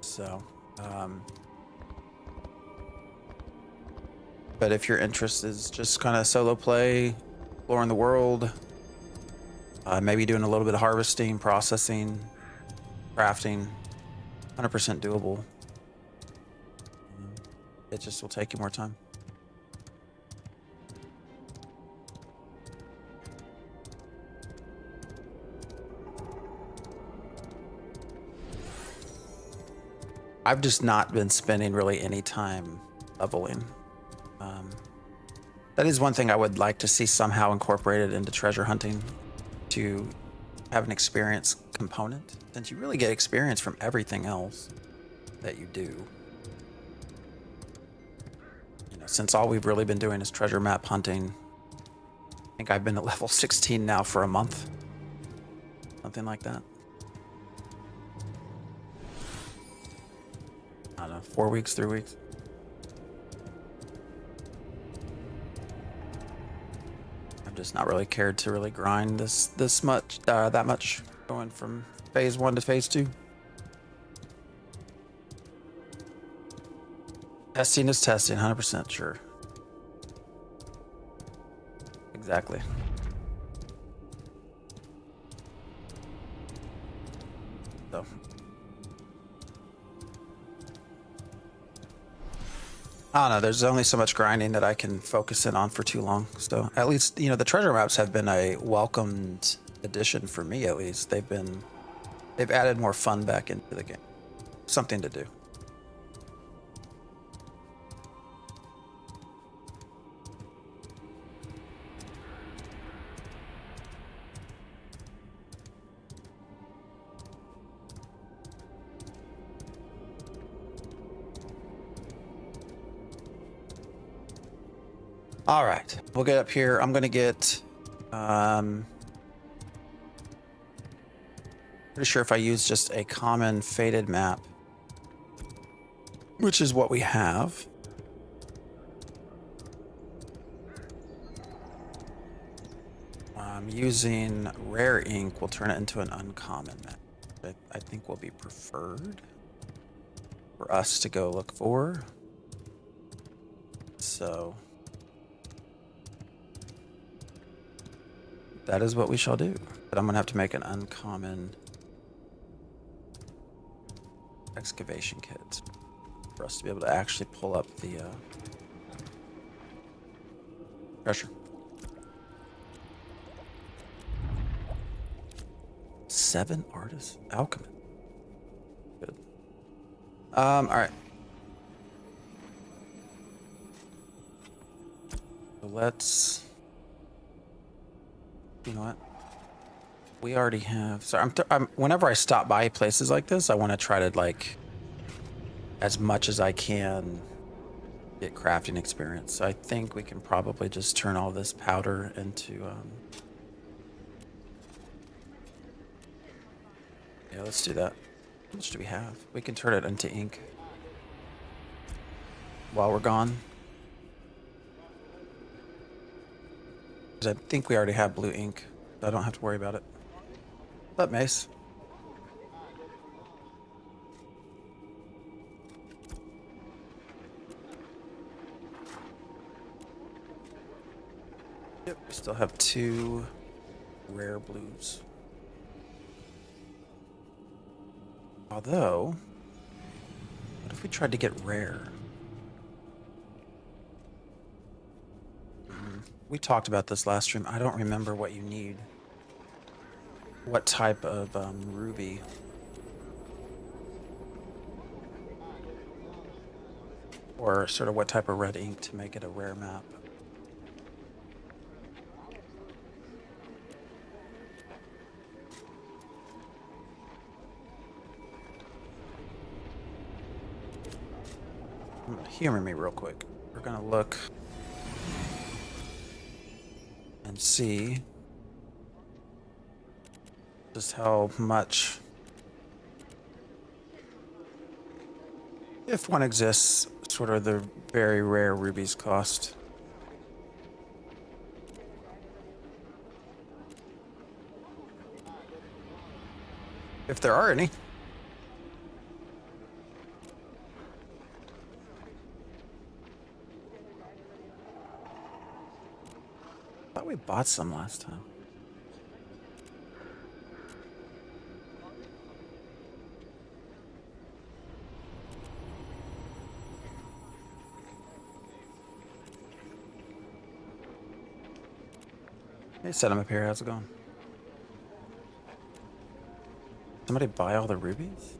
So, but if your interest is just kind of solo play, exploring the world, maybe doing a little bit of harvesting, processing, crafting, 100% doable. It just will take you more time. I've just not been spending really any time leveling. That is one thing I would like to see somehow incorporated into treasure hunting, to have an experience component, since you really get experience from everything else that you do. You know, since all we've really been doing is treasure map hunting, I think I've been at level 16 now for a month, something like that. I don't know, 4 weeks, 3 weeks. I've just not really cared to really grind this much, that much, going from phase 1 to phase 2. Testing is testing, 100% sure. Exactly. So. I don't know, there's only so much grinding that I can focus in on for too long. So at least, you know, the treasure maps have been a welcomed addition for me, at least. They've added more fun back into the game. Something to do. All right, we'll get up here. I'm gonna get, pretty sure if I use just a common faded map, which is what we have. Using rare ink will turn it into an uncommon map. That I think will be preferred for us to go look for. So That is what we shall do. But I'm gonna have to make an uncommon excavation kit for us to be able to actually pull up the treasure. 7 artists alchemy. Good. All right. So let's. You know what? We already have. So whenever I stop by places like this, I want to try to like, as much as I can, get crafting experience. So I think we can probably just turn all this powder into. Yeah, let's do that. How much do we have? We can turn it into ink while we're gone. 'Cause I think we already have blue ink, so I don't have to worry about it. What's up, Mace? Yep, we still have 2 rare blues. Although, what if we tried to get rare? We talked about this last stream. I don't remember what you need. What type of ruby? Or sort of what type of red ink to make it a rare map? Humor me real quick. We're gonna look and see just how much, if one exists, sort of the very rare rubies cost. If there are any. I thought we bought some last time. Hey, set him up here. How's it going? Somebody buy all the rubies?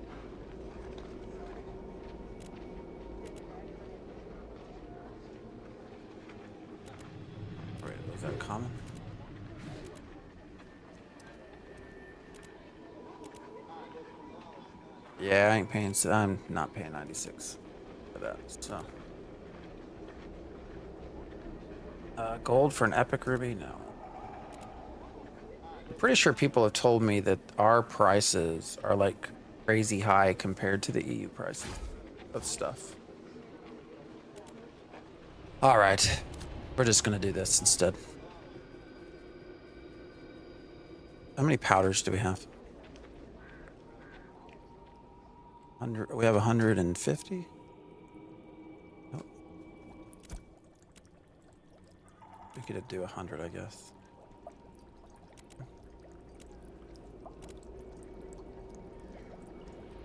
Wait, was that common? Yeah, I ain't paying. I'm not paying 96 for that. So, gold for an epic ruby? No. I'm pretty sure people have told me that our prices are like crazy high compared to the EU prices of stuff. All right, we're just gonna do this instead. How many powders do we have? 100. We have 150. Oh. We could do 100, I guess.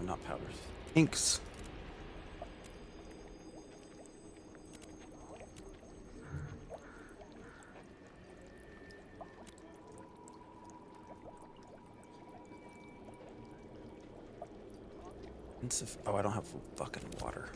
Not powders. Inks. Oh, I don't have fucking water.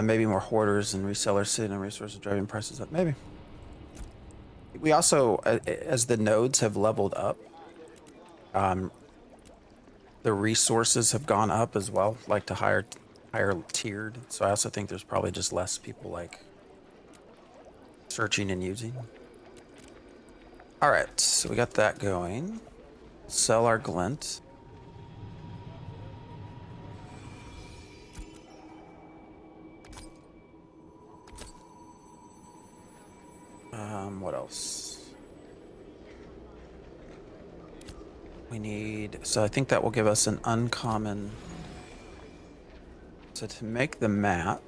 Maybe more hoarders and resellers sitting on resources driving prices up. Maybe. We also, as the nodes have leveled up, the resources have gone up as well, like to higher tiered. So I also think there's probably just less people like searching and using. All right, so we got that going. Sell our glint. What else? We need, so I think that will give us an uncommon. So to make the map,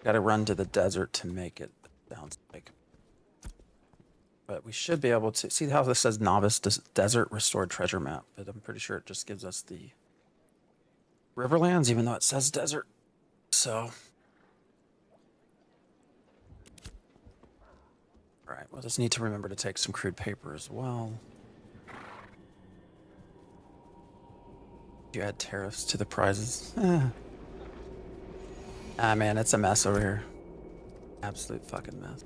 got to run to the desert to make it, sounds like. But we should be able to see how this says novice desert restored treasure map, but I'm pretty sure it just gives us the Riverlands, even though it says desert. So, all right, we'll just need to remember to take some crude paper as well. You add tariffs to the prizes. Ah, man, it's a mess over here. Absolute fucking mess.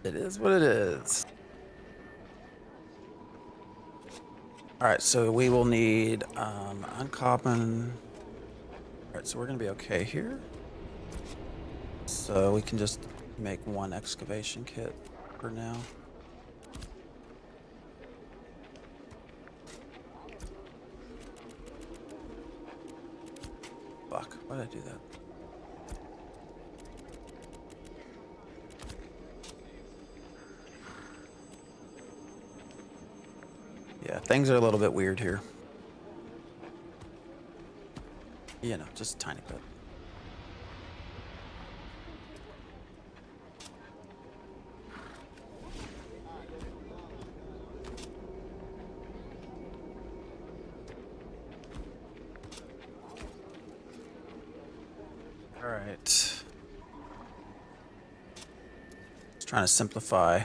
It is what it is. All right, so we will need uncommon. All right, so we're gonna be okay here. So we can just make one excavation kit for now. Fuck, why did I do that? Yeah, things are a little bit weird here. You know, just a tiny bit. All right. Just trying to simplify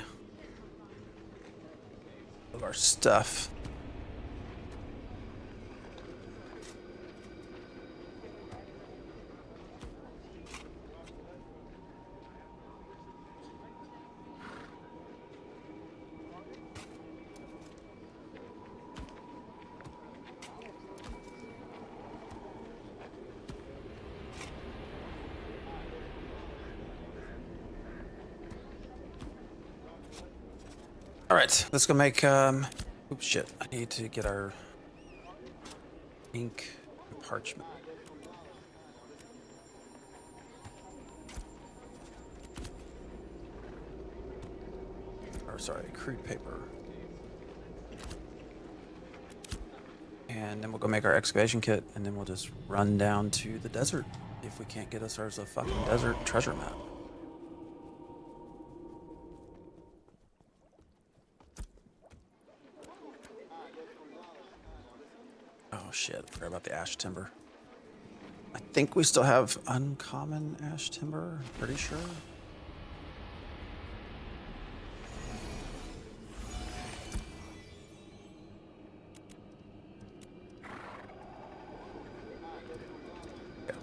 of our stuff. All right, let's go make, oops, shit. I need to get our ink and parchment. Or sorry, crude paper. And then we'll go make our excavation kit, and then we'll just run down to the desert if we can't get ourselves a fucking desert treasure map. Oh shit, I forgot about the ash timber. I think we still have uncommon ash timber, I'm pretty sure. Yeah.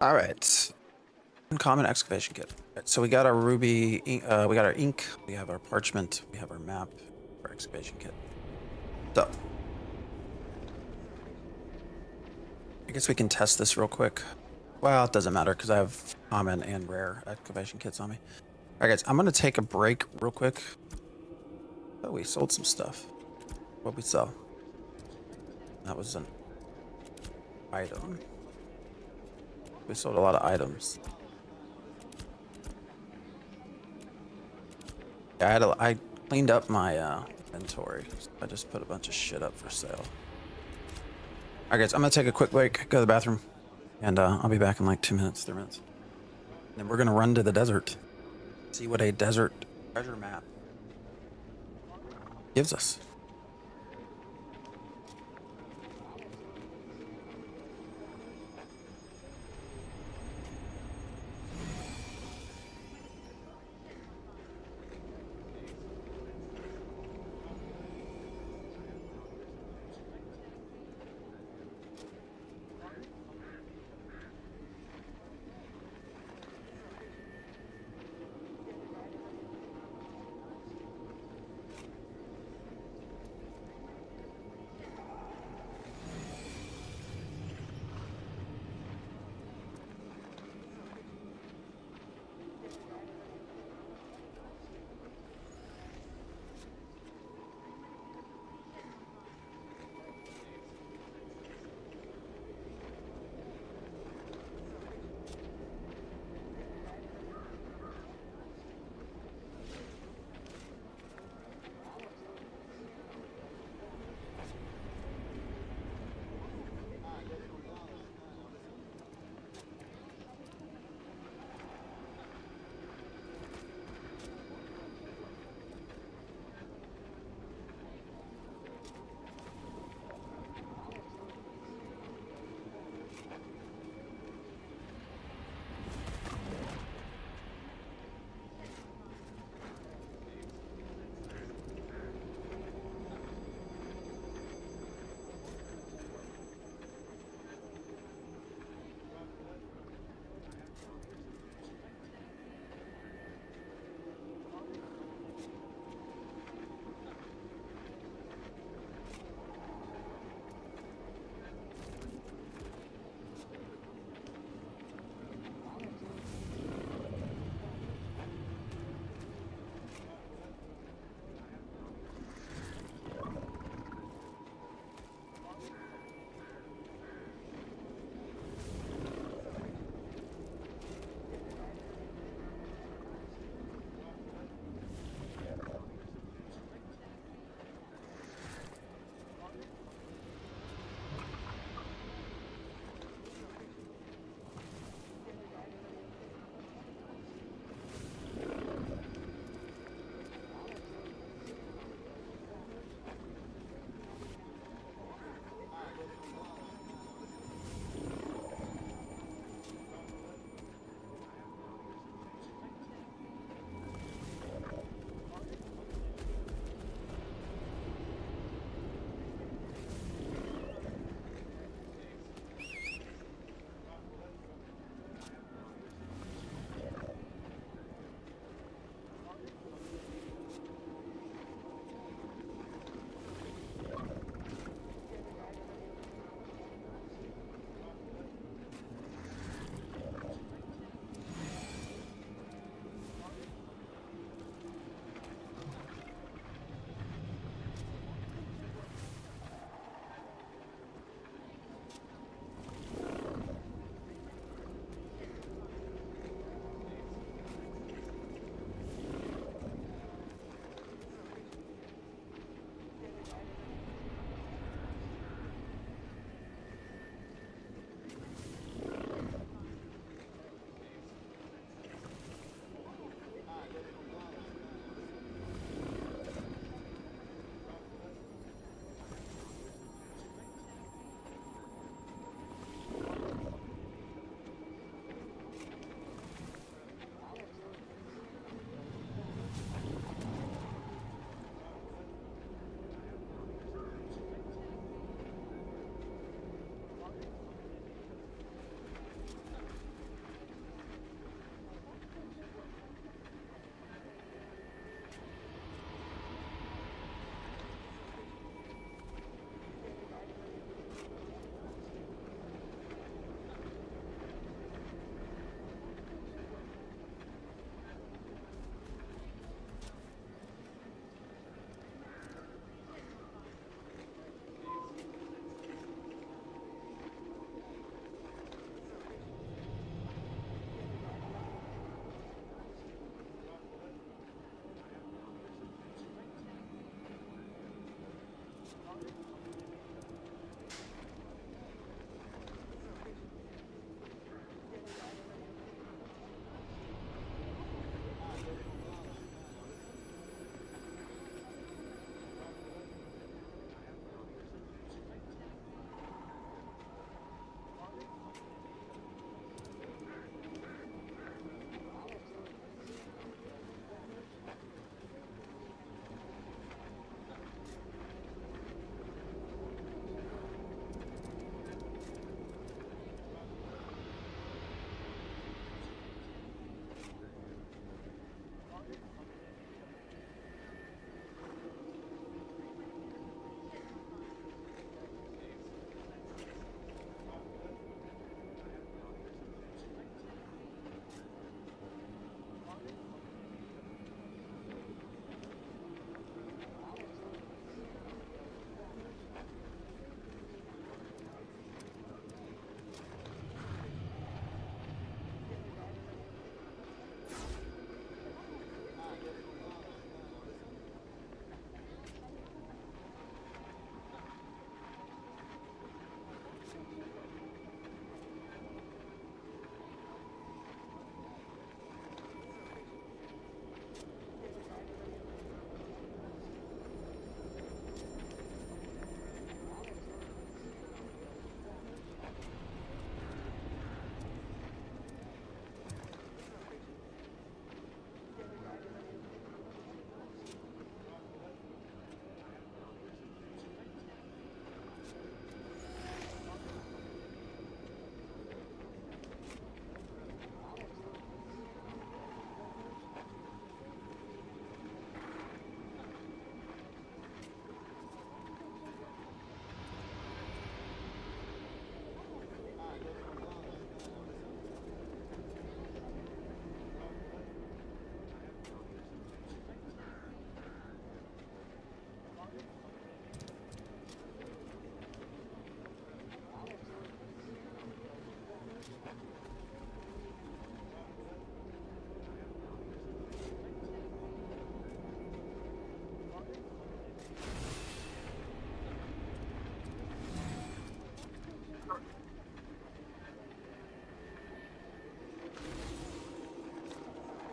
All right. Uncommon excavation kit. Right, so we got our ruby, we got our ink, we have our parchment, we have our map, our excavation kit. So, I guess we can test this real quick. Well, it doesn't matter because I have common and rare excavation kits on me. All right, guys, I'm gonna take a break real quick. Oh, we sold some stuff. What'd we sell? That was an item. We sold a lot of items. Yeah, I cleaned up my inventory. I just put a bunch of shit up for sale. All right, guys, I'm gonna take a quick break, go to the bathroom, and I'll be back in like 2 minutes, 3 minutes. And then we're gonna run to the desert, see what a desert treasure map gives us.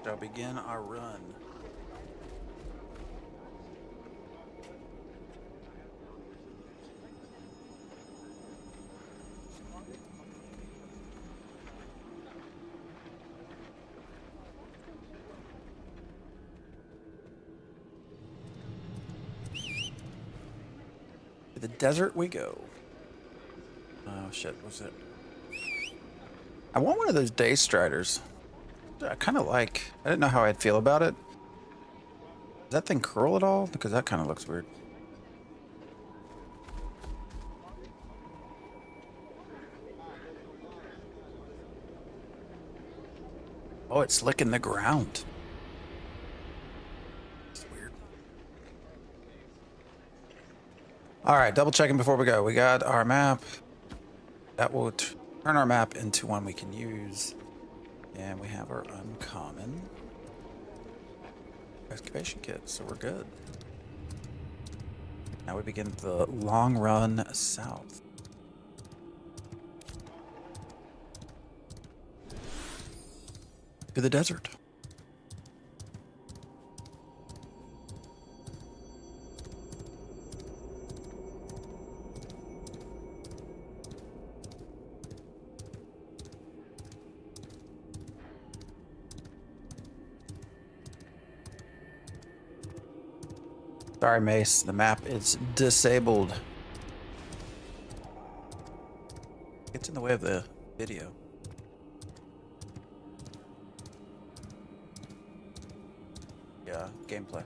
shall begin our run. To the desert we go. Oh shit, what's it? I want one of those day striders. I kind of like. I didn't know how I'd feel about it. Does that thing curl at all? Because that kind of looks weird. Oh, it's licking the ground. It's weird. All right, double checking before we go. We got our map. That will turn our map into one we can use. And we have our uncommon excavation kit, so we're good. Now we begin the long run south. To the desert. Sorry, Mace, the map is disabled. It's in the way of the video. Yeah, gameplay.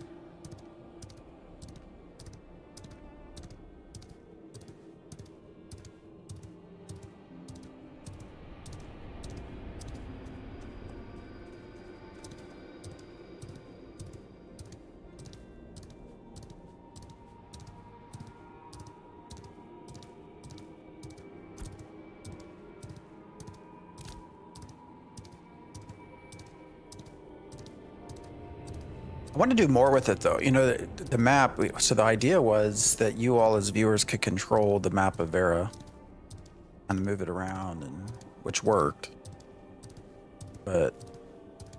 I want to do more with it though. You know, the map, so the idea was that you all as viewers could control the map of Vera and move it around, and which worked. But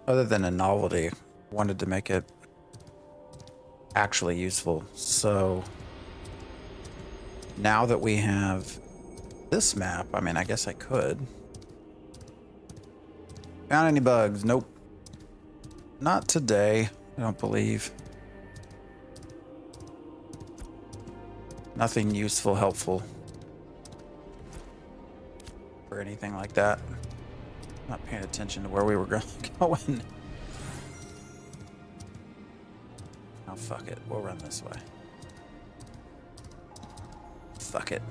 other than a novelty, I wanted to make it actually useful. So now that we have this map, I mean, I guess I could. Found any bugs? Nope. Not today. I don't believe. Nothing useful, helpful, or anything like that. Not paying attention to where we were going. Oh, fuck it. We'll run this way. Fuck it.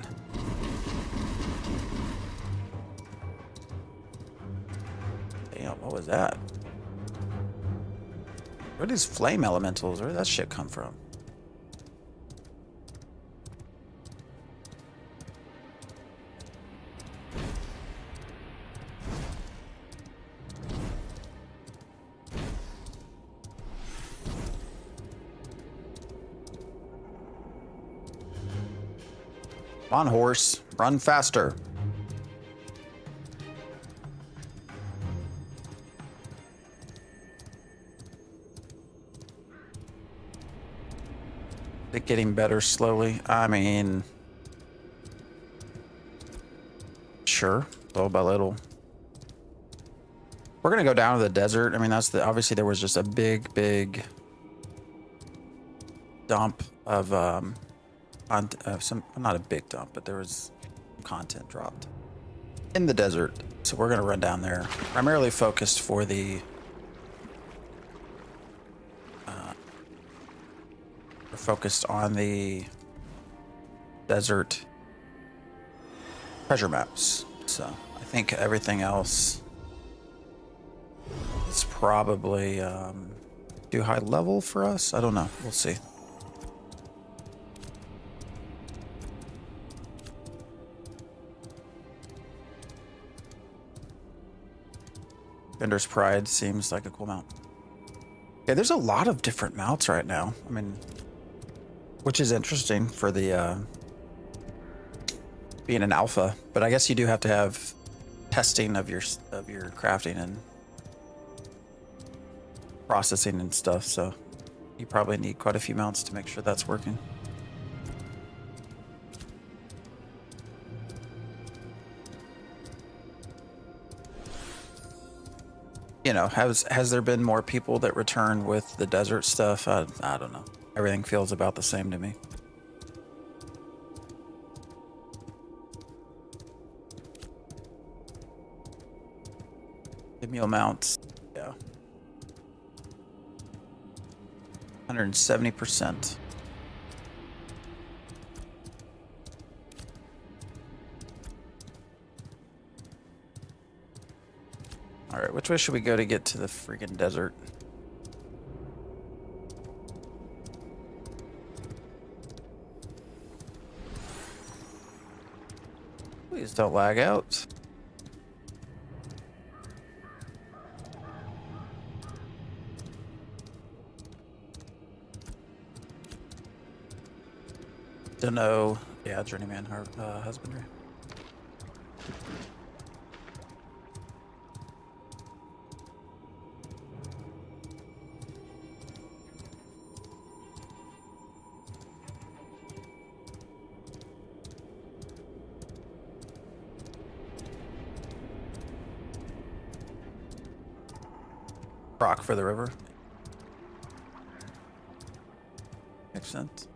Damn, what was that? Where are these flame elementals? Where did that shit come from? Come on, horse. Run faster. It getting better slowly. I mean, sure, little by little. We're gonna go down to the desert. I mean, that's the obviously there was just a big dump of some, not a big dump, but there was content dropped in the desert. So we're gonna run down there, primarily focused for the we're focused on the desert treasure maps. So I think everything else is probably too high level for us. I don't know. We'll see. Bender's Pride seems like a cool mount. Yeah, there's a lot of different mounts right now. I mean, which is interesting for the being an alpha, but I guess you do have to have testing of your crafting and processing and stuff, so you probably need quite a few mounts to make sure that's working. You know, has there been more people that return with the desert stuff? I don't know. Everything feels about the same to me. Mule mounts, yeah. 170%. All right, which way should we go to get to the freaking desert? Please don't lag out. Don't know. Yeah, journeyman husbandry. Rock for the river. Makes sense.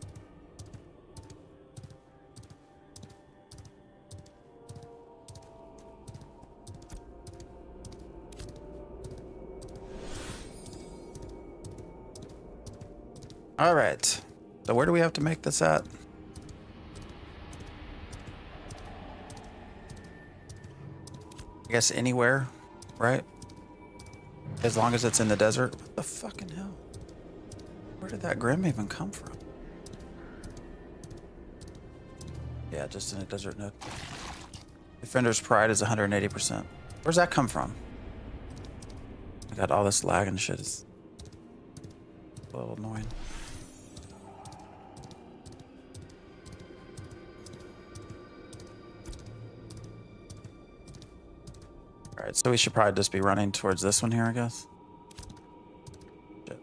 All right. So where do we have to make this at? I guess anywhere, right? As long as it's in the desert. What the fucking hell? Where did that grim even come from? Yeah, just in a desert node. Defender's Pride is 180%. Where's that come from? I got all this lag and shit. It's a little annoying. Alright, so we should probably just be running towards this one here, I guess. Shit.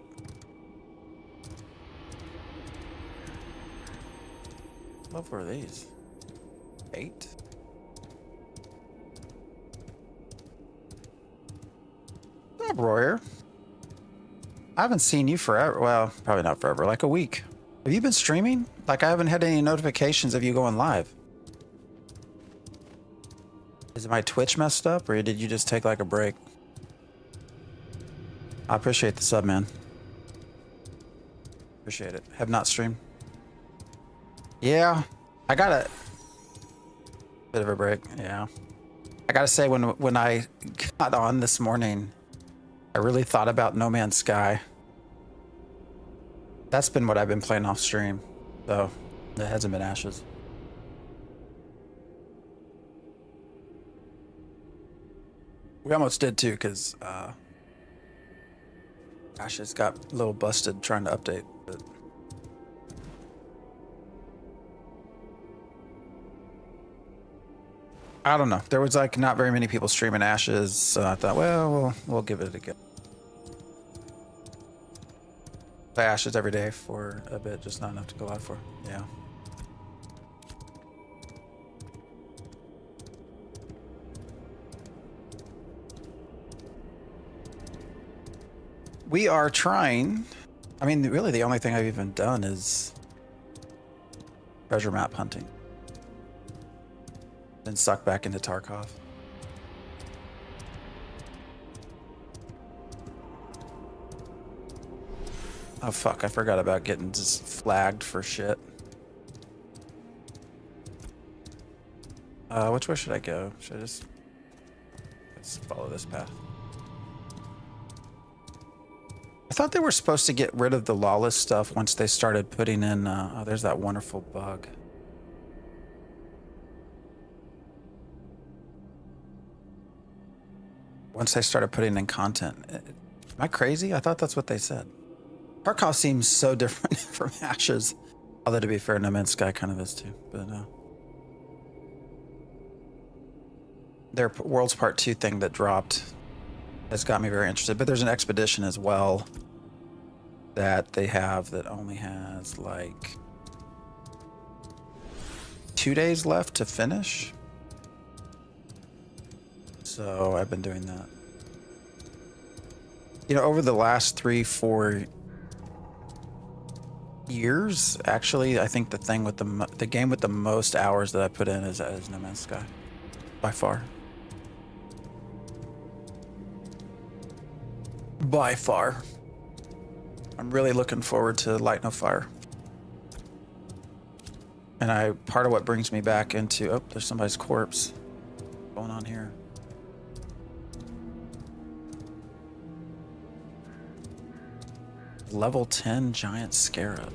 What were these? 8? What's up, Royer? I haven't seen you forever. Well, probably not forever, like a week. Have you been streaming? Like, I haven't had any notifications of you going live. Is my Twitch messed up, or did you just take like a break? I appreciate the sub, man. Appreciate it. Have not streamed. Yeah, I got a bit of a break. Yeah, I gotta say, when I got on this morning, I really thought about No Man's Sky. That's been what I've been playing off stream, so it hasn't been Ashes. We almost did too, because Ashes got a little busted trying to update. But I don't know. There was like not very many people streaming Ashes, so I thought, well, we'll give it a go. Play Ashes every day for a bit, just not enough to go live for. Yeah. We are trying. I mean, really, the only thing I've even done is treasure map hunting. Then suck back into Tarkov. Oh fuck, I forgot about getting just flagged for shit. Which way should I go? Should I just... Let's follow this path. I thought they were supposed to get rid of the lawless stuff once they started putting in, oh, there's that wonderful bug. Once they started putting in content. Am I crazy? I thought that's what they said. Tarkov seems so different from Ashes. Although, to be fair, No Man's Sky kind of is too. But, their Worlds Part 2 thing that dropped That's got me very interested. But there's an expedition as well that they have that only has like 2 days left to finish. So I've been doing that. You know, over the last 3-4 years, actually, I think the thing with the game with the most hours that I put in is No Man's Sky, by far. By far. I'm really looking forward to Light No Fire. And part of what brings me back into, oh, there's somebody's corpse going on here. Level 10 giant scarab.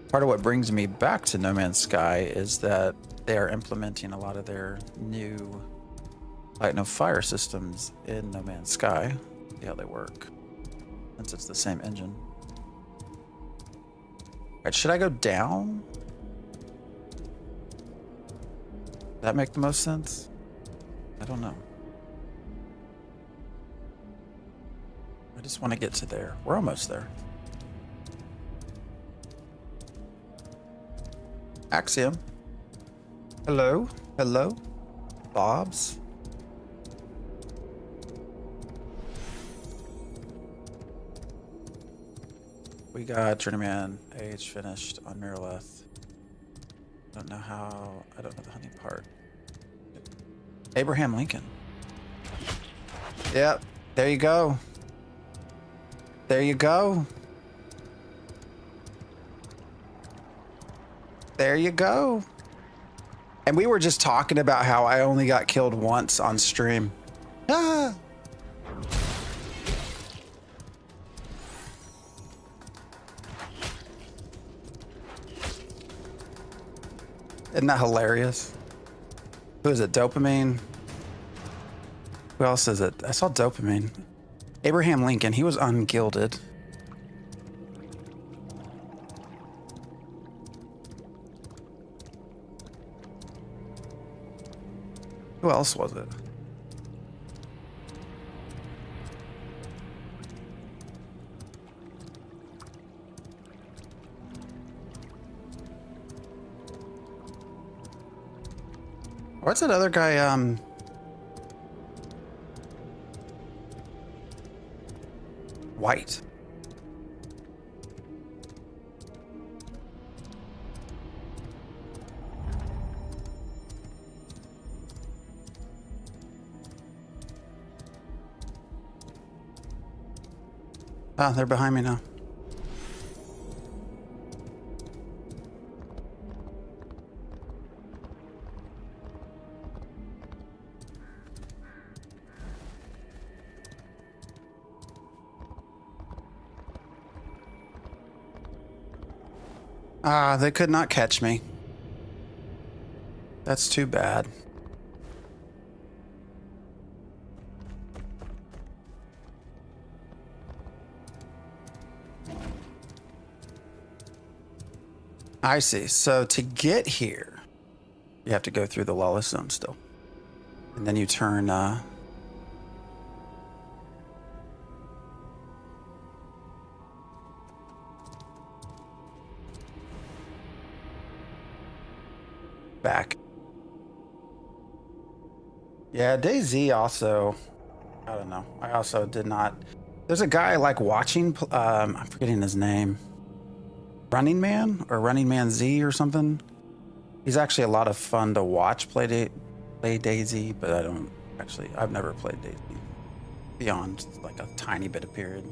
Part of what brings me back to No Man's Sky is that they are implementing a lot of their new Light No Fire systems in No Man's Sky. See how they work, since it's the same engine. All right, should I go down? Does that make the most sense? I don't know. I just want to get to there. We're almost there. Axiom. Hello? Hello? Bobs? We got Journeyman Age finished on Mirrorleth. I don't know the hunting part. Abraham Lincoln. Yep, there you go. There you go. There you go. And we were just talking about how I only got killed once on stream. Ah! Isn't that hilarious? Who is it? Dopamine? Who else is it? I saw Dopamine. Abraham Lincoln. He was ungilded. Who else was it? What's that other guy? White. Oh, they're behind me now. Ah, they could not catch me. That's too bad. I see. So to get here, you have to go through the lawless zone still. And then you turn back. Yeah, DayZ also, I don't know. I also did not. There's a guy I like watching, I'm forgetting his name. Running Man or Running Man Z or something. He's actually a lot of fun to watch play DayZ, but I've never played DayZ beyond like a tiny bit of period.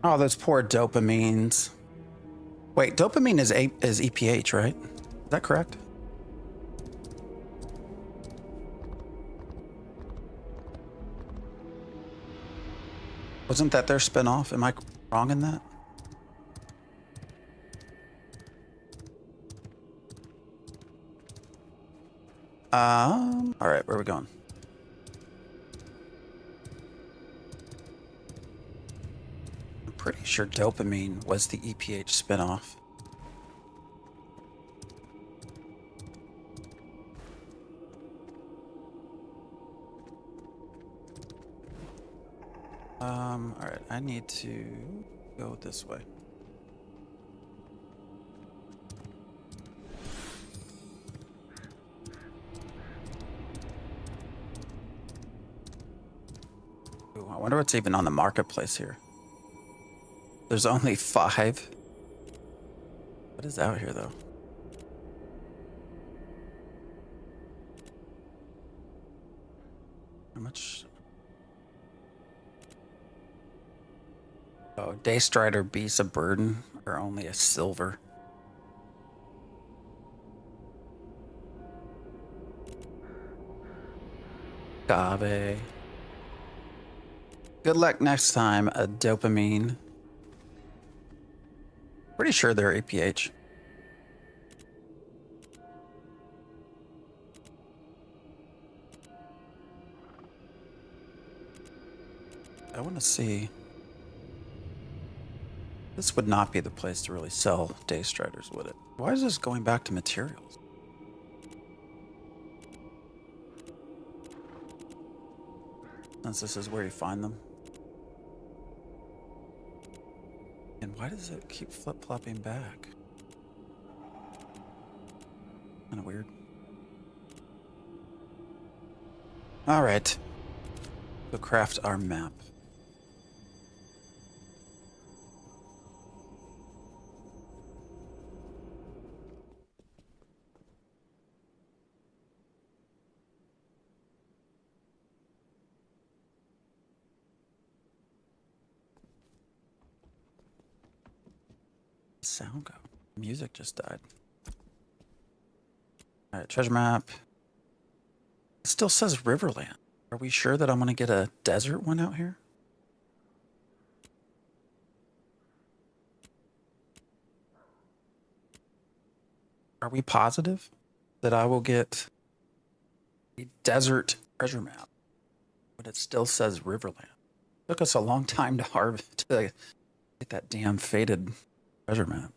Oh, those poor dopamines. Wait, dopamine is EPH, right? Is that correct? Wasn't that their spinoff? Am I wrong in that? All right, where are we going? sure dopamine was the EPH spinoff. All right, I need to go this way. Ooh, I wonder what's even on the marketplace here. There's only 5. What is out here, though? How much? Oh, Daystrider Beasts of Burden are only a silver. Agave. Good luck next time, a dopamine. Pretty sure they're APH. I want to see. This would not be the place to really sell Daystriders, would it? Why is this going back to materials? Since this is where you find them. And why does it keep flip-flopping back? Kind of weird. All right. Go craft our map. Sound go. Music just died. All right, treasure map. It still says Riverland. Are we sure that I'm going to get a desert one out here? Are we positive that I will get a desert treasure map, but it still says Riverland? Took us a long time to harvest to get that damn faded treasure map.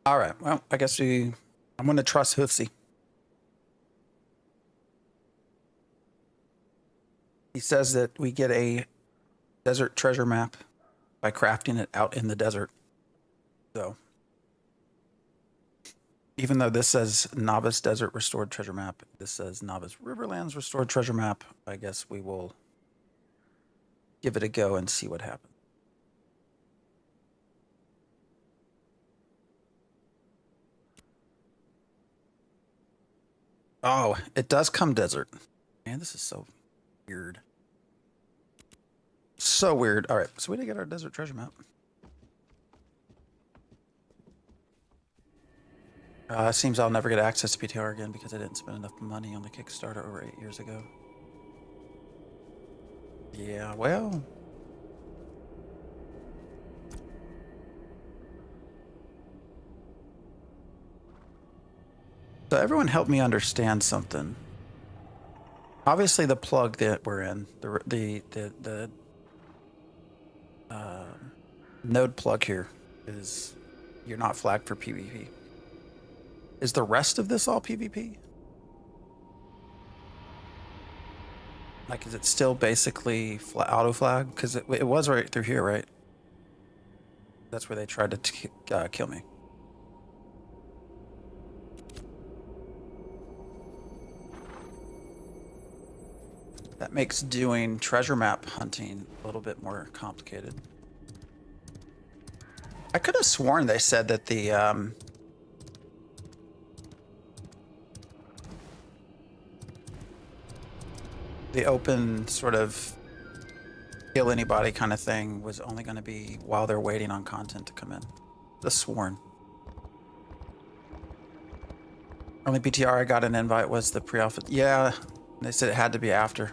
All right, well, I guess I'm going to trust Hoofsy. He says that we get a desert treasure map by crafting it out in the desert. So, even though this says Novice Desert Restored Treasure Map, this says Novice Riverlands Restored Treasure Map, I guess we will give it a go and see what happens. Oh, it does come desert. Man, this is so weird. So weird. All right, so we did get our desert treasure map. Seems I'll never get access to PTR again because I didn't spend enough money on the Kickstarter over 8 years ago. Yeah, well. So everyone help me understand something. Obviously, the plug that we're in, the node plug here is you're not flagged for PvP. Is the rest of this all PvP? Like, is it still basically auto flag? Because it was right through here, right? That's where they tried to kill me. That makes doing treasure map hunting a little bit more complicated. I could have sworn they said that the open sort of kill anybody kind of thing was only going to be while they're waiting on content to come in. The sworn. Only BTR I got an invite was the pre-alpha. Yeah, they said it had to be after.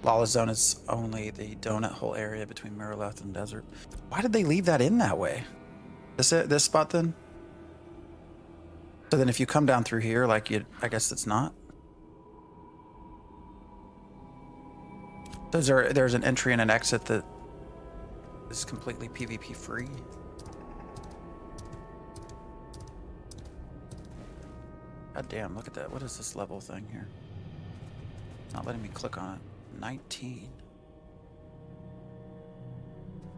Lawless Zone is only the donut hole area between Mirrorleth and Desert. Why did they leave that in that way? This spot then? So then if you come down through here, like you, I guess it's not. There's an entry and an exit that is completely PvP free. God damn, look at that. What is this level thing here? Not letting me click on it. 19.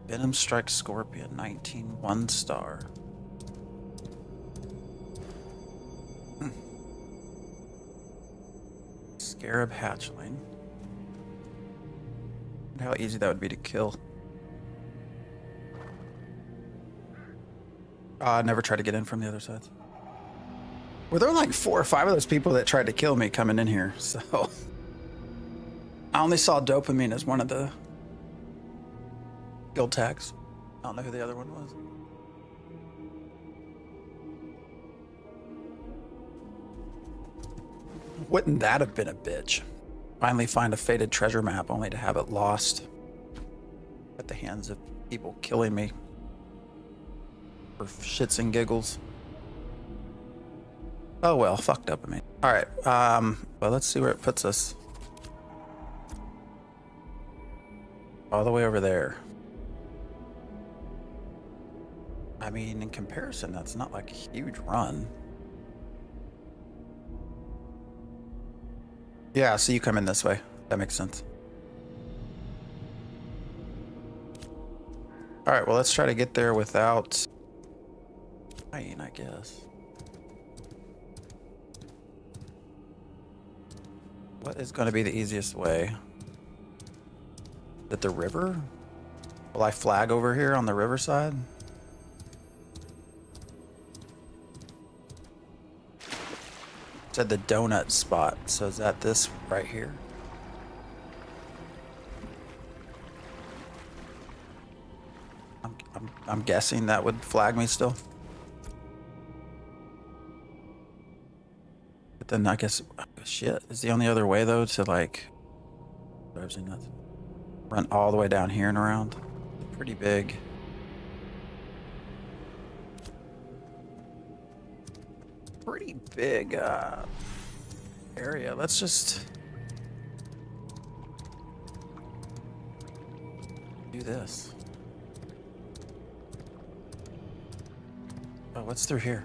Venom Strike Scorpion, 19, 1 star. Scarab Hatchling. Wonder how easy that would be to kill. I never tried to get in from the other side. Were there like 4 or 5 of those people that tried to kill me coming in here? So I only saw dopamine as one of the guild tags. I don't know who the other one was. Wouldn't that have been a bitch? Finally find a faded treasure map only to have it lost at the hands of people killing me for shits and giggles. Oh well, fucked up of me. All right, well, let's see where it puts us. All the way over there. I mean, in comparison, that's not like a huge run. Yeah, so you come in this way. That makes sense. All right, well, let's try to get there without dying, I guess. What is going to be the easiest way? At the river? Will I flag over here on the riverside? It said the donut spot, so is that this right here? I'm guessing that would flag me still. But then I guess, shit, is the only other way though to like, I've seen nothing. Run all the way down here and around. Pretty big. Pretty big area. Let's just do this. Oh, what's through here?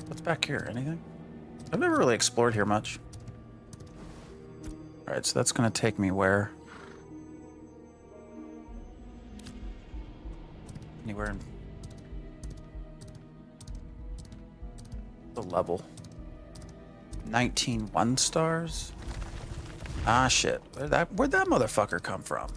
What's back here? Anything? I've never really explored here much. All right, so that's going to take me where? Anywhere in the level. 19 1 stars? Ah, shit. Where'd that motherfucker come from?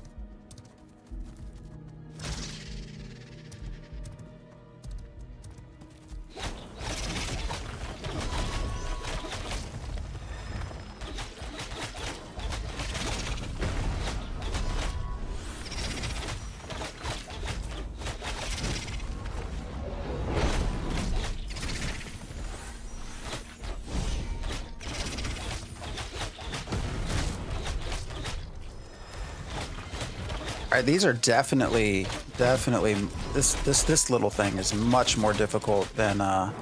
All right, these are definitely this little thing is much more difficult than the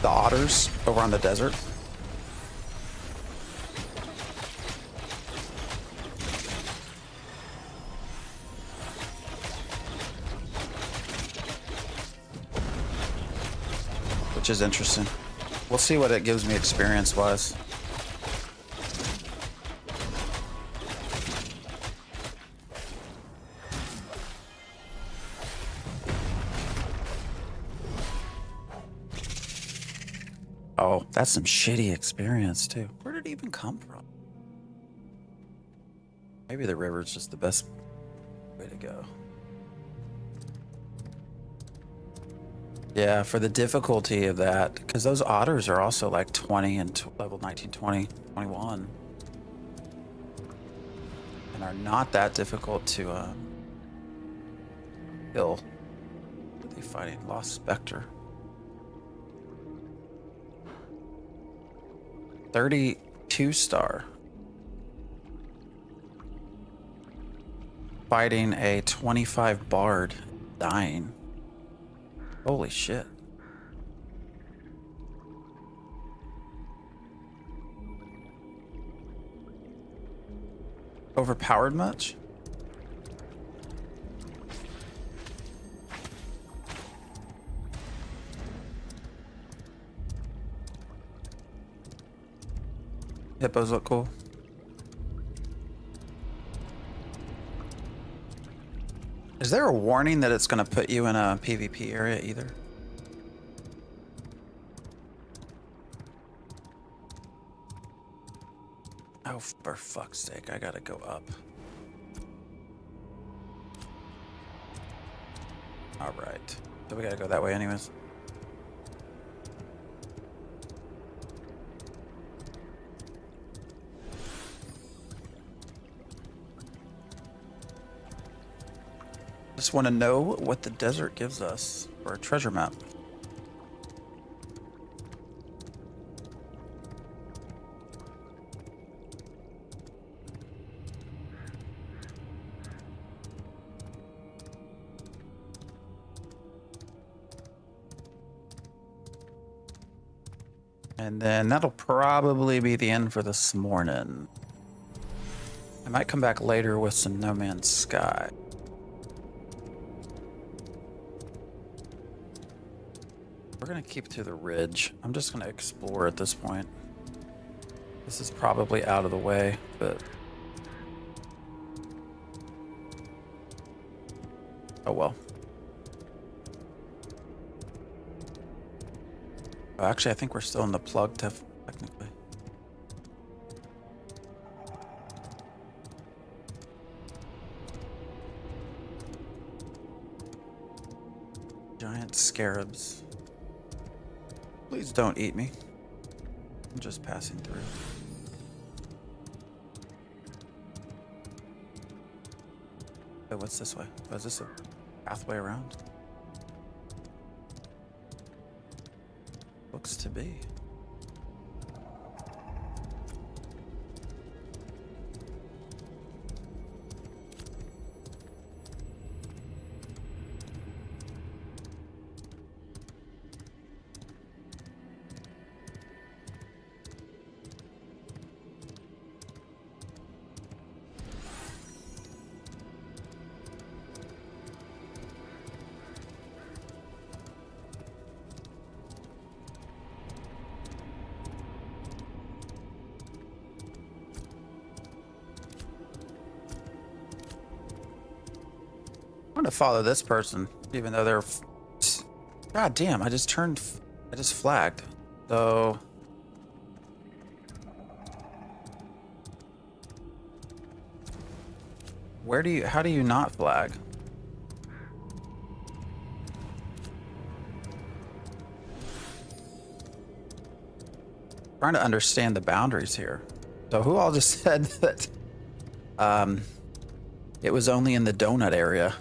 otters over on the desert. Which is interesting. We'll see what it gives me experience-wise. Oh, that's some shitty experience, too. Where did it even come from? Maybe the river's just the best way to go. Yeah, for the difficulty of that, because those otters are also like 20 and level 19, 20, 21. And are not that difficult to kill. What are they fighting? Lost Spectre. 32 star. Fighting a 25 bard. Dying. Holy shit. Overpowered much? Hippos look cool. Is there a warning that it's going to put you in a PvP area either? Oh, for fuck's sake, I gotta go up. Alright. So we gotta go that way anyways. Just want to know what the desert gives us for a treasure map. And then that'll probably be the end for this morning. I might come back later with some No Man's Sky. We're gonna keep to the ridge. I'm just gonna explore at this point. This is probably out of the way, but... oh well. Oh, actually, I think we're still in the plug technically. Giant scarabs. Please don't eat me. I'm just passing through. Oh, what's this way? Oh, is this a pathway around? Looks to be. I'm gonna follow this person, even though they're... God damn, I just flagged. So... how do you not flag? Trying to understand the boundaries here. So who all just said that it was only in the donut area?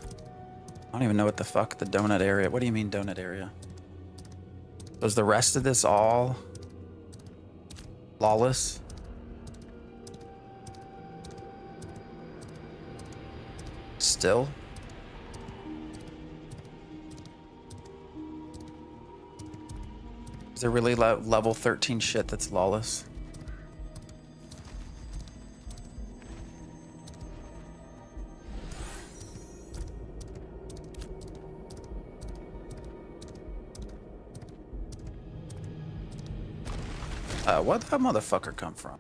I don't even know what the fuck the donut area. What do you mean donut area? Was the rest of this all lawless? Still? Is there really level 13 shit that's lawless? Where'd that motherfucker come from?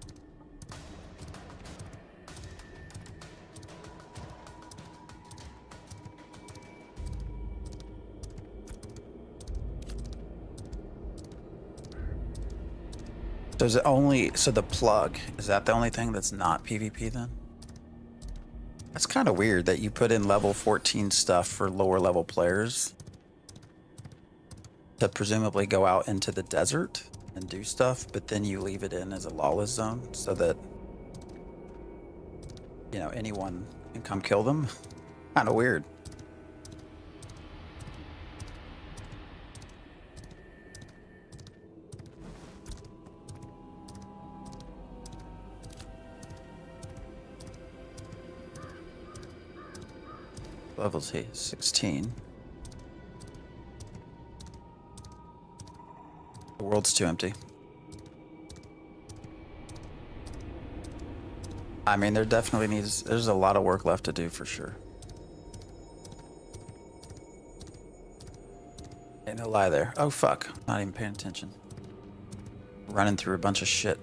So is it only, so the plug, is that the only thing that's not PvP then? That's kind of weird that you put in level 14 stuff for lower level players to presumably go out into the desert and do stuff, but then you leave it in as a lawless zone so that, you know, anyone can come kill them. Kind of weird. level is he? 16. The world's too empty. I mean, there definitely there's a lot of work left to do for sure. Ain't no lie there. Oh fuck, not even paying attention. Running through a bunch of shit.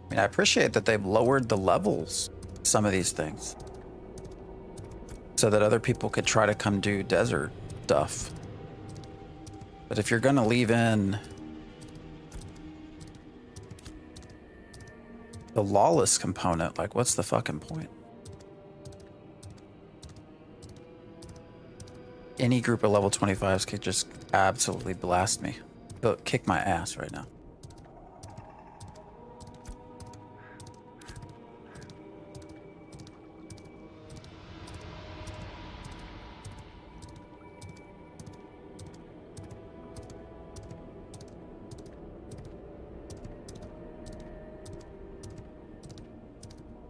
I mean, I appreciate that they've lowered the levels, some of these things, so that other people could try to come do desert stuff. But if you're gonna leave in the lawless component, like, what's the fucking point? Any group of level 25s could just absolutely blast me. They'll kick my ass right now.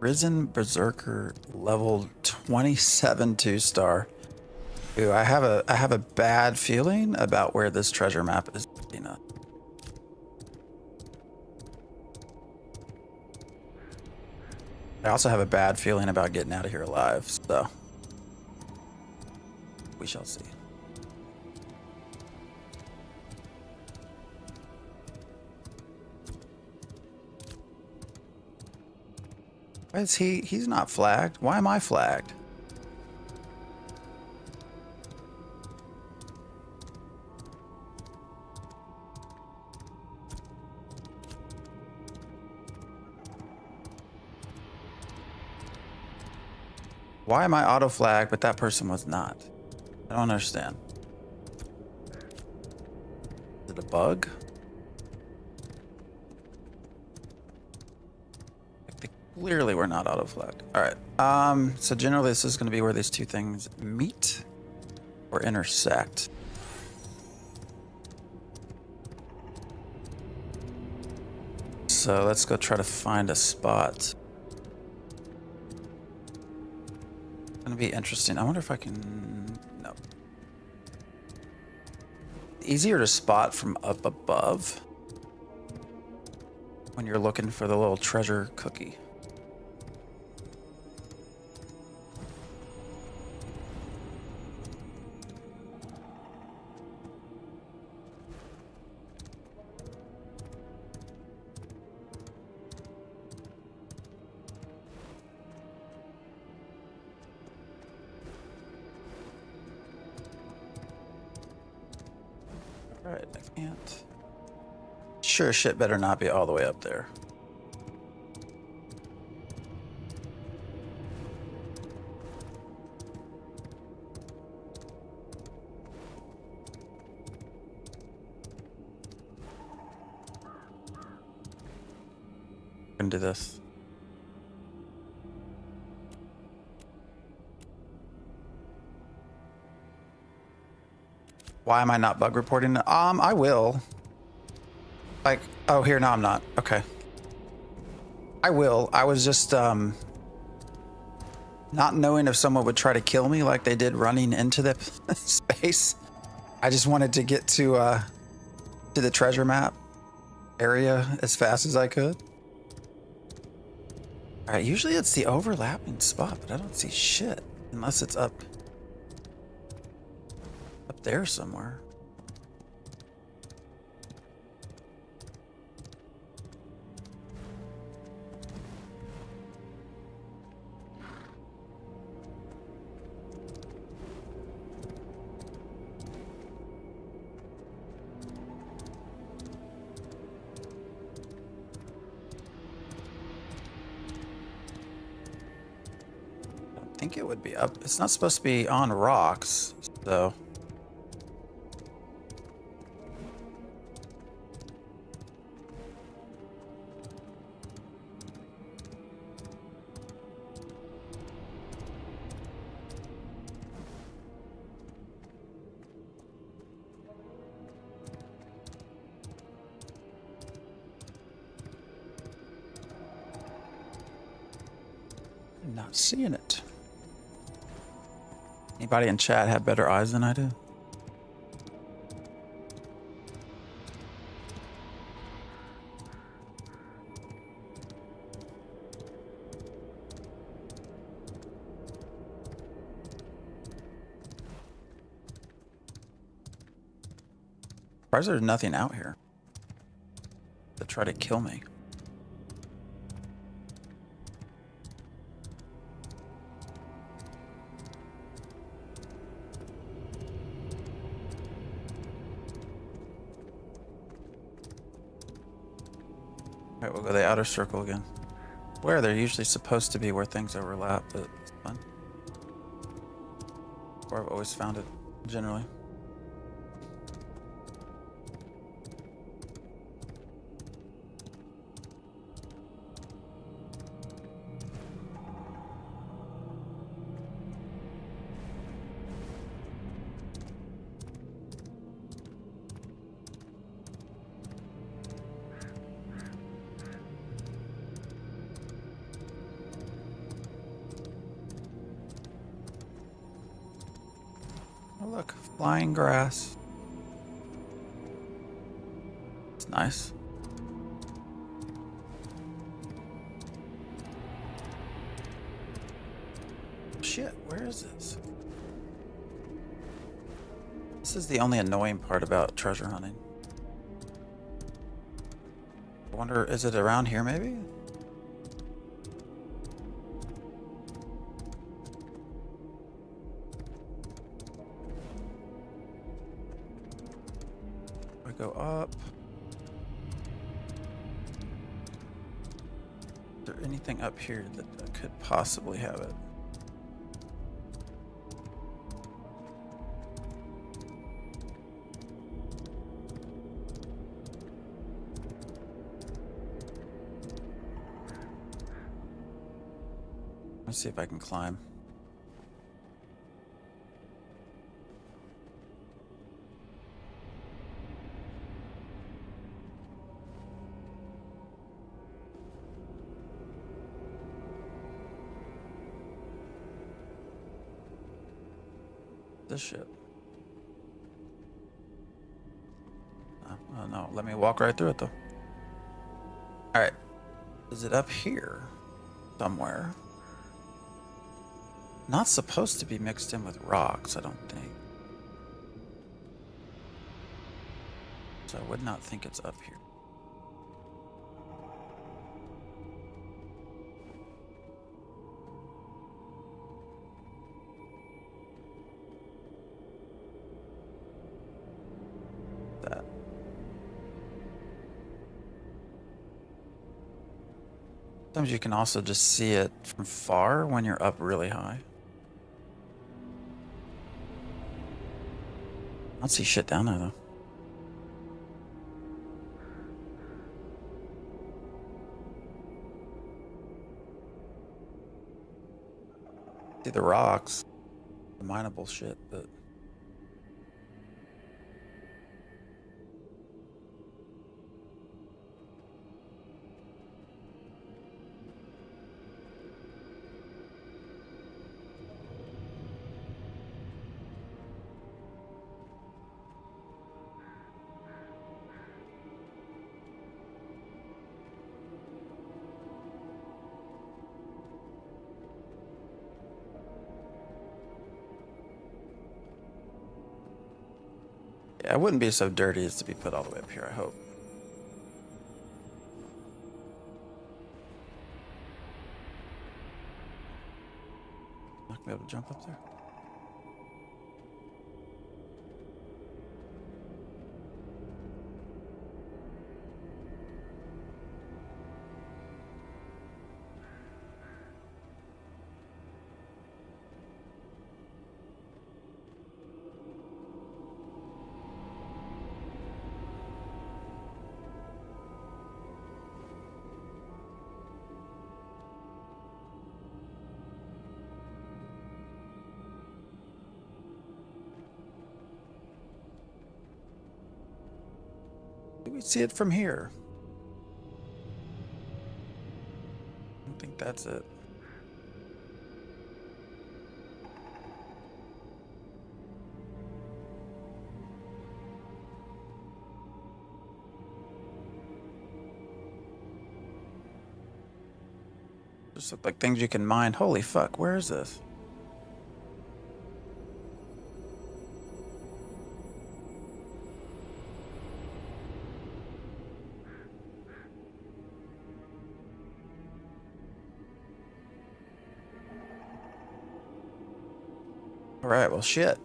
Risen Berserker level 27 2-star. Ooh, I have a bad feeling about where this treasure map is. I also have a bad feeling about getting out of here alive, so we shall see. Why is he's not flagged? Why am I flagged? Why am I auto flagged, but that person was not? I don't understand. Is it a bug? They clearly were not auto flagged. All right. So generally this is going to be where these two things meet or intersect. So let's go try to find a spot. Gonna be interesting. I wonder if I can. No. Easier to spot from up above when you're looking for the little treasure cookie. Alright, I can't. Sure shit better not be all the way up there. I'm gonna do this. Why am I not bug reporting? I will. Like, oh, here, no, I'm not. Okay. I will. I was just, not knowing if someone would try to kill me like they did running into the space. I just wanted to get to the treasure map area as fast as I could. All right, usually it's the overlapping spot, but I don't see shit unless it's up there somewhere. I think it would be up. It's not supposed to be on rocks, so. Not seeing it. Anybody in chat have better eyes than I do? Why is there nothing out here to try to kill me? Alright, we'll go to the outer circle again. Where they're usually supposed to be where things overlap, but it's fun. Where I've always found it, generally. Oh look, flying grass. It's nice. Shit, where is this? This is the only annoying part about treasure hunting. I wonder, is it around here maybe? I go up. Is there anything up here that could possibly have it? Let's see if I can climb. This shit. Oh no, let me walk right through it though. Alright. Is it up here somewhere? Not supposed to be mixed in with rocks, I don't think. So I would not think it's up here. That. Sometimes you can also just see it from far when you're up really high. I don't see shit down there though. See the rocks, the mineable shit, but yeah, I wouldn't be so dirty as to be put all the way up here, I hope. Not gonna be able to jump up there. Do we see it from here? I don't think that's it. Just look like things you can mine. Holy fuck, where is this? Alright, well shit.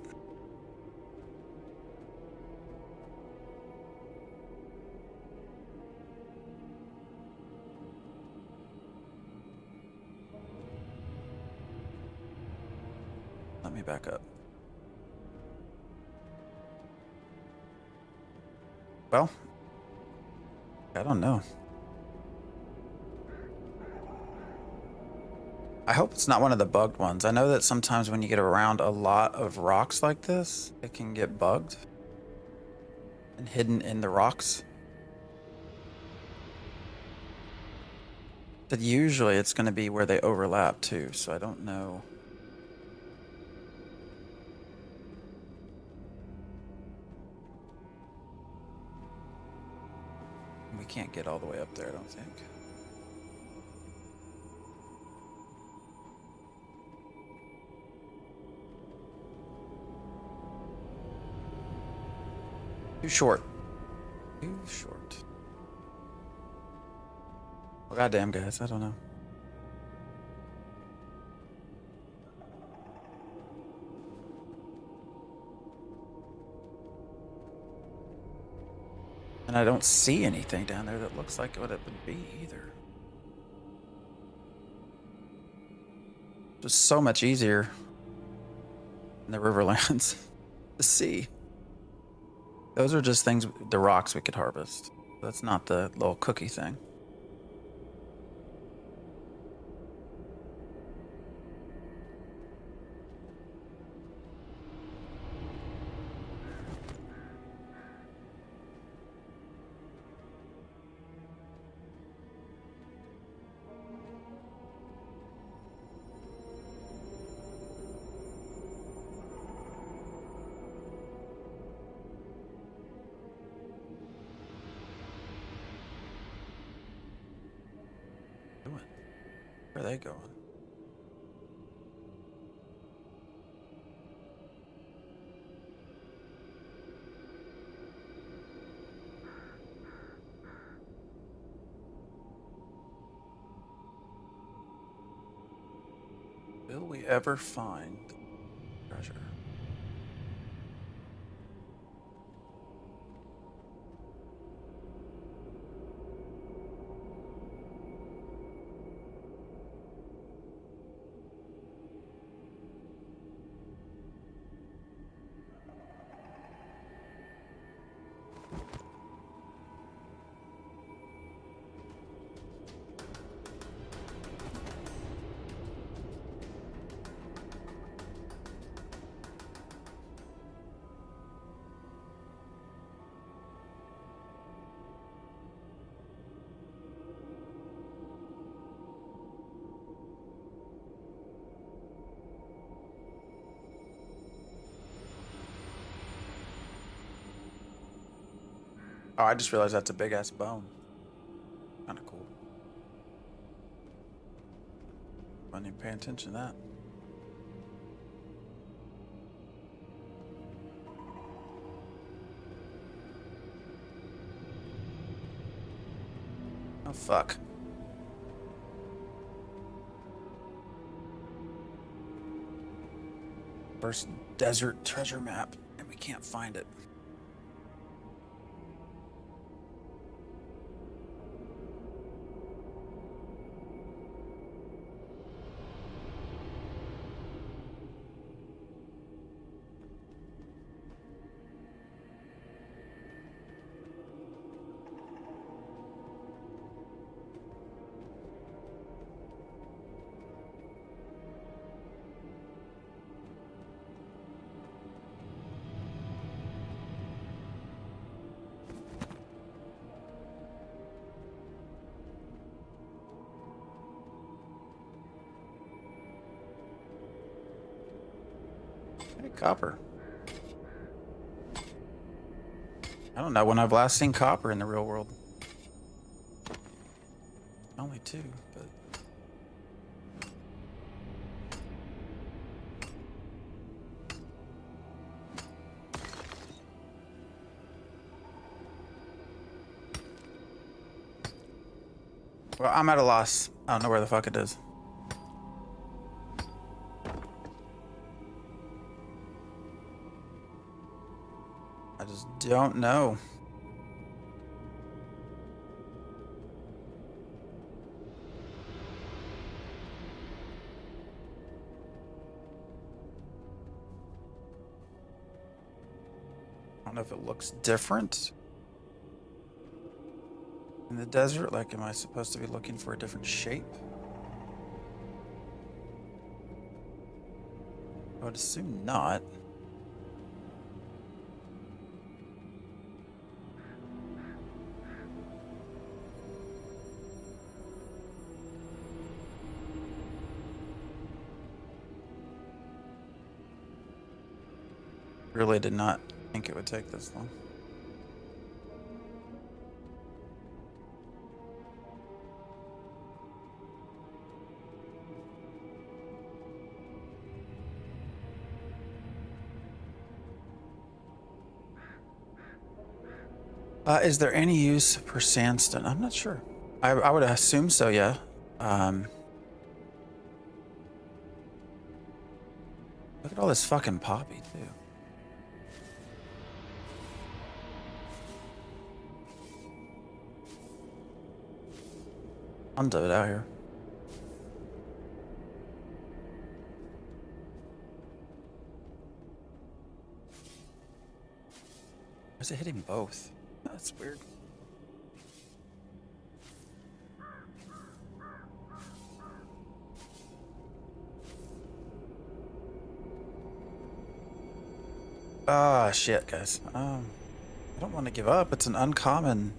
Let me back up. Well, I don't know. I hope it's not one of the bugged ones. I know that sometimes when you get around a lot of rocks like this, it can get bugged and hidden in the rocks. But usually it's going to be where they overlap too, so I don't know. We can't get all the way up there, I don't think. Too short. Too short. Well, goddamn, guys, I don't know. And I don't see anything down there that looks like what it would be either. Just so much easier in the Riverlands to see. Those are just things, the rocks we could harvest. That's not the little cookie thing. Where are they going? Will we ever find treasure? Oh, I just realized that's a big ass bone. Kind of cool. I didn't even pay attention to that. Oh, fuck. First desert treasure map, and we can't find it. Hey, copper. I don't know when I've last seen copper in the real world. Only two, but Well, I'm at a loss. I don't know where the fuck it is. I just don't know. I don't know if it looks different in the desert. Like, am I supposed to be looking for a different shape? I would assume not. Really did not think it would take this long. Is there any use for sandstone? I'm not sure. I would assume so, yeah. Look at all this fucking poppy, too. Tons of it out here. Why is it hitting both? That's weird. Ah, shit, guys. I don't want to give up. It's an uncommon.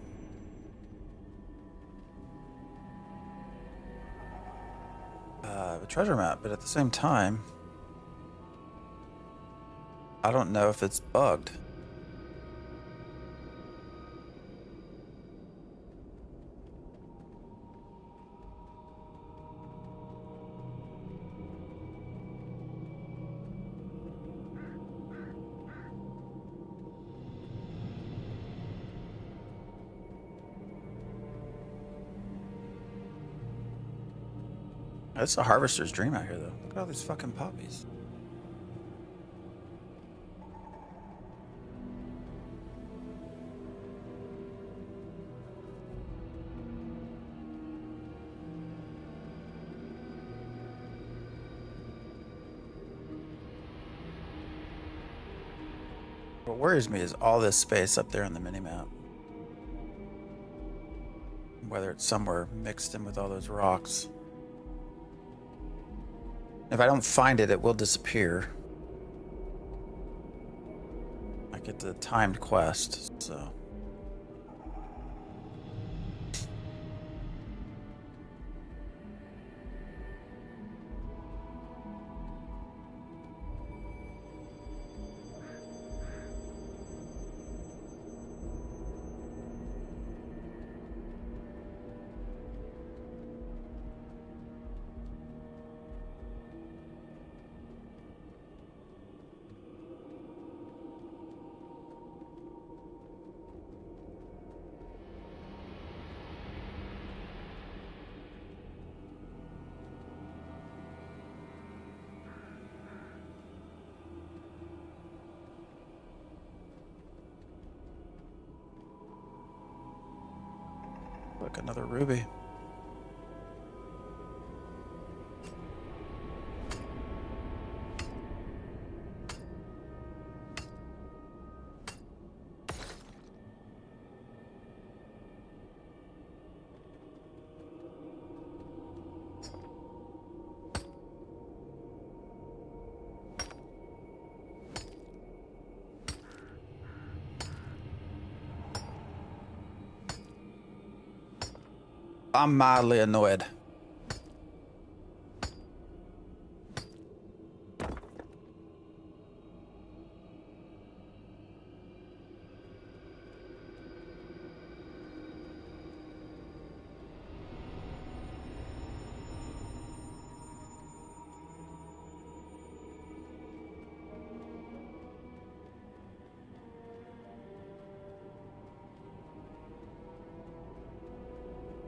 Treasure map, but at the same time, I don't know if it's bugged. It's a harvester's dream out here, though. Look at all these fucking poppies. What worries me is all this space up there on the minimap. Whether it's somewhere mixed in with all those rocks. If I don't find it, it will disappear. Like it's a timed quest, so. Look, another ruby. I'm mildly annoyed.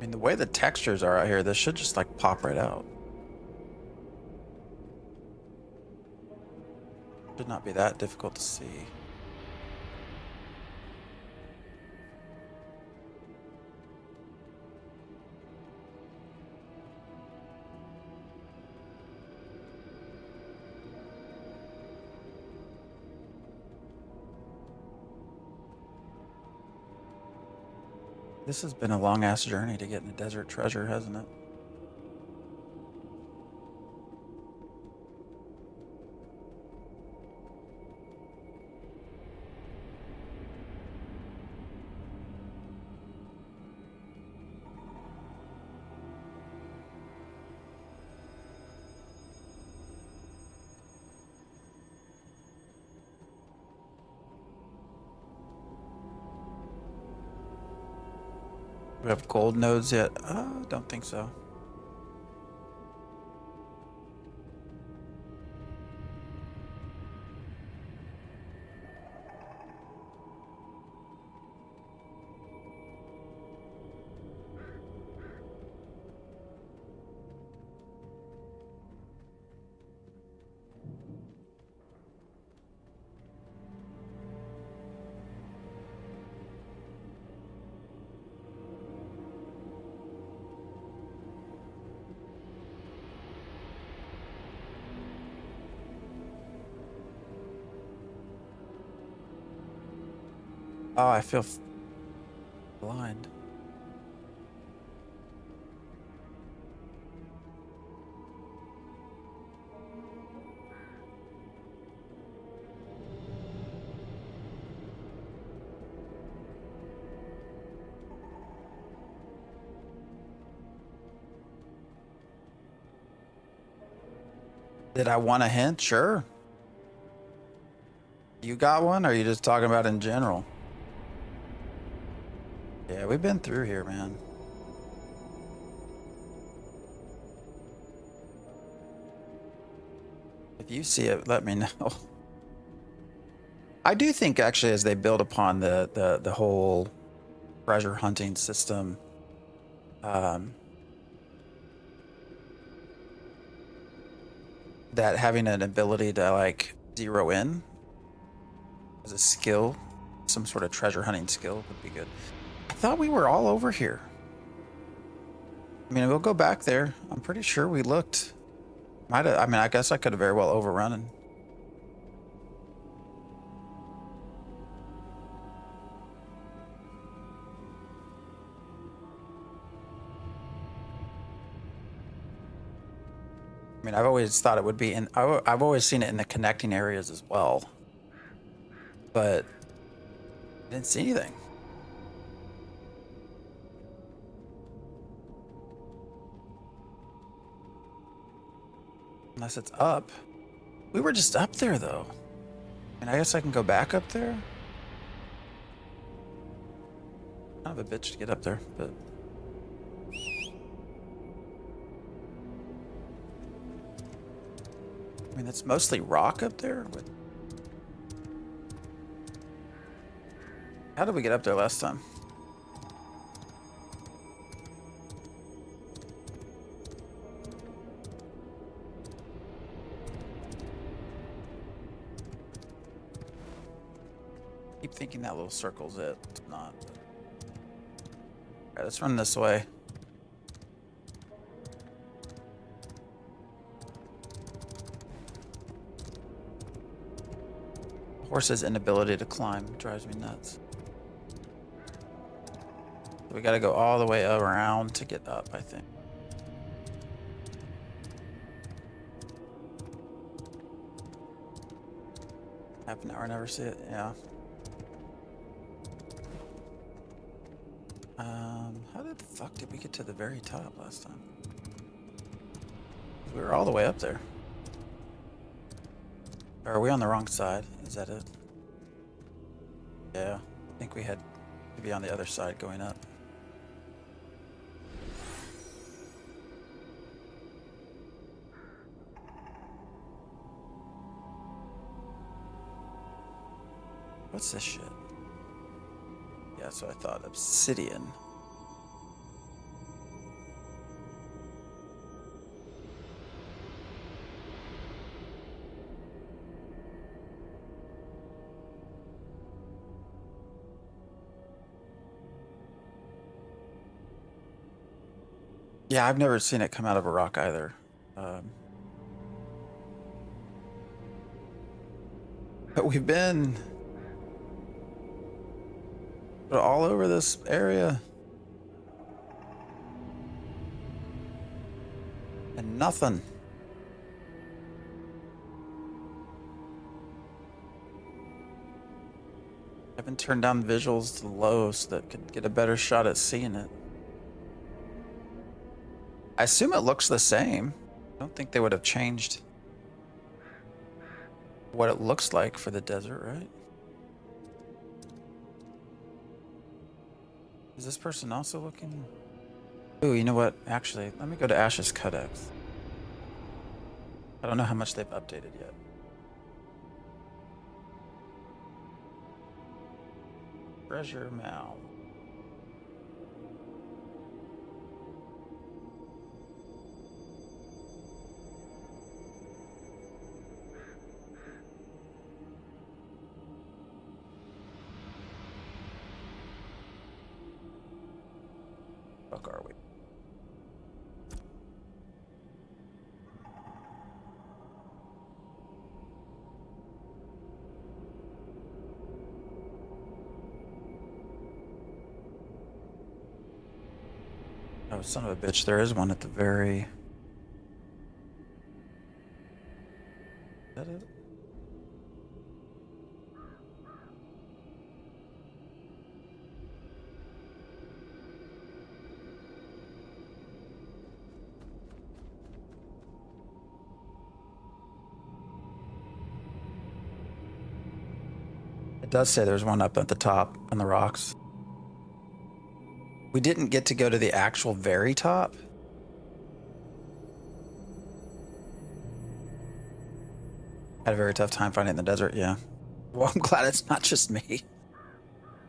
I mean, the way the textures are out here, this should just like pop right out. Should not be that difficult to see. This has been a long ass journey to get in the desert treasure, hasn't it? Do we have gold nodes yet? Don't think so. Oh, I feel blind. Did I want a hint? Sure. You got one, or are you just talking about in general? Yeah, we've been through here, man. If you see it, let me know. I do think actually as they build upon the whole treasure hunting system, that having an ability to like zero in as a skill, some sort of treasure hunting skill would be good. I thought we were all over here. I mean, we'll go back there. I'm pretty sure we looked. Might have, I mean, I guess I could have very well overrun it. I mean, I've always thought it would be in, I've always seen it in the connecting areas as well, but I didn't see anything. Unless it's up. We were just up there though. I mean, I guess I can go back up there. Kind of a bitch to get up there, but. I mean, it's mostly rock up there. How did we get up there last time? Keep thinking that little circle's it. It's not. Alright, let's run this way. Horse's inability to climb drives me nuts. So we gotta go all the way around to get up, I think. Half an hour, never see it, yeah. How the fuck did we get to the very top last time? We were all the way up there. Or are we on the wrong side? Is that it? Yeah, I think we had to be on the other side going up. What's this shit? Yeah, so I thought obsidian. Yeah, I've never seen it come out of a rock either. But we've been all over this area. And nothing. I haven't turned down visuals to low so that could get a better shot at seeing it. I assume it looks the same. I don't think they would have changed what it looks like for the desert, right? Is this person also looking? Ooh, you know what? Actually, let me go to Ash's Codex. I don't know how much they've updated yet. Treasure Mound. Fuck are we? Oh, son of a bitch, there is one at the very... Is that it? It does say there's one up at the top on the rocks. We didn't get to go to the actual very top. Had a very tough time finding the desert, yeah. Well, I'm glad it's not just me.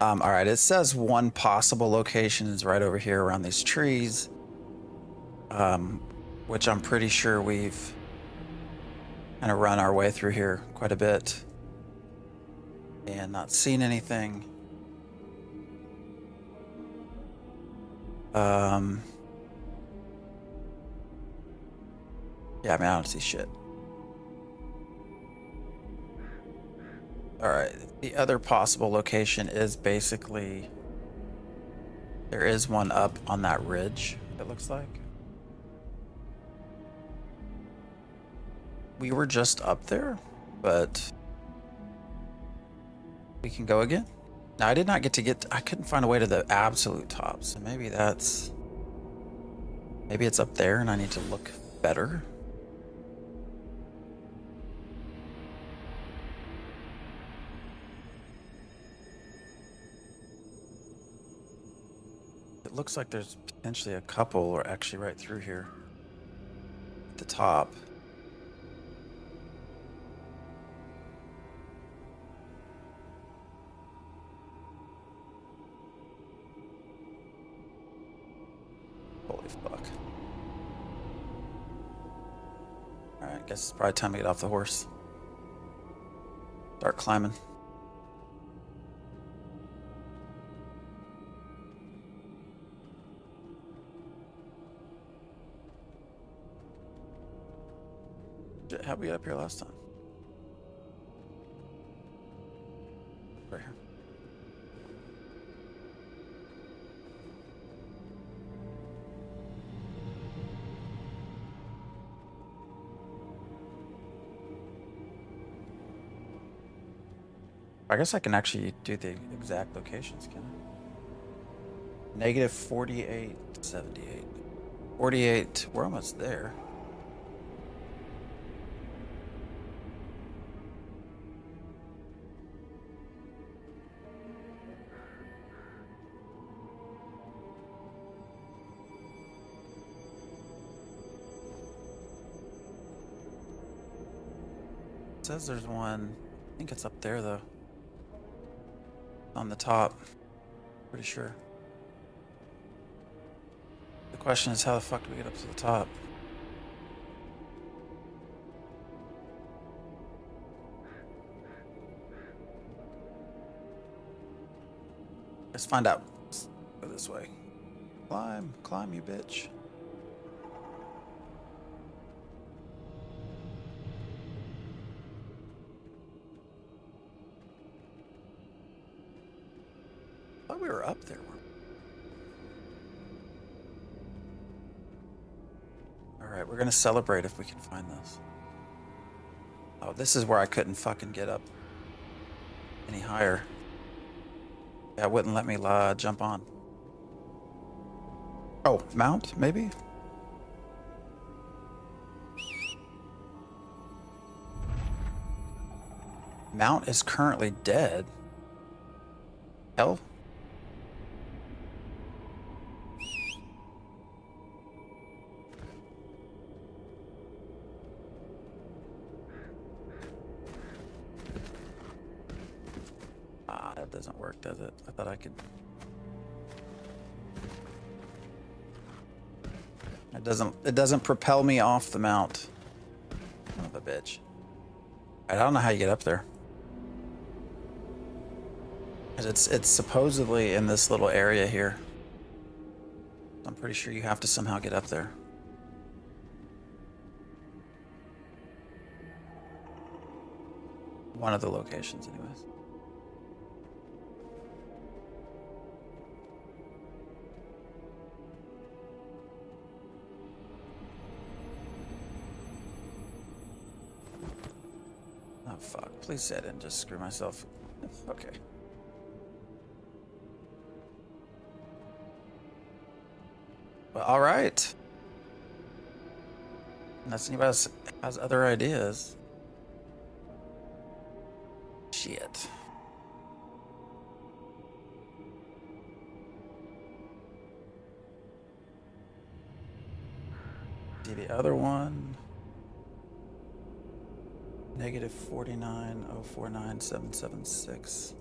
All right, it says one possible location is right over here around these trees, which I'm pretty sure we've kind of run our way through here quite a bit and not seen anything. Yeah, I mean, I don't see shit. All right, the other possible location is basically there is one up on that ridge, it looks like. We were just up there, but we can go again. Now, I did not I couldn't find a way to the absolute top, so maybe it's up there and I need to look better. It looks like there's potentially a couple, or actually right through here at the top. Holy fuck. Alright, I guess it's probably time to get off the horse. Start climbing. How'd we get up here last time? Right here. I guess I can actually do the exact locations, can I? Negative 48, 78. 48, we're almost there. It says there's one, I think it's up there though. On the top, pretty sure. The question is, how the fuck do we get up to the top? Let's find out. Let's go this way. Climb, you bitch. we were up there. Alright, we're gonna celebrate if we can find this. Oh, this is where I couldn't fucking get up any higher. Yeah, it wouldn't let me jump on. Oh, mount, maybe? Mount is currently dead. Hell? Ah, that doesn't work, does it? I thought I could... It doesn't propel me off the mount. Son of a bitch. I don't know how you get up there. It's supposedly in this little area here. I'm pretty sure you have to somehow get up there. One of the locations, anyways. Oh, fuck. Please say I didn't just screw myself. Okay. Well, all right. Unless anybody else has other ideas. Shit. See the other one. -49,049,776.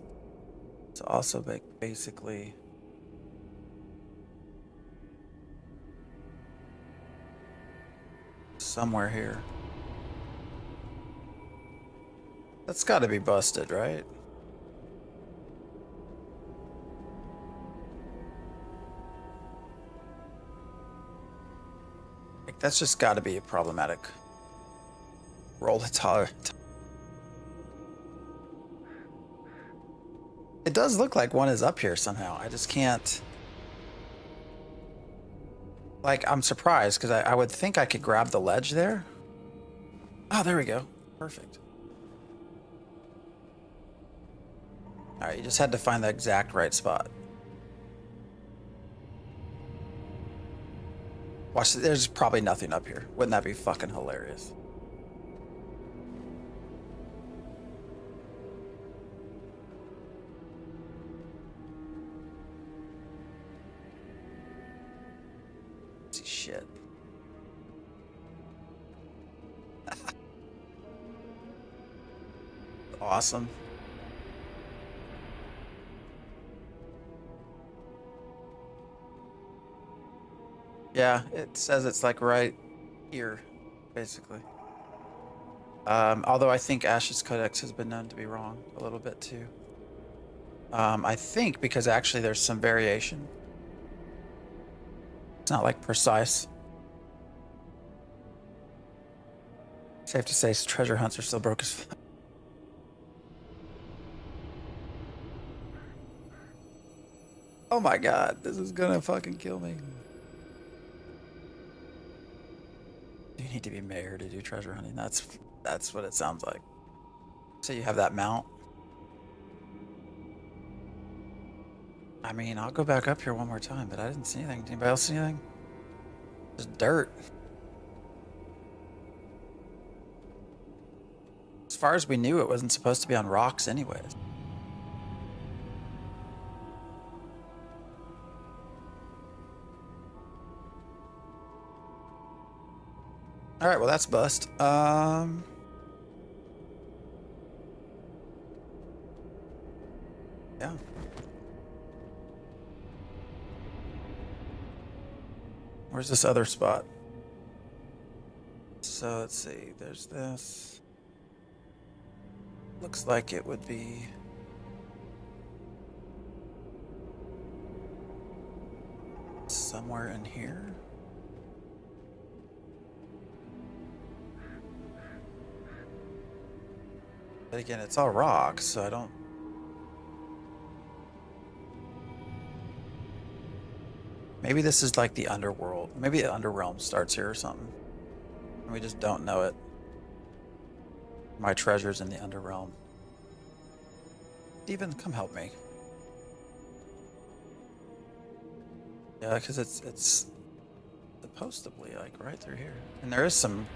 It's also basically somewhere here. That's got to be busted, right? Like, that's just got to be a problematic roll to tolerate. It does look like one is up here somehow. I just can't... Like, I'm surprised, because I would think I could grab the ledge there. Oh, there we go. Perfect. Alright, you just had to find the exact right spot. Watch, there's probably nothing up here. Wouldn't that be fucking hilarious? Shit. Awesome. Yeah, it says it's like right here, basically. Although I think Ash's Codex has been known to be wrong a little bit too. I think because actually there's some variation. It's not like precise. Safe to say treasure hunts are still broke as fuck. Oh my god, this is gonna fucking kill me. You need to be mayor to do treasure hunting. That's what it sounds like. So you have that mount. I mean, I'll go back up here one more time, but I didn't see anything. Did anybody else see anything? Just dirt. As far as we knew, it wasn't supposed to be on rocks anyways. All right, well, that's bust. Yeah. Where's this other spot? So let's see, there's this. Looks like it would be somewhere in here. But again, it's all rocks, so I don't... Maybe this is like the underworld. Maybe the underrealm starts here or something. And we just don't know it. My treasure's in the underrealm. Steven, come help me. Yeah, because it's supposed to be like right through here. And there is some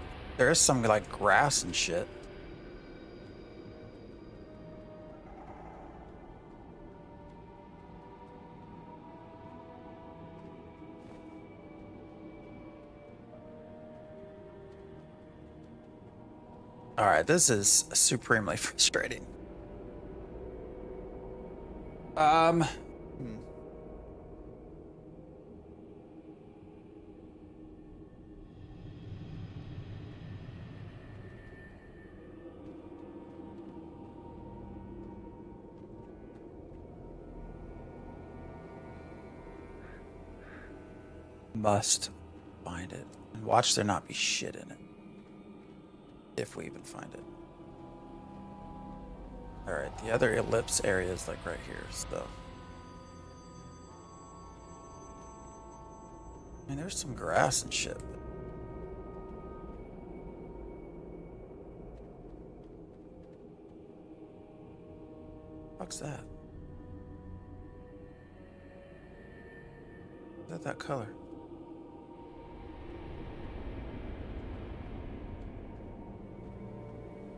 like grass and shit. All right, this is supremely frustrating. Hmm. Must find it. And watch there not be shit in it. If we even find it. Alright, the other ellipse area is like right here, so. I mean, there's some grass and shit. What's that? Is that color?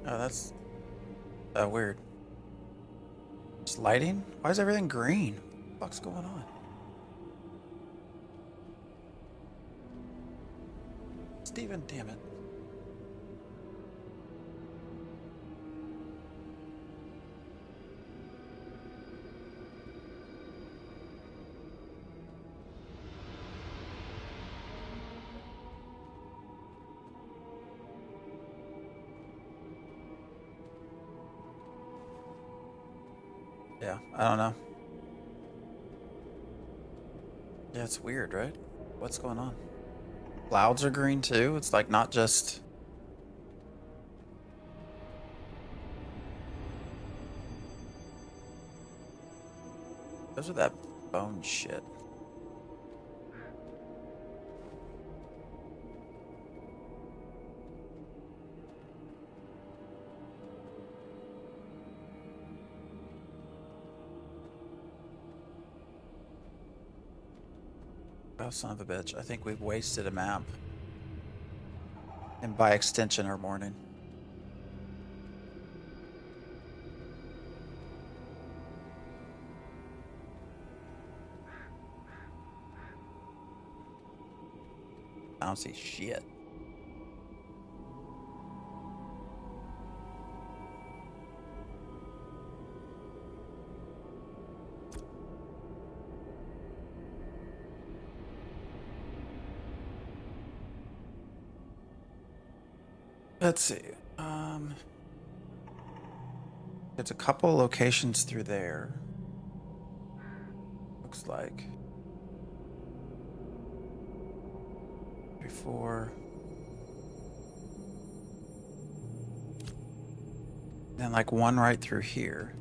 Oh, that's weird. It's lighting? Why is everything green? What the fuck's going on? Steven, damn it. Yeah, I don't know. Yeah, it's weird, right? What's going on? Clouds are green too? It's like not just... Those are that bone shit. Oh, son of a bitch. I think we've wasted a map. And by extension, our morning. I don't see shit. Let's see. There's a couple locations through there. Looks like. Before. And like one right through here.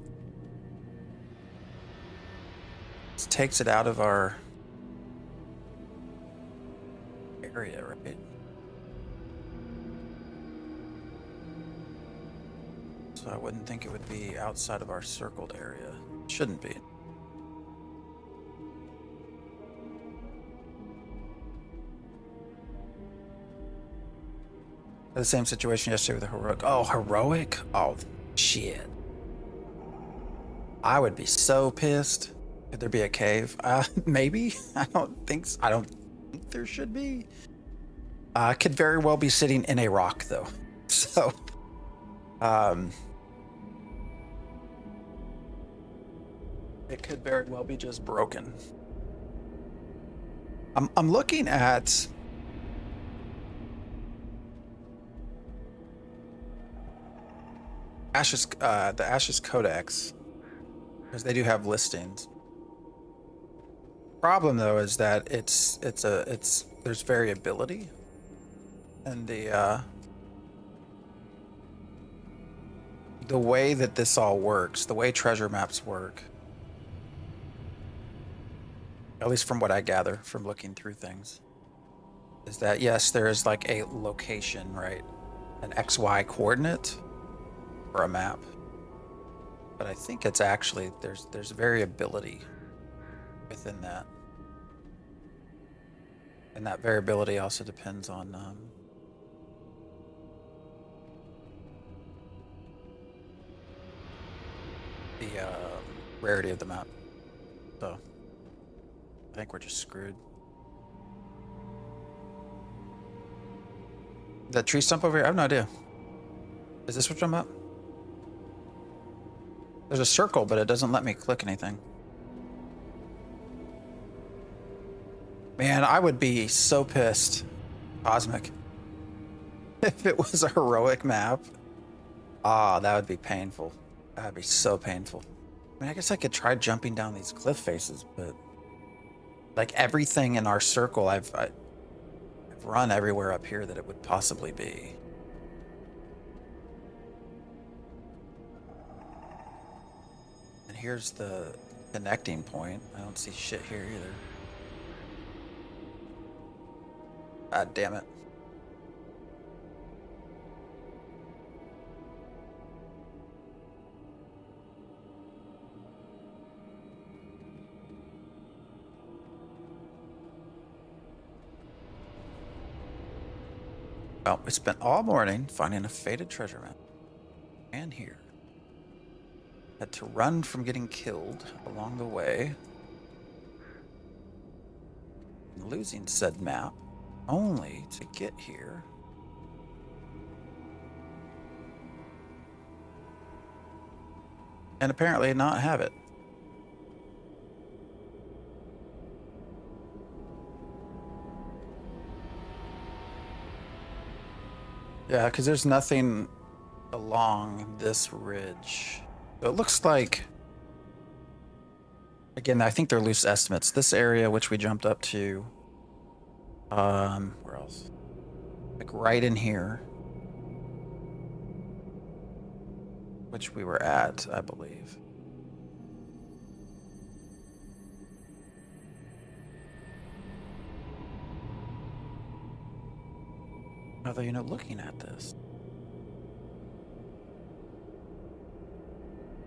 This takes it out of our area, right? So I wouldn't think it would be outside of our circled area. Shouldn't be. The same situation yesterday with the heroic. Oh, heroic? Oh, shit. I would be so pissed. Could there be a cave? Maybe. I don't think there should be. Could very well be sitting in a rock though. So, it could very well be just broken. I'm looking at the Ashes Codex, because they do have listings. Problem though is that there's variability in the way that this all works, the way treasure maps work. at least from what I gather from looking through things, is that yes, there is like a location, right? An XY coordinate for a map. But I think it's actually there's variability within that. And that variability also depends on the rarity of the map. So I think we're just screwed. That tree stump over here? I have no idea. Is this what I'm up? There's a circle, but it doesn't let me click anything. Man, I would be so pissed, Cosmic, if it was a heroic map. Ah, that would be painful. That'd be so painful. I mean, I guess I could try jumping down these cliff faces, but like everything in our circle, I've run everywhere up here that it would possibly be. And here's the connecting point. I don't see shit here either. God damn it. Well, we spent all morning finding a faded treasure map. And here. Had to run from getting killed along the way. Losing said map. Only to get here. And apparently not have it. Yeah, because there's nothing along this ridge. So it looks like, again, I think they're loose estimates. This area, which we jumped up to, where else? Like right in here, which we were at, I believe. Although, you know, looking at this,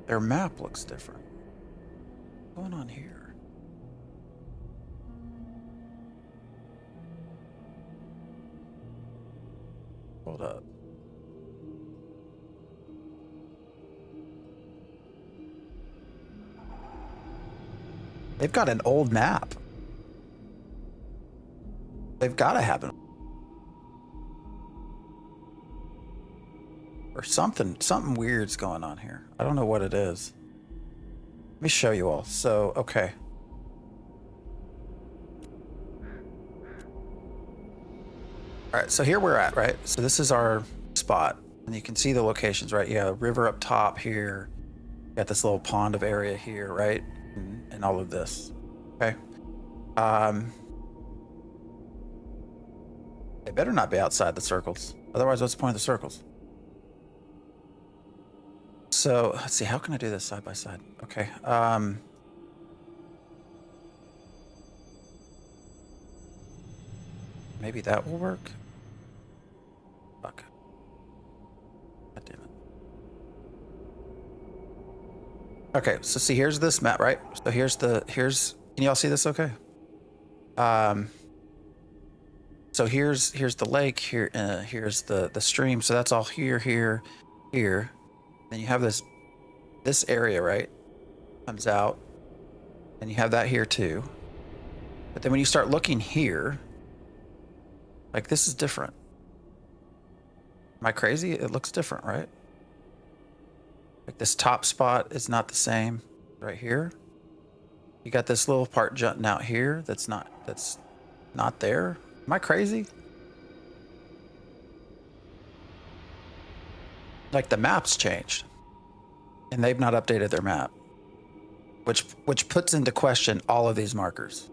their map looks different. What's going on here? Hold up. They've got an old map. They've got to have it. Or something weird's going on here. I don't know what it is. Let me show you all. So, okay. All right, so here we're at, right? So this is our spot. And you can see the locations, right? You got a river up top here. You got this little pond of area here, right? And all of this. Okay. They better not be outside the circles. Otherwise, what's the point of the circles? So let's see, how can I do this side by side? Okay. Maybe that will work. Fuck. God damn it. Okay, so see, here's this map, right? So here's, can y'all see this okay? So here's the lake, here's the stream. So that's all here. Then you have this area, right? Comes out. And you have that here too. But then when you start looking here, like this is different. Am I crazy? It looks different, right? Like this top spot is not the same right here. You got this little part jutting out here that's not there. Am I crazy? Like the map's changed. And they've not updated their map. Which puts into question all of these markers.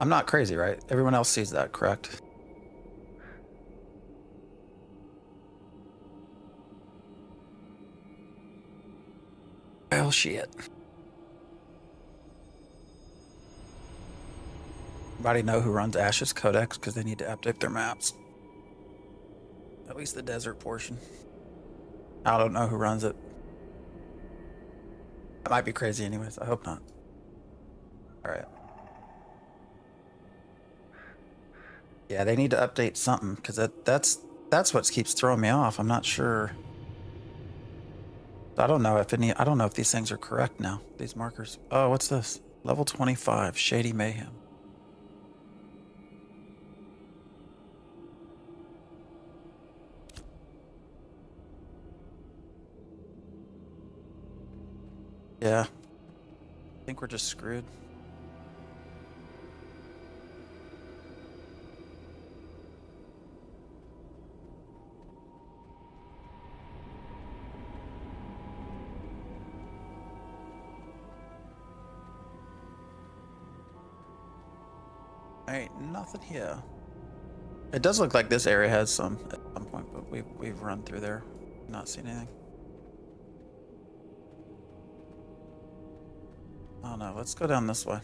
I'm not crazy, right? Everyone else sees that, correct? Well, shit. Anybody know who runs Ash's Codex? Because they need to update their maps. At least the desert portion. I don't know who runs it. That might be crazy anyways. I hope not. Alright. Yeah, they need to update something, because that's what keeps throwing me off. I'm not sure. I don't know if these things are correct now. These markers. Oh, what's this? Level 25, Shady Mayhem. Yeah. I think we're just screwed. Ain't nothing here. It does look like this area has some at some point, but we've run through there, not seen anything. Oh no, let's go down this way.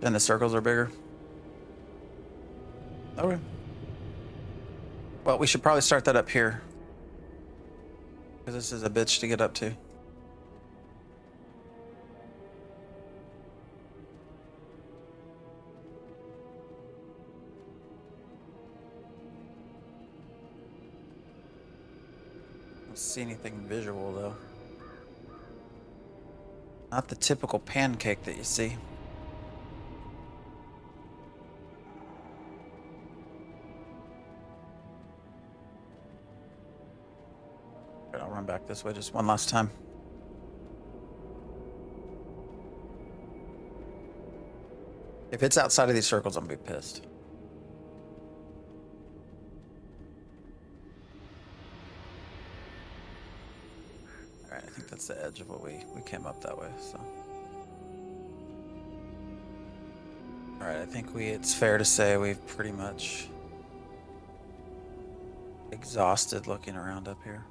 And the circles are bigger. Okay. Well, we should probably start that up here, because this is a bitch to get up to. Don't see anything visual though. Not the typical pancake that you see. I'll run back this way just one last time. If it's outside of these circles, I'm gonna be pissed. Alright, I think that's the edge of what we came up that way, so. Alright, I think it's fair to say we've pretty much exhausted looking around up here.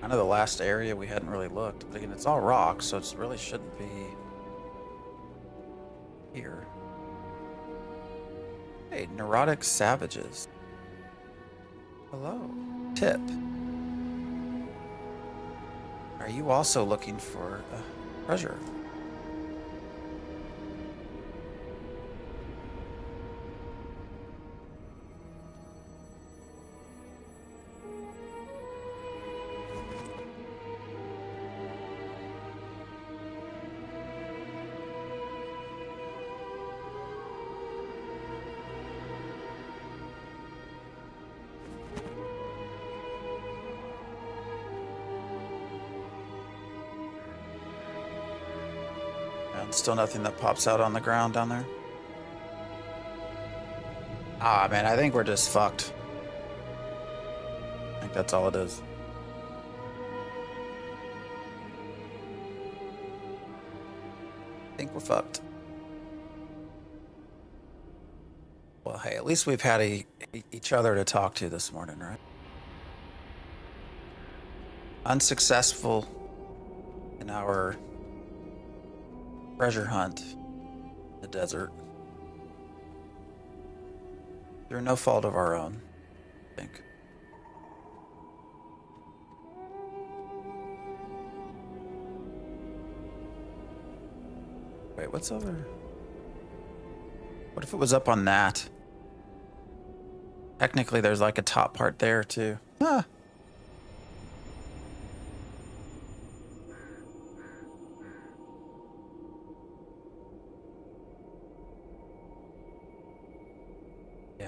Kind of the last area we hadn't really looked, but again, it's all rock, so it really shouldn't be here. Hey, neurotic savages. Hello. Tip. Are you also looking for treasure? And still nothing that pops out on the ground down there. Ah, man, I think we're just fucked. I think that's all it is. I think we're fucked. Well, hey, at least we've had each other to talk to this morning, right? Unsuccessful in our treasure hunt in the desert. Through no fault of our own, I think. Wait, what's over? What if it was up on that? Technically, there's like a top part there too. Ah.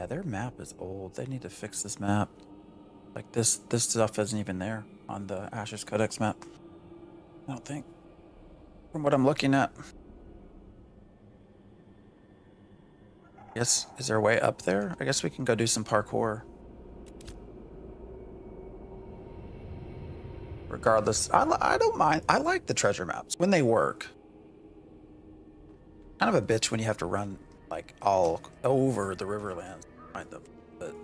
Yeah, their map is old. They need to fix this map. Like this stuff isn't even there on the Ashes Codex map. I don't think. From what I'm looking at. Yes, is there a way up there? I guess we can go do some parkour. Regardless, I don't mind. I like the treasure maps when they work. Kind of a bitch when you have to run like all over the Riverlands to find them. But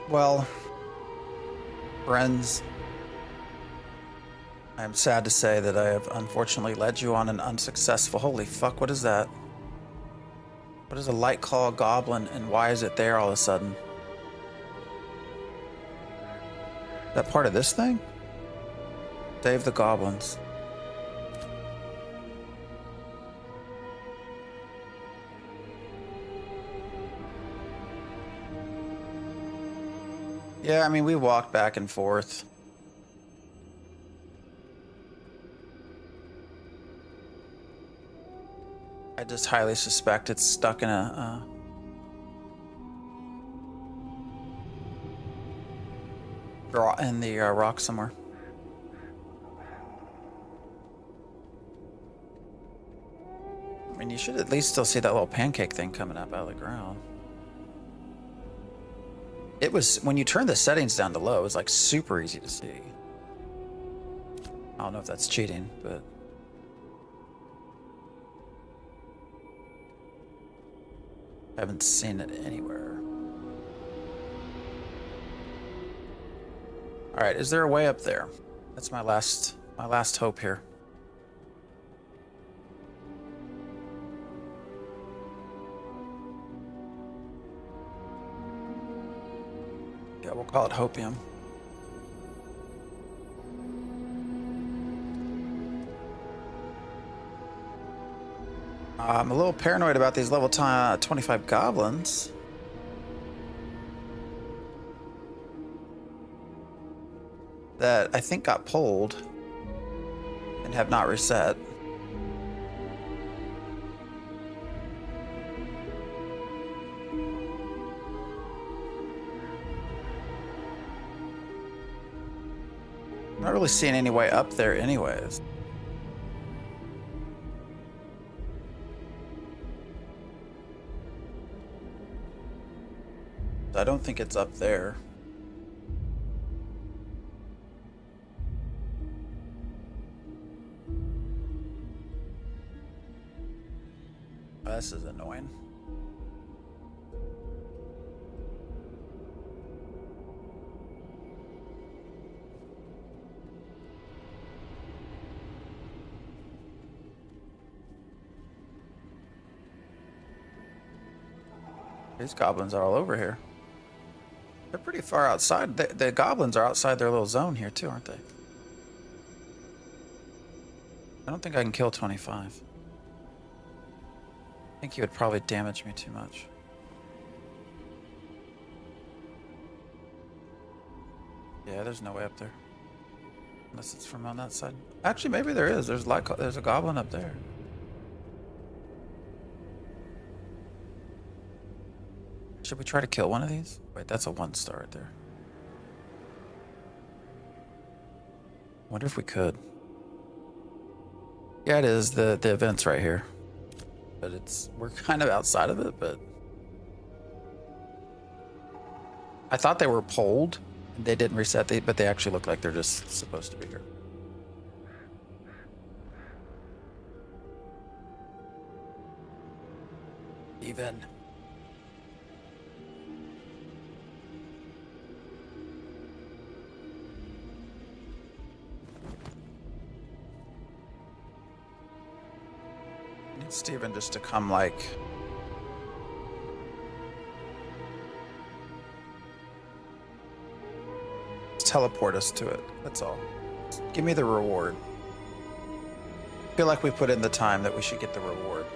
well, friends, I am sad to say that I have unfortunately led you on an unsuccessful. Holy fuck! What is that? What is a light claw goblin, and why is it there all of a sudden? Is that part of this thing? Save the goblins. Yeah, I mean, we walked back and forth. I just highly suspect it's stuck in a in the rock somewhere. I mean, you should at least still see that little pancake thing coming up out of the ground. It was, when you turn the settings down to low, it was like super easy to see. I don't know if that's cheating, but I haven't seen it anywhere. All right, is there a way up there? That's my last hope here. Yeah, we'll call it hopium. I'm a little paranoid about these level 25 goblins. That I think got pulled and have not reset. I'm not really seeing any way up there anyways. I don't think it's up there. Oh, this is annoying. These goblins are all over here. They're pretty far outside. The goblins are outside their little zone here too, aren't they? I don't think I can kill 25. I think he would probably damage me too much. Yeah, there's no way up there. Unless it's from on that side. Actually, maybe there is. There's a goblin up there. Should we try to kill one of these? Wait, that's a 1-star right there. Wonder if we could. Yeah, it is. The event's right here. But we're kind of outside of it, but I thought they were pulled. They didn't reset, but they actually look like they're just supposed to be here. Even. I need Steven just to come like teleport us to it. That's all. Just give me the reward. I feel like we put in the time that we should get the reward.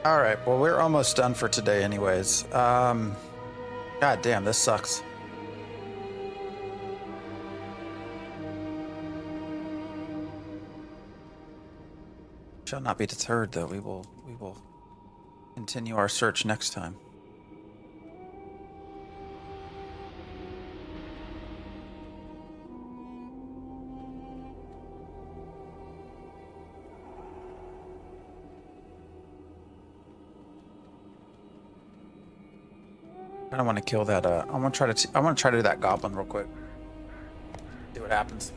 All right, well, we're almost done for today anyways. God damn, this sucks. shall not be deterred, though. We will continue our search next time. I don't want to kill that. I want to try to do that goblin real quick. See what happens.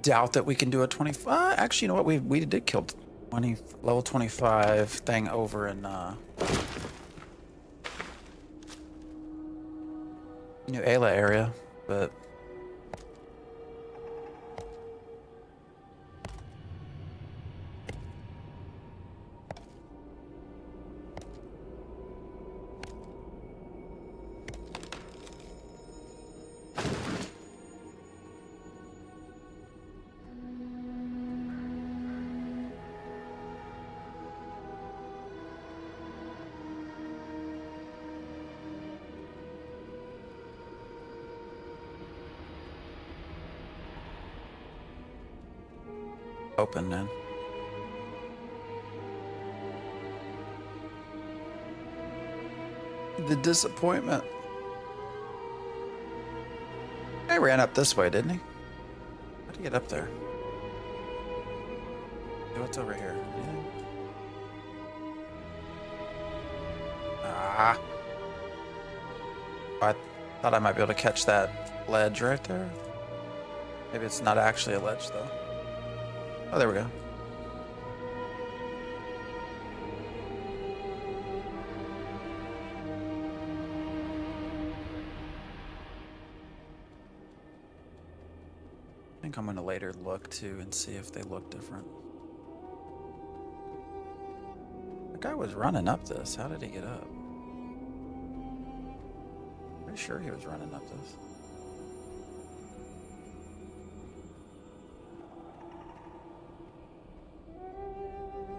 Doubt that we can do a 25. Actually, you know what? We did kill 20 level 25 thing over in New Ayla area, but open then. The disappointment. He ran up this way, didn't he? How'd he get up there? Hey, what's over here? Anything? Ah. I thought I might be able to catch that ledge right there. Maybe it's not actually a ledge, though. Oh, there we go. I think I'm going to later look, too, and see if they look different. The guy was running up this. How did he get up? Pretty sure he was running up this.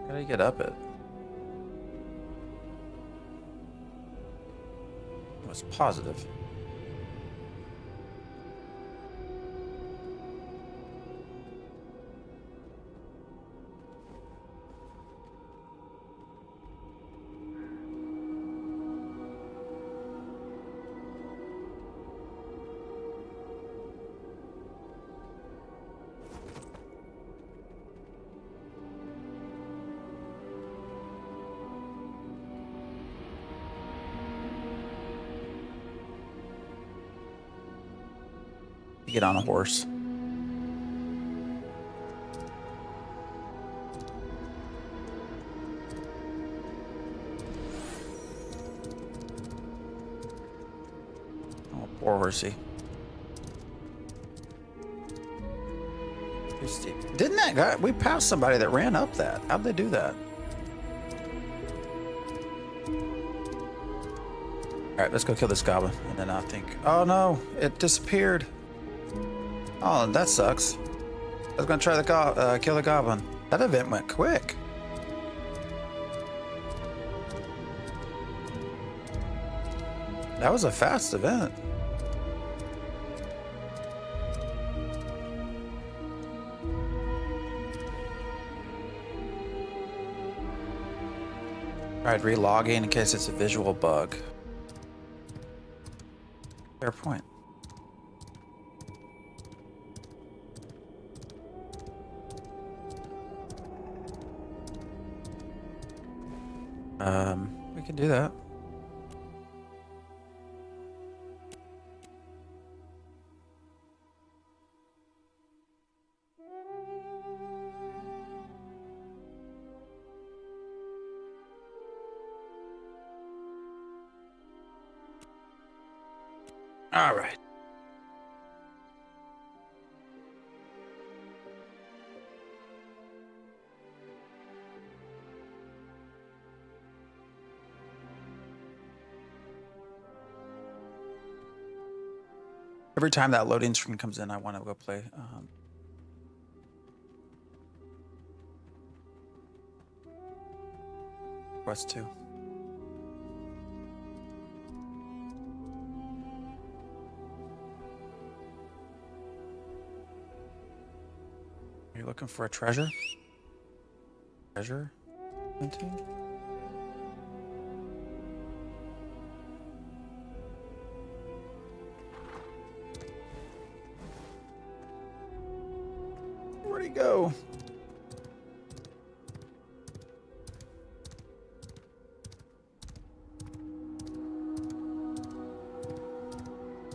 How did he get up it? I was positive. Get on a horse. Oh, poor horsey. Too steep. Didn't that guy? We passed somebody that ran up that. How'd they do that? All right, let's go kill this goblin, and then I think. Oh no! It disappeared. Oh, that sucks. I was gonna try to kill the goblin. That event went quick. That was a fast event. Alright, relogging in case it's a visual bug. Fair point. We can do that. All right. Every time that loading screen comes in, I want to go play. Quest 2. Are you looking for a treasure? Treasure hunting? Where'd he go?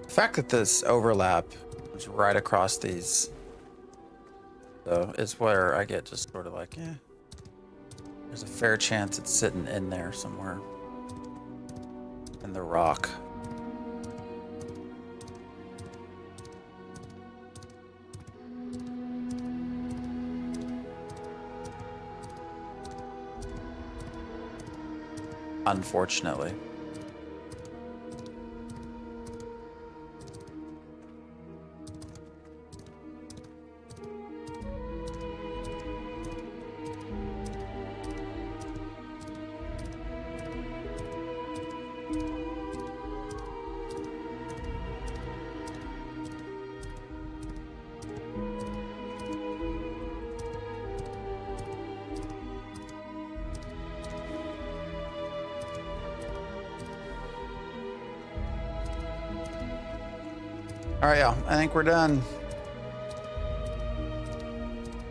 The fact that this overlap is right across these, though, is where I get just sort of like, eh. There's a fair chance it's sitting in there somewhere. In the rock. Unfortunately. All right, y'all. I think we're done.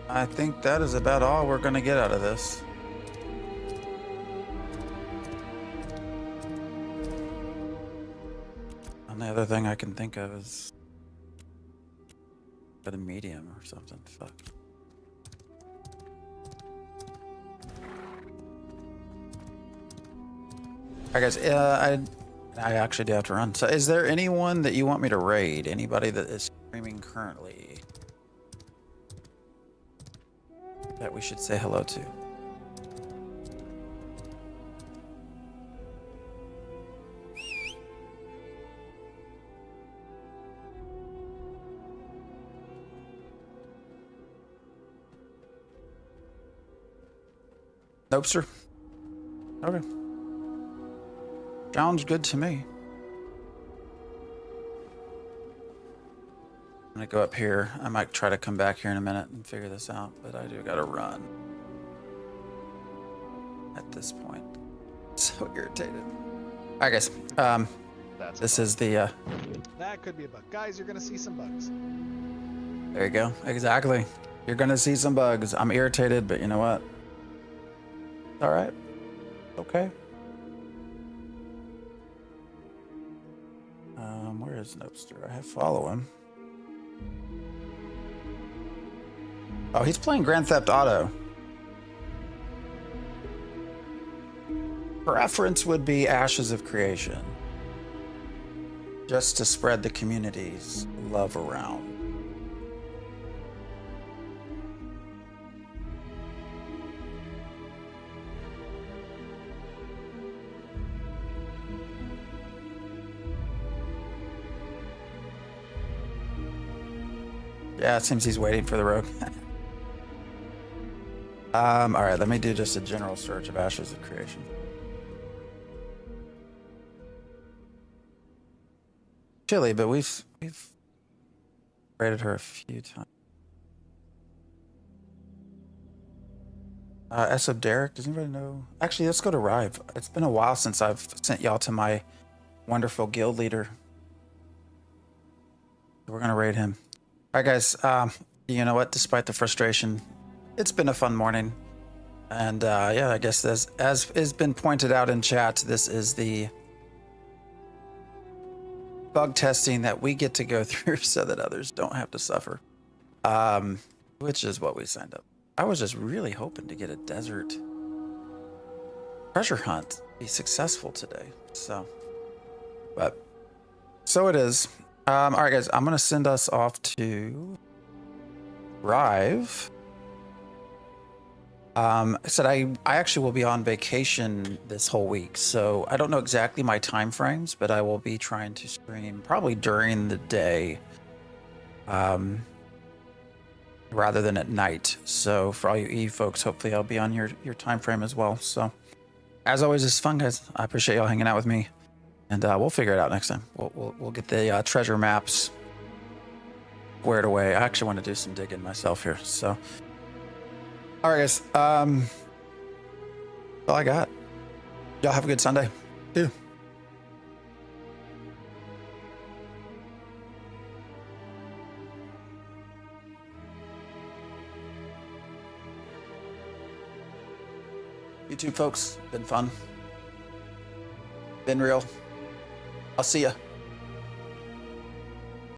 I think that is about all we're going to get out of this. And the other thing I can think of is a medium or something. Fuck. All right, guys. I actually do have to run. So is there anyone that you want me to raid? Anybody that is streaming currently that we should say hello to? Nope, sir. Okay. Sounds good to me. I'm gonna go up here. I might try to come back here in a minute and figure this out, but I do gotta run at this point. So irritated. All right, guys. This is the. That could be a bug, guys. You're gonna see some bugs. There you go. Exactly. You're gonna see some bugs. I'm irritated, but you know what? All right. Okay. Where is Nopster? I have follow him. Oh, he's playing Grand Theft Auto. Preference would be Ashes of Creation. Just to spread the community's love around. Yeah, it seems he's waiting for the rogue. All right, let me do just a general search of Ashes of Creation. Chilly, but we've raided her a few times. Esoteric, does anybody know? Actually, let's go to Rive. It's been a while since I've sent y'all to my wonderful guild leader. We're gonna raid him. All right, guys. You know what? Despite the frustration, it's been a fun morning, and yeah, I guess this, as has been pointed out in chat, this is the bug testing that we get to go through so that others don't have to suffer, which is what we signed up. I was just really hoping to get a desert treasure hunt be successful today. So, but so it is. All right, guys, I'm going to send us off to Rive. I said I actually will be on vacation this whole week, so I don't know exactly my time frames, but I will be trying to stream probably during the day rather than at night. So for all you E folks, hopefully I'll be on your time frame as well. So as always, it's fun, guys. I appreciate y'all hanging out with me. And we'll figure it out next time. We'll get the treasure maps squared away. I actually want to do some digging myself here. So, all right, guys. All I got. Y'all have a good Sunday, too. YouTube folks, been fun. Been real. I'll see ya.